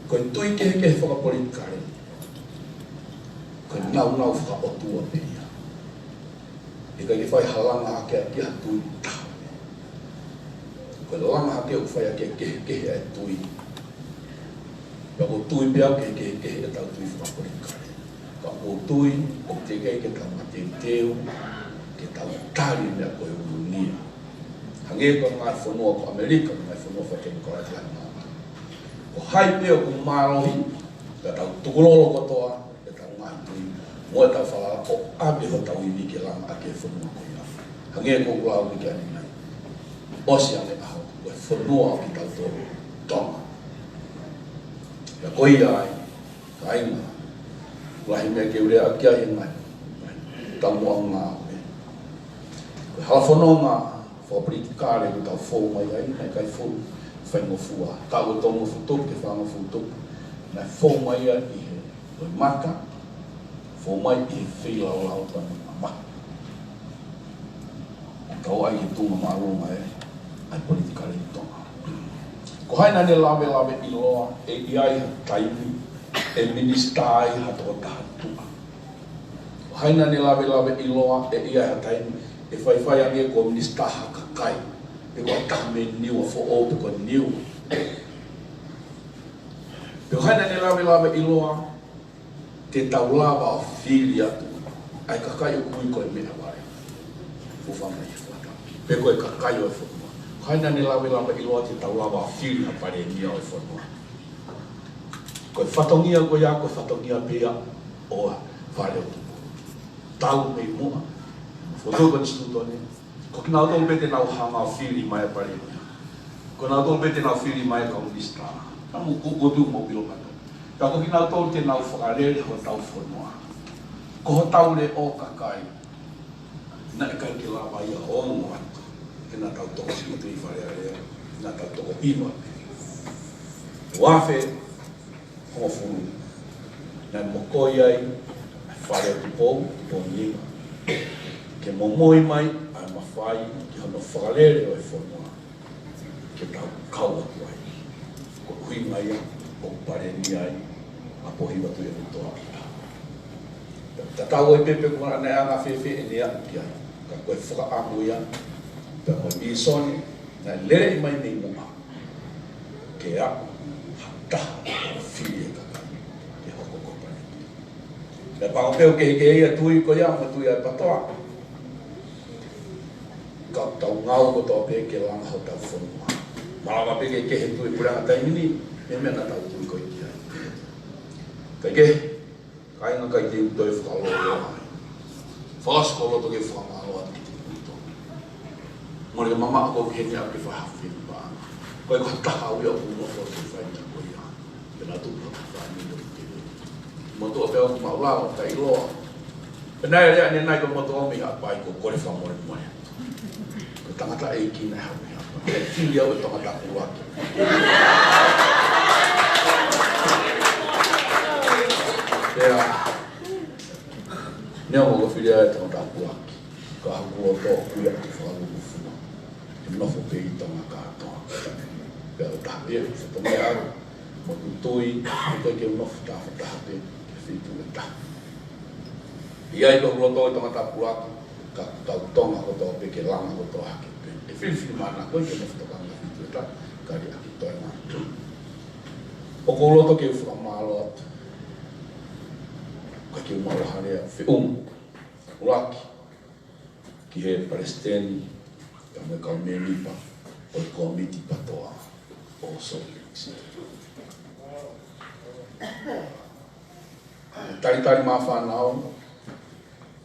Speaker 16: Koe tui ke heke whakapolitikare, koe nau whakaotua pe ia. E kai ke whai halanga ake a kia tui tau. Koe langa hake o whai ake kehe e tui. Ka o tui pia kehe e tau tui whakapolitikare. Ka o tui o te kei ke tau mate teo, ke tau tari mea koe urunia. Hange ko ngai whanua ko Amerika, ngai whanua whakemu ko Ratai Māma. Ko hai pia ko Mārohi, ka tau tukulolo kotoa, ke tau ngai tui. Mo e tau whalala o ame ho tau ini ke langa ake whanua ko ia. Hange ko ulau ni kia ni nai. Osi ane aho, koe whanua ki tau tō tonga. Ia koe ia ai, ka inga, lahi mea ke urea kia i ngai, tau mua ngā ue. Koe hala whanua ngā, whapolitikare ko tau whou mai ai, nei kai whou whaingo fua. Tau e tongo futup, ke whanga futup, nei whou mai ai i he koe maka, whou mai i he whilau lau tani mama. Kau ai he tunga marunga e, ai politikare i tonga. Ko haina ne lawe i loa e iai ha taimi, e minista ai ha toa tahatua. Ko haina ne lawe i loa e iai ha taimi, e whai ange ko minista ha kakai, e ko atame niu a fo o pe ko niu. Ko haina ne lawe i loa, te taulawa o whiri atu, ai kakai o kui koe mea wai. Fufanga i whata. Pe koe kakai o e whanua. Haina ne lawe i loa te taulawa a whiri ha pare nia o e whanua. Koe whatongia koe ia, koe whatongia pia o whare o tupu. Tau mei mua. Foto ko institutone. Ko kina tong pete na hanga whiri mai a pare nia. Ko na tong pete na whiri mai ka unista. Tamu kukotu mo pilo kato. Ka ko kina tong te na whakarere ho tau whanua. Ko ho tau le o kakai. Na e kai ke lawa ia o ongo atu. Kena tau toko si tui wharearea. Kena tau toko iwa. Wafe, hongo funu. Nai mokoi ai, whare o tupou, tupou nima. Ke momoi mai, ai mawhai, ki hono whakarere o e whanua. Ke tau kau atu ai. Ko hui mai a, o pare ni ai, a pohi watu e rutoa ita. Ta tau e pepe kua ane anga whewhe e nea ki ai. Ka koe whakaamu ia, pe koe misoni, na lere i mai mei mua. Ke a, hataha, o whiri e kakai, ke hoko kopane. Le pao peo ke ia tui ko ia, ma tui ai patoa. Ka tau ngau ko toa pe ke langa ho tau whanua. Malawa pe ke he tui puranga taimini, me mena tau tui ko i ai. Kai ke, kai nga kai te utoi whakalolo ai. Whakaskolo to ke whangalo ati ki te uto. Mori ke mama ako ke hea ke whahawhi pa. Koe ko taha ui a uno ko te whainga ko ia. Pena tupa ka whainga ko te whainga. Mo tua peo ku maulao ka iloa. Pena ya ni nai ko moto o mi apa ko ko le famore mo. Ko tangata e ki na ha. E ti ya o tangata ku wa. Ya. Ne o ko filia tangata ku wa. Ka ku o to ku ya ku fa ku fu. No fo pe i tangata to. Pe o ta pe to me a mo tui ko ke no fa ta pe fi tu ta. Ia ko roto to mata puak ka tau tonga ko to pe ke langa ko to hake pe e fil mana ko ke mofto ka fitu ta ka di aki to na o ko roto ke fu malo ka ke malo hare fi urak ki he palestini ka me ka me lipa o ko miti patoa o so tari ma fa nao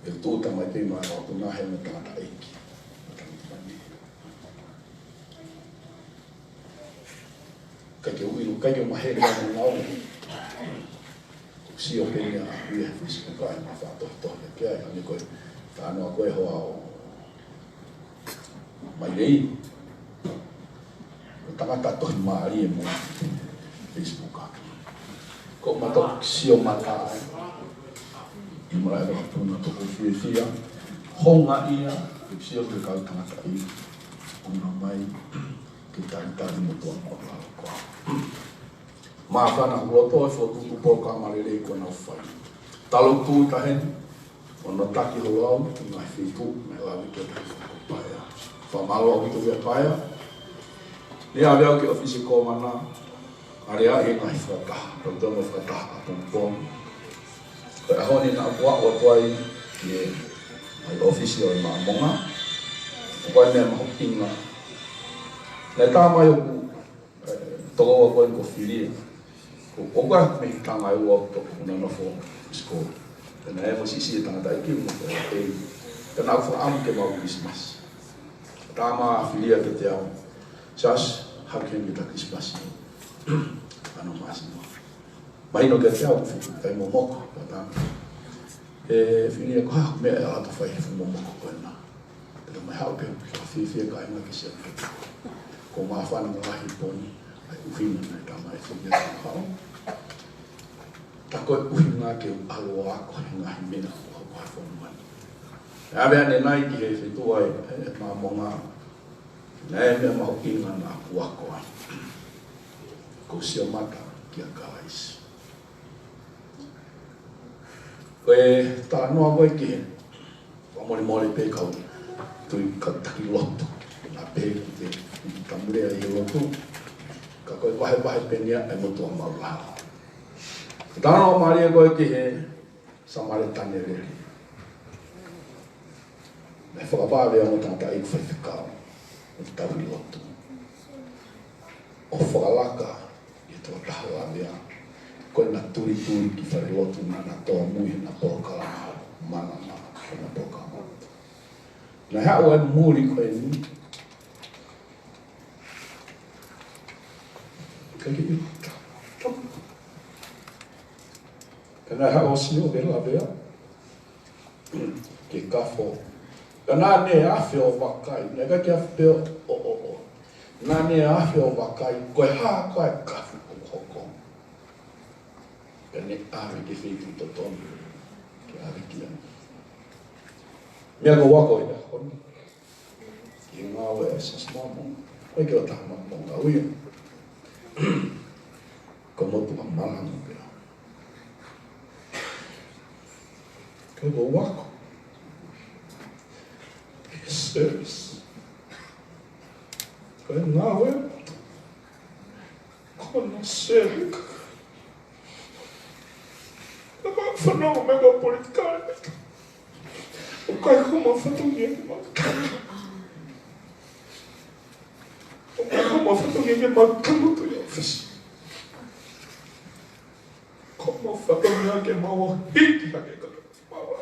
Speaker 16: e tōta mai te mai o tō nahe me tāta eiki. Kai ke uiru, kai ke mahere ane ngau. Si o pene a hui e Facebook ai ma whātohitoh me kia e ane koe tānoa koe hoa o mai rei. Ko tangata tohi maari e mo Facebook a. Ko mato si o mata ai. I mara e rapuna toko whiwhia, honga ia, ke sio ke kau tangata i, una mai, ke tari mo tua mo lalo koa. Māwhana huroto e whotutu pōka marere ko nau whai. Talo tū taheni, ono taki ho au, ki ngai whitu, me lawi ke tahi whakapaia. Whamalo au tu ia paia, ni a veo ke ofisi ko mana, area e ngai whakaha, rotono whakaha a pōmpōng. Ko ahoni na apua o tuai ki ai ofisi o Māmonga. O koe mea mahokinga. Nei tā mai o toko wa koe ko whiria. O koe me tanga e ua toko kuna nofo sko. Tena e mo sisi e tangata i kiu. Tena au wha amu ke mau Christmas. Tā maa whiria ke te au. Sas, haken ki ta Christmas. Ano maasi mo. Mahino ke te au kai mo moko. E whinia ko hako mea e ato whai hifu mo moko koe nā. Pero mai hao ke ka whiwhia ka inga ki sea ke. Ko maa whana mo lahi poni, ai uhina nei tā mai whinia ka hao. Tā koe uhina ke alo ako he ngahi mena o hako hai whonu mai. E awea ne nai ki he whetua e Māmonga, nei mea maho inga nā puako ai. Ko sia mata ki a kaisi. Koe tā noa koe ki he, wamori mori pē kau, tui ka taki loto, nā pē ki te tamurea i loto, ka koe wahe pēnia e motua maulaha. Tā noa maria koe ki he, samare tane rere. Me whakapāwea mo tāta i whaiwhikao, o te tau i loto. O whakalaka, i tō taha wea, koe na turi ki whare lotu na toa mui na pōkala mana na pōkala. Na hao e muri koe ni. Kai ki ta. Kana hao si o vela vea. Ke kafo. Kana ne awhi o wakai. Nega ki awhi o. Nā ne awhi o wakai. Koe haa koe kafu o hoko. Pene awe ke whitu to tonu, ke awe ki anu. Mea ko wako i a honi. I ngā ue e sas Māmonga. Koe ke o taha Māmonga uia. Ko motu a malanga pera. Koe ko wako. E service. Koe ngā ue. Kono service. Whanau me ngā politikare. O kai homa whatungia ki makamu. O kai homa whatungia ki makamu tu i ofisi. Koma whatungia ki maua hiki hake kakati maua.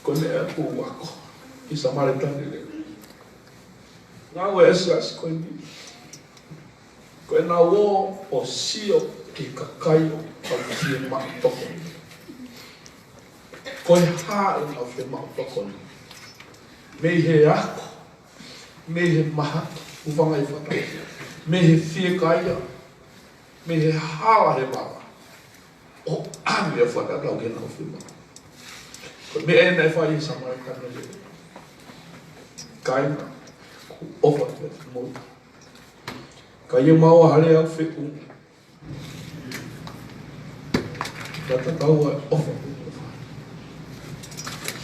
Speaker 16: Ko ne a pū wako. I Samaritani le. Ngā ue esas koe ni. Koe nā wō o sio ki kakai o au kie maa toko. Koe hā e au te mau tokoni. Me he ako, me he maha, uwhanga I whata, me he whiekaia, me he hawa he mawa. O ame a whata tau ke nau whima. Koe me e nei whai samai kana le. Kaina, ku ofa te mota. Ka ia maua hale au whiku. Ka tatau ai ofa te mota.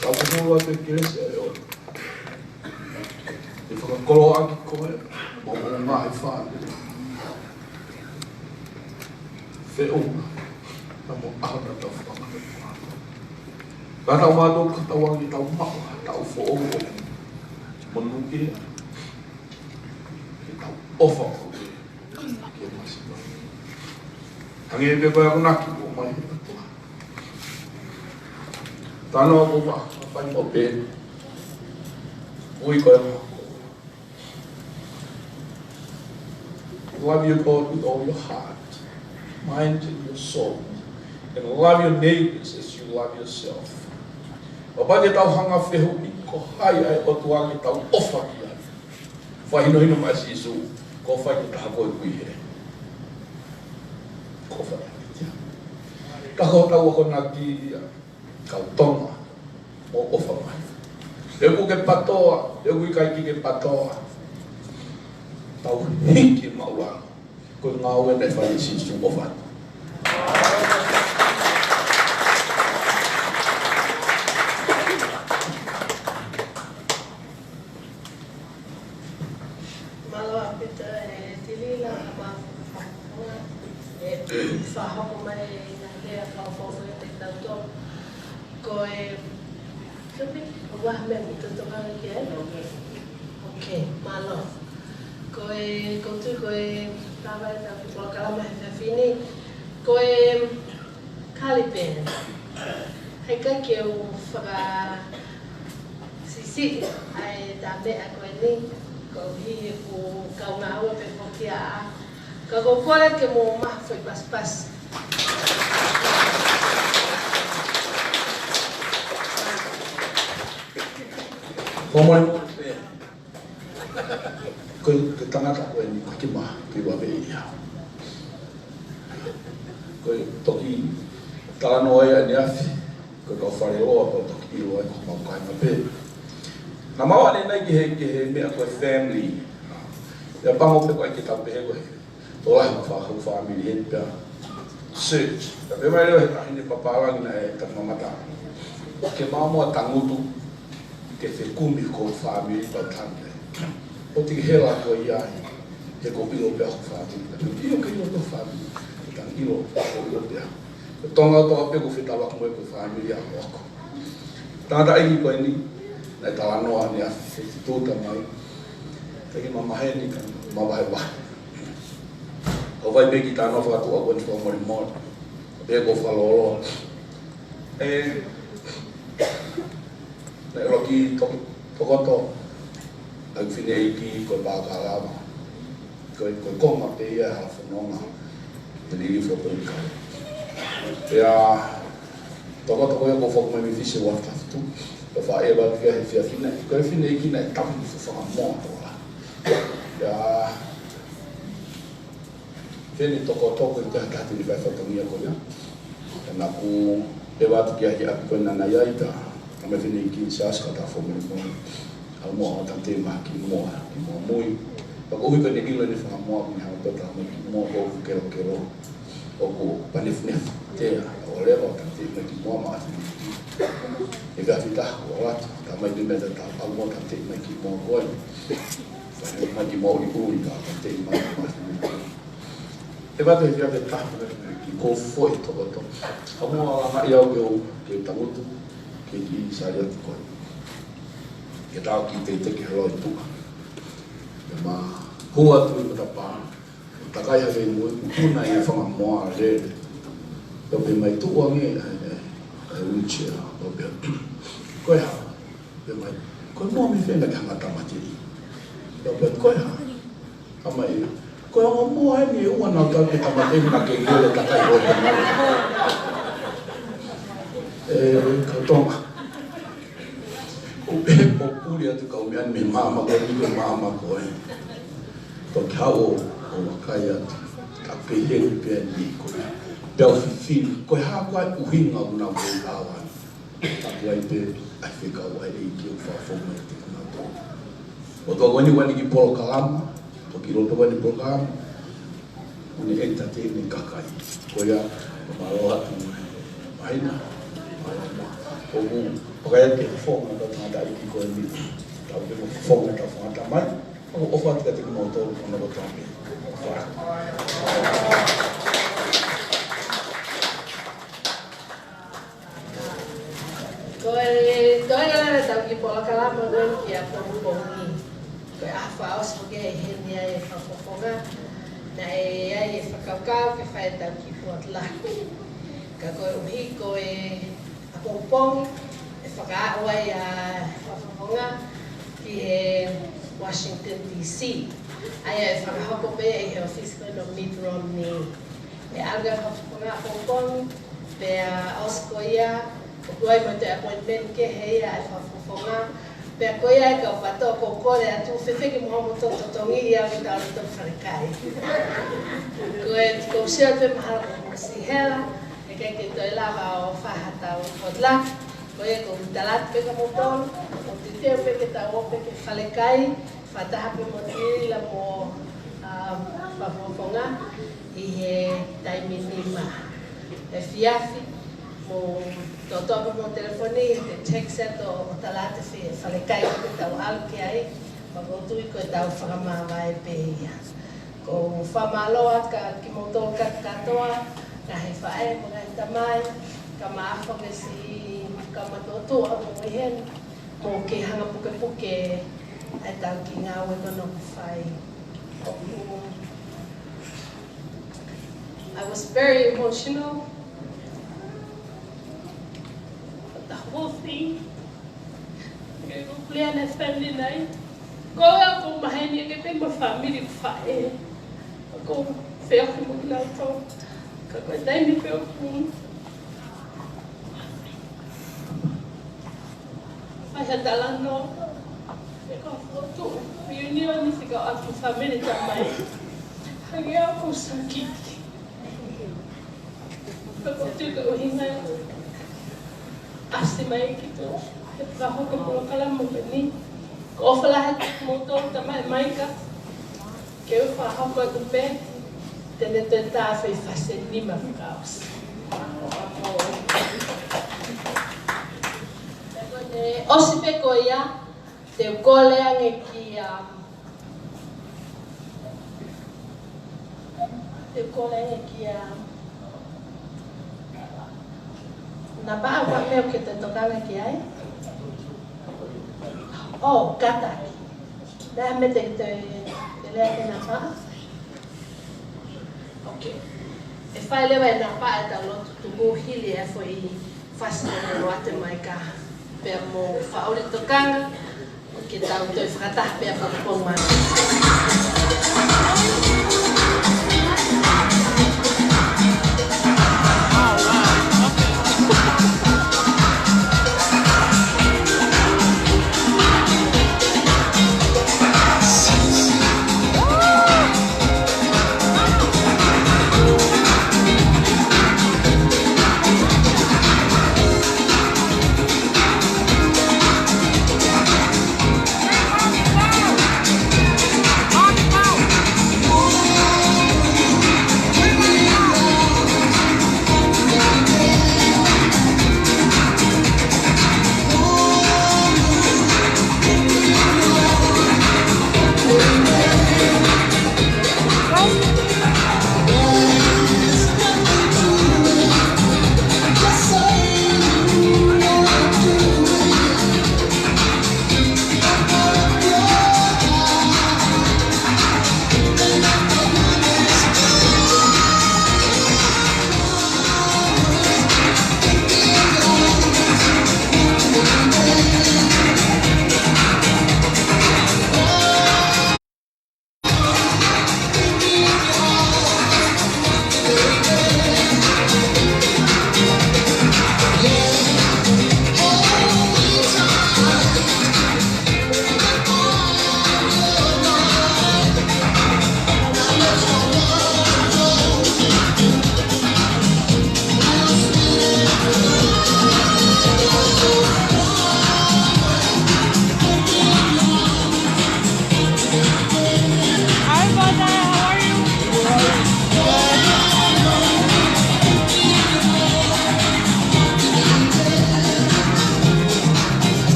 Speaker 16: Ka kuhua te kirese ai ora. E whakakolo aki koe, mo ngā he whāne. Whiunga, na mo ahana tau whakakolo. Ka tau mātou katawangi tau maua, tau whoongo. Mo nuke, ke tau ofa o ke, ke masima. Hangi e pe koe ako naki o mai he tatua. Tāna o wa, a whai mo pēne. Ui koe mo. Love your God with all your heart, mind, and your soul. And love your neighbors as you love yourself. Wapate tau hanga whehu I ko hai ai o tuangi tau ofa ki ai. Whahino hino mai si isu, ko whai ki taha koe kui he. Ko whai ki tia. Kako tau ako nā ki kau tonga, mo ofa mai. E ku ke patoa, e ku I kai ki ke patoa. Tau hiki maua, ko ngā ue nei whai si isu ofa.
Speaker 2: Whahoko mai ngā hea whawhawha e te tauto. Ko e... Tupi? O waha mea mi tutokanga ki e? Ok, malo. Ko e... Koutu ko e... Tāwai tau ki tō kalama he whiwhini. Ko e... Kalipen. Hei kai ki au whaka... Sisi. Ai tā mea ko e ni. Ko hi e ku kaunga aua pe whokia a. Ka ko kore ke mo maha whai pas.
Speaker 16: Homoi mo te ko ke tangata ko ni ki ma ki wa be ia. Ko toki talano ai ani afi ko ka whare roa ko toki roa ko ma kai ma pe. Na mawa ne nai ki he mea ko family. Ya pango pe ko ki ta pe ko Tolah whakau whamiri he pia search. Ka pe mai reo he kahine paparangi na e tamamata. Ke māmoa tangutu ke whekumi ko whamiri pa tante. O tiki hela ko iai he ko ilo pia ko whamiri. Ka pe ilo ke ilo to whamiri. Ke tang ilo ko ilo pia. Ke tonga toa pe ko whitawa ko ko whamiri a wako. Tāta eki ko ni na tawa noa ni a whetitūta mai. Teki mamaheni ka mawahe wahe. O vai peki tāna whakatua koe ni kua mori mori. Pea ko whalolo. Nei roki tokoto. Au whine eiki koe pākārama. Koe konga pe ia hala whanonga. Te niri whapurika. Pea tokoto koe ko whakumai mi whise waftafitu. Ka wha e watu kia he whia whine. Koe whine eiki nei tamu whakamoa tola. Pea Tēnei toko I te hatati ni whai whakangia ko ia. Tēnā ku e watu kia hi api koe nana iai ta. Ka me whenei ki Kinshasa ka tā whomuri koe. Au moa o tante maha ki moa mui. Pako hui koe ne ilo ni whanga moa kuni hanga peta me ki moa ko uku kero. O ko panefnef tea o lewa o tante me ki moa maa tini. E wea whitaha ko o atu. Ta mai ni meta ta au moa tante me ki moa koe. Whai mai ki moa uri ta tante mai maa tini. E wate he whiate tahu ki ko foi tokoto. Hamoa anga I au ke tangutu, ke ki sari atu koe. Ke tau ki te teke heroi tuka. E ma hua tu I matapā. Takai hawe mui, kuna I whanga moa rere. Peo pe mai tua nge e wheelchair. Koe ha, pe mai, koe moa mi whenga ki hanga tamatiri. Peo pe koe ha, amai, koe o moa ni e ua nau tau ke tamatiri na ke ngele takai hoi. E Katonga. O puli atu kau mian me mama ko ni mama ko e. To kao o wakai atu. Ka pehe pe ni ko. Peo fifi ko ha kwa uhinga una ko awan. Ta wai pe Afrika wai e ki fa fo me te na to. O to wani ki polo kalama. To ki roto wani program. Uni entertainment kakai. Ko ya malo atu. Aina. O kaya ke fong na tata iki ko ni. Tau ke fong na tata fong tamai. O fa tika tika mo to na ko tamai.
Speaker 2: Tôi là tao kịp bỏ cái lá mà tôi kia không có gì cái áo phao số cái hình này phao phao cái này ai phao cao cái phải tao kịp bỏ lại cái coi uhi coi bông bông phao cái quay phao cái thì Washington DC ai phao cái có bé ai office cái đồng Mitt Romney cái alga phao cái bông bông bé Australia Koi mo te appointment ke hei ai whafonga. Pea koi ai ka pato ko kore atu whewheke moha mo tō tongi ia ki tau tō wharekai. Koe ko sia te maha mo si hela, e kei ke toi lava o whahata o kodla. Koe ko utalat peka mo tōn, o te teo peke tau o peke wharekai, whataha pe mo tiri la mo whafonga i he taimi nima. E fiafi, mo toto mo telefoni te text to talate fe fale kai ko tau al ke ai pa go tu ko tau fama vai pe ya ko fama lo ka ki mo to ka toa ka he fa e mo ga tamai ka ma fa ke si ka ma to to mo hen mo ke hanga puke ai tau ki nga we no fai I was very emotional. The whole thing. Okay, go play on a family night. Go out to my hand and get my family fire. Go fair him now. Go die me fair him. I had a lot no. Because to reunion is go out to family time. Hang out for some kids. Go to go in my Asi mai gitu, trabajo como kala mo ni, ko fala motor tamai mai ka, que eu faço com o pé, tendo tentar fazer lima caos. Osi pe koia, te kole ange kia, te kole ange kia. Na ba wa meu que te tocaba aqui ai? Oh, kata. Déjame te leer na ba. Okay. E fai levar na pa ta lo tu go hili e foi fácil no ate mai ka. Per mo fa ori tocanga, que ta to frata per por mais.